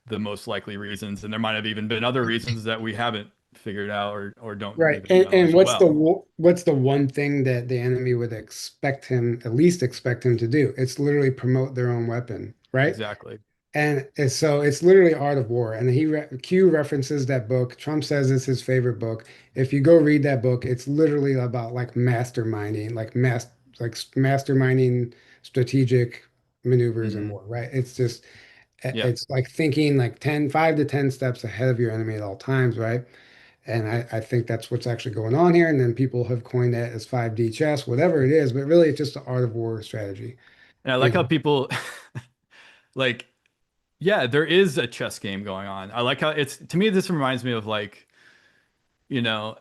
Speaker 2: the most likely reasons, and there might have even been other reasons that we haven't figured out or don't
Speaker 1: right.
Speaker 2: even
Speaker 1: And
Speaker 2: know
Speaker 1: and
Speaker 2: as
Speaker 1: what's the
Speaker 2: well.
Speaker 1: what's the one thing that the enemy would expect him, at least expect him to do? It's literally promote their own weapon, right?
Speaker 2: Exactly.
Speaker 1: So it's literally Art of War. And Q references that book. Trump says it's his favorite book. If you go read that book, it's literally about like masterminding, like masterminding strategic maneuvers and
Speaker 2: Hmm.
Speaker 1: more, right? It's just
Speaker 2: Yeah.
Speaker 1: it's like thinking like 5 to 10 steps ahead of your enemy at all times, right? And I think that's what's actually going on here. And then people have coined that as 5D chess, whatever it is, but really it's just the art of war strategy.
Speaker 2: And I like
Speaker 1: It's
Speaker 2: how people like, yeah, there is a chess game going on. I like how it's, to me, this reminds me of like, you know,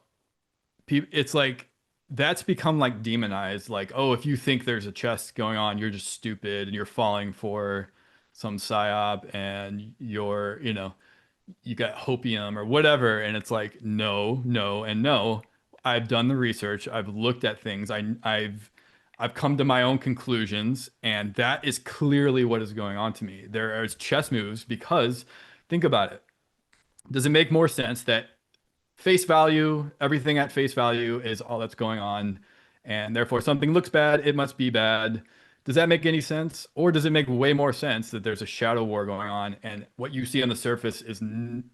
Speaker 2: it's like that's become like demonized. Like, oh, if you think there's a chess going on, you're just stupid and you're falling for some psyop and you got hopium or whatever. And it's like, no, no, and no. I've done the research. I've looked at things. I've come to my own conclusions, and that is clearly what is going on to me. There is chess moves because think about it. Does it make more sense that face value, everything at face value is all that's going on, and therefore something looks bad, it must be bad? Does that make any sense? Or does it make way more sense that there's a shadow war going on, and what you see on the surface is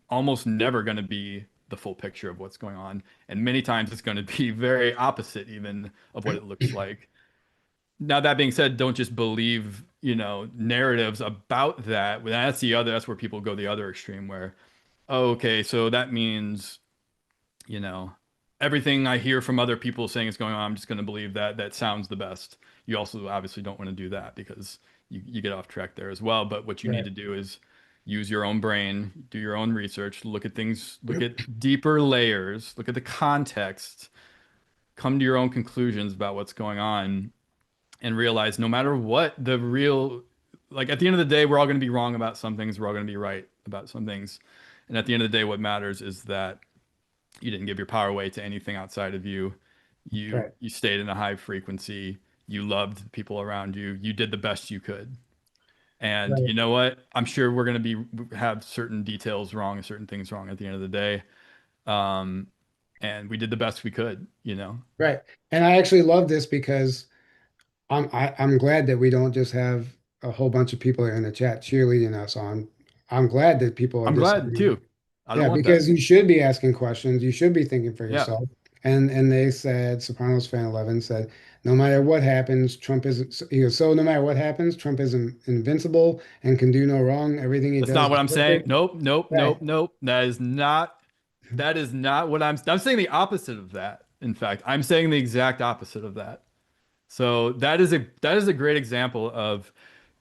Speaker 2: almost never going to be the full picture of what's going on. And many times it's going to be very opposite even of what it looks like. Now, that being said, don't just believe, narratives about that. That's where people go the other extreme where, oh, okay, so that means, you know, everything I hear from other people saying is going on, I'm just going to believe that. That sounds the best. You also obviously don't want to do that because you get off track there as well. But what you need
Speaker 1: Right.
Speaker 2: to do is use your own brain, do your own research, look at things, look at deeper layers, look at the context, come to your own conclusions about what's going on, and realize no matter what the real, like at the end of the day, we're all going to be wrong about some things, we're all going to be right about some things. And at the end of the day, what matters is that you didn't give your power away to anything outside of you. You
Speaker 1: Right.
Speaker 2: you stayed in a high frequency. You loved the people around you. You did the best you could. And
Speaker 1: Right.
Speaker 2: you know what? I'm sure we're going to have certain details wrong and certain things wrong at the end of the day. Um, and we did the best we could.
Speaker 1: Right. And I actually love this because I'm glad that we don't just have a whole bunch of people in the chat cheerleading us on. I'm glad that people are
Speaker 2: I'm glad
Speaker 1: disagreeing.
Speaker 2: too. I don't
Speaker 1: Yeah,
Speaker 2: want that.
Speaker 1: because you should be asking questions. You should be thinking for
Speaker 2: Yeah.
Speaker 1: yourself. And they said, Sopranos fan 11 said, no matter what happens, Trump is, he goes, so no matter what happens, Trump is invincible and can do no wrong. Everything he
Speaker 2: That's
Speaker 1: does
Speaker 2: not
Speaker 1: is
Speaker 2: what I'm saying.
Speaker 1: perfect.
Speaker 2: Nope, nope,
Speaker 1: Right.
Speaker 2: nope, nope. That is not what I'm saying the opposite of that. In fact, I'm saying the exact opposite of that. So that is a great example of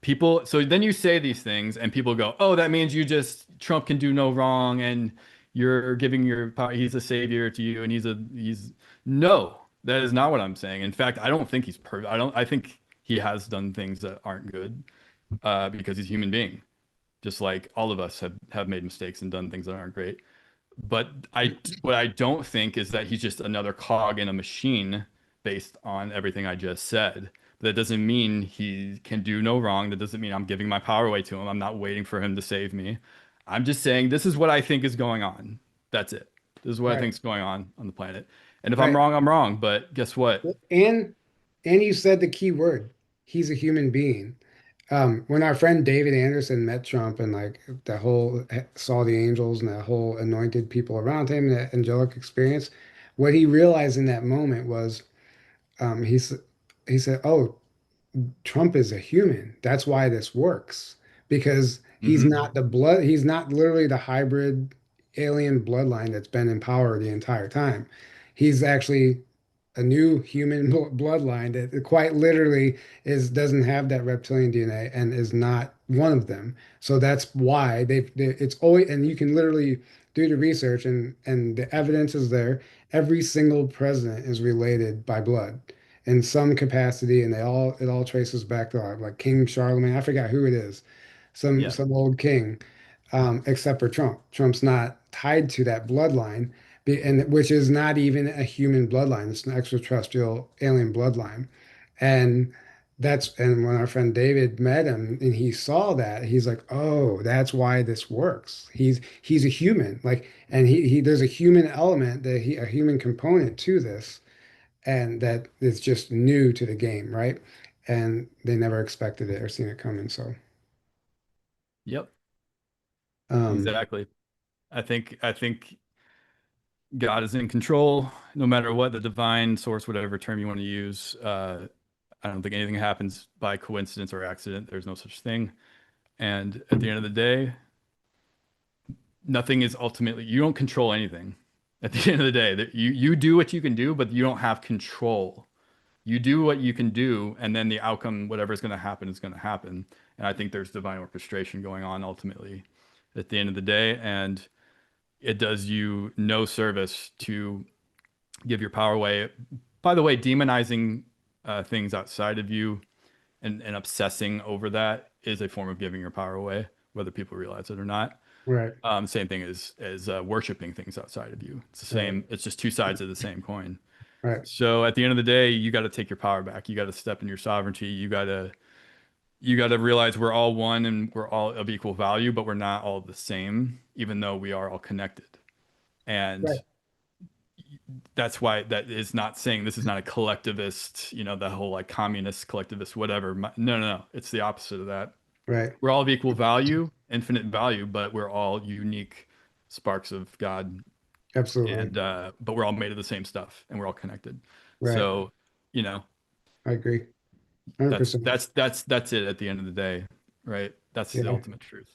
Speaker 2: people. So then you say these things and people go, "Oh, that means you just Trump can do no wrong and you're giving your power, he's a savior to you and he's no, that is not what I'm saying. In fact, I don't think he's perfect. I think he has done things that aren't good because he's a human being, just like all of us have made mistakes and done things that aren't great. But what I don't think is that he's just another cog in a machine based on everything I just said. That doesn't mean he can do no wrong. That doesn't mean I'm giving my power away to him. I'm not waiting for him to save me. I'm just saying this is what I think is going on. That's it. This is what I
Speaker 1: Right.
Speaker 2: think is going on the planet. And if I'm
Speaker 1: Right.
Speaker 2: wrong, I'm wrong. But guess what?
Speaker 1: And and you said the key word. He's a human being. When our friend David Anderson met Trump and like the whole saw the angels and the whole anointed people around him, that angelic experience, what he realized in that moment was he said, "Oh, Trump is a human. That's why this works because
Speaker 2: Hmm.
Speaker 1: he's not literally the hybrid alien bloodline that's been in power the entire time. He's actually a new human bloodline that quite literally doesn't have that reptilian DNA and is not one of them. So that's why it's always, and you can literally do the research and the evidence is there. Every single president is related by blood in some capacity, and it all traces back to like King Charlemagne. I forgot who it is,
Speaker 2: Yeah.
Speaker 1: some old king, except for Trump. Trump's not tied to that bloodline, and which is not even a human bloodline. It's an extraterrestrial alien bloodline, and and when our friend David met him and he saw that, he's like, oh, that's why this works. He's a human, like, and he there's a human element a human component to this and that is just new to the game, right? And they never expected it or seen it coming. So,
Speaker 2: Yep.
Speaker 1: um,
Speaker 2: Exactly. I think God is in control, no matter what the divine source, whatever term you want to use. I don't think anything happens by coincidence or accident. There's no such thing. And at the end of the day, nothing is ultimately, you don't control anything. At the end of the day, that you do what you can do, but you don't have control. You do what you can do, and then the outcome, whatever is going to happen, is going to happen. And I think there's divine orchestration going on ultimately at the end of the day. And it does you no service to give your power away. By the way, demonizing things outside of you and obsessing over that is a form of giving your power away, whether people realize it or not.
Speaker 1: right,
Speaker 2: Same thing as worshiping things outside of you. It's the
Speaker 1: right,
Speaker 2: same. It's just two sides of the same coin.
Speaker 1: right,
Speaker 2: So at the end of the day, you got to take your power back. You got to step in your sovereignty. You got to realize we're all one and we're all of equal value, but we're not all the same, even though we are all connected. And
Speaker 1: right,
Speaker 2: that's why that is not saying this is not a collectivist, the whole like communist collectivist, whatever. No, no, no. It's the opposite of that.
Speaker 1: right,
Speaker 2: We're all of equal value, infinite value, but we're all unique sparks of God
Speaker 1: Absolutely.
Speaker 2: and but we're all made of the same stuff and we're all connected.
Speaker 1: Right.
Speaker 2: So, you know,
Speaker 1: I agree. 100%.
Speaker 2: that's it at the end of the day, right? That's the
Speaker 1: Yeah.
Speaker 2: ultimate truth.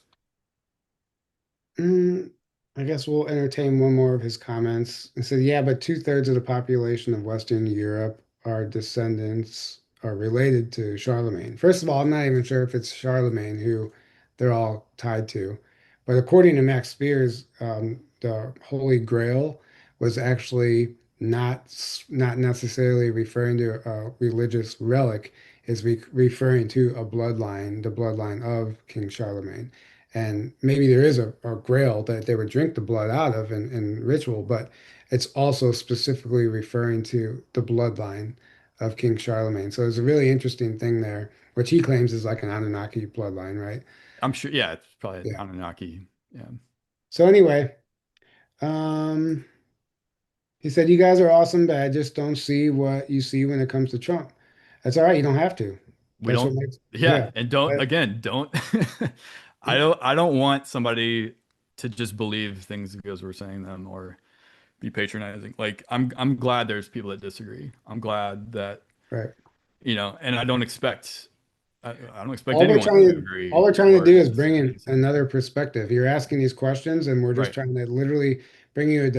Speaker 1: Mm, I guess we'll entertain one more of his comments. He said, yeah, but two-thirds of the population of Western Europe are descendants are related to Charlemagne. First of all, I'm not even sure if it's Charlemagne who they're all tied to. But according to Max Spears, the Holy Grail was actually not necessarily referring to a religious relic, is referring to a bloodline, the bloodline of King Charlemagne. And maybe there is a grail that they would drink the blood out of in ritual, but it's also specifically referring to the bloodline of King Charlemagne. So it's a really interesting thing there, which he claims is like an Anunnaki bloodline, right?
Speaker 2: I'm sure, yeah, it's probably
Speaker 1: Yeah.
Speaker 2: Anunnaki. Yeah.
Speaker 1: So anyway, um, he said, "You guys are awesome, but I just don't see what you see when it comes to Trump." That's all right. You don't have to.
Speaker 2: We
Speaker 1: That's what
Speaker 2: don't,
Speaker 1: makes,
Speaker 2: yeah,
Speaker 1: yeah.
Speaker 2: and don't
Speaker 1: That-
Speaker 2: again, don't I don't want somebody to just believe things because we're saying them or be patronizing. Like I'm glad there's people that disagree. I'm glad that,
Speaker 1: right.
Speaker 2: and I don't expect anyone to
Speaker 1: All
Speaker 2: agree
Speaker 1: we're trying to
Speaker 2: or
Speaker 1: do is bring
Speaker 2: disagree.
Speaker 1: in another perspective. You're asking these questions, and we're just
Speaker 2: Right.
Speaker 1: trying to literally bring you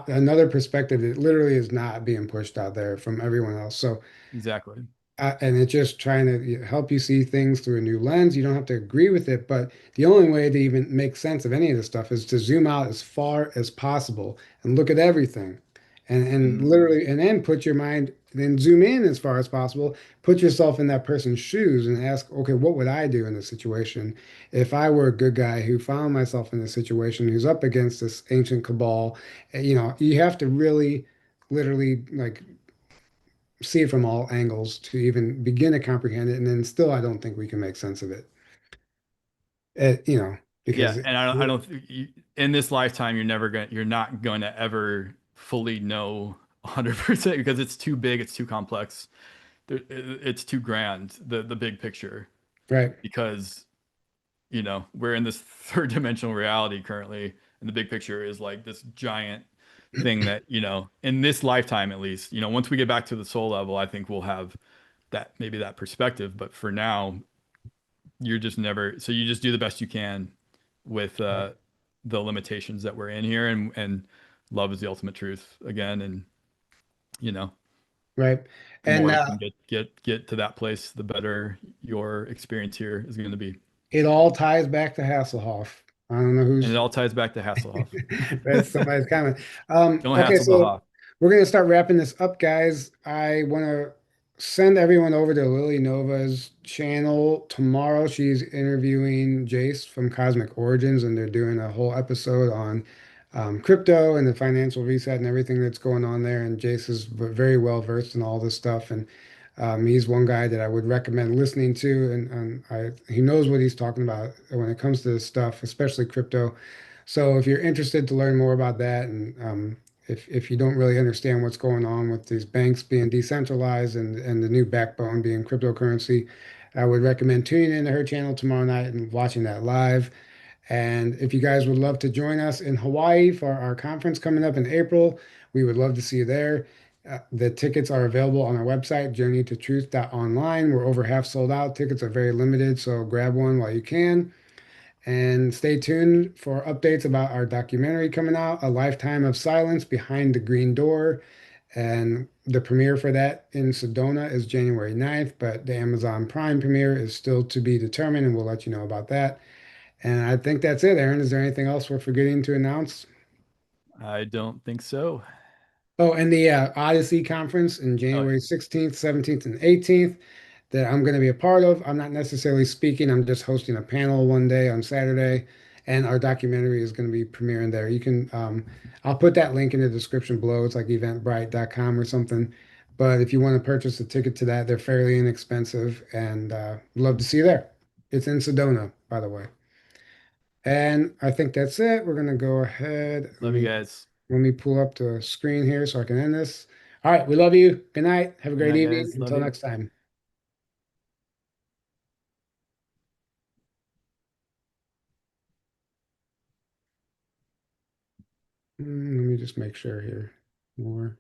Speaker 1: another perspective that literally is not being pushed out there from everyone else. So
Speaker 2: Exactly.
Speaker 1: and it's just trying to help you see things through a new lens. You don't have to agree with it, but the only way to even make sense of any of this stuff is to zoom out as far as possible and look at everything, and
Speaker 2: Mhm.
Speaker 1: literally, and then put your mind, then zoom in as far as possible. Put yourself in that person's shoes and ask, okay, what would I do in this situation if I were a good guy who found myself in this situation, who's up against this ancient cabal? You have to really, literally, like see it from all angles to even begin to comprehend it. And then still, I don't think we can make sense of it. You know,
Speaker 2: Yeah,
Speaker 1: because
Speaker 2: and I don't in this lifetime you're not going to ever fully know 100% because it's too big, it's too complex. It's too grand, the big picture
Speaker 1: right,
Speaker 2: because we're in this third dimensional reality currently, and the big picture is like this giant thing that, in this lifetime at least, once we get back to the soul level, I think we'll have that maybe that perspective. But for now, you're just never, so you just do the best you can with the limitations that we're in here, and love is the ultimate truth again, and you know,
Speaker 1: right.
Speaker 2: the
Speaker 1: And
Speaker 2: more we can get to that place, the better your experience here is going to be.
Speaker 1: it all ties back to Hasselhoff. I don't know
Speaker 2: And it
Speaker 1: who's
Speaker 2: all ties back to Hasselhoff.
Speaker 1: that's somebody's comment.
Speaker 2: Don't
Speaker 1: Okay,
Speaker 2: hassle the
Speaker 1: so
Speaker 2: Hoff.
Speaker 1: we're gonna start wrapping this up, guys. I want to send everyone over to Lily Nova's channel tomorrow. She's interviewing Jace from Cosmic Origins, and they're doing a whole episode on crypto and the financial reset and everything that's going on there. And Jace is very well versed in all this stuff, and he's one guy that I would recommend listening to, and he knows what he's talking about when it comes to this stuff, especially crypto. So if you're interested to learn more about that, and if you don't really understand what's going on with these banks being decentralized and the new backbone being cryptocurrency, I would recommend tuning into her channel tomorrow night and watching that live. And if you guys would love to join us in Hawaii for our conference coming up in April, we would love to see you there. The tickets are available on our website, journeytotruth.online. We're over half sold out. Tickets are very limited, so grab one while you can. And stay tuned for updates about our documentary coming out, A Lifetime of Silence Behind the Green Door. And the premiere for that in Sedona is January 9th, but the Amazon Prime premiere is still to be determined, and we'll let you know about that. And I think that's it, Aaron. Is there anything else we're forgetting to announce?
Speaker 2: I don't think so.
Speaker 1: Oh, and the Odyssey conference in
Speaker 2: Oh,
Speaker 1: January 16th, 17th, and 18th that I'm going to be a part of. I'm not necessarily speaking, I'm just hosting a panel one day on Saturday, and our documentary is going to be premiering there. I'll put that link in the description below. It's like eventbrite.com or something. But if you want to purchase a ticket to that, they're fairly inexpensive, and love to see you there. It's in Sedona, by the way. And I think that's it. We're going to go ahead.
Speaker 2: love you guys.
Speaker 1: Let me pull up the screen here so I can end this. All right, we love you. Good night. Have a
Speaker 2: Good
Speaker 1: great
Speaker 2: night,
Speaker 1: evening.
Speaker 2: guys. Love
Speaker 1: Until
Speaker 2: you.
Speaker 1: next time. Let me just make sure here. More.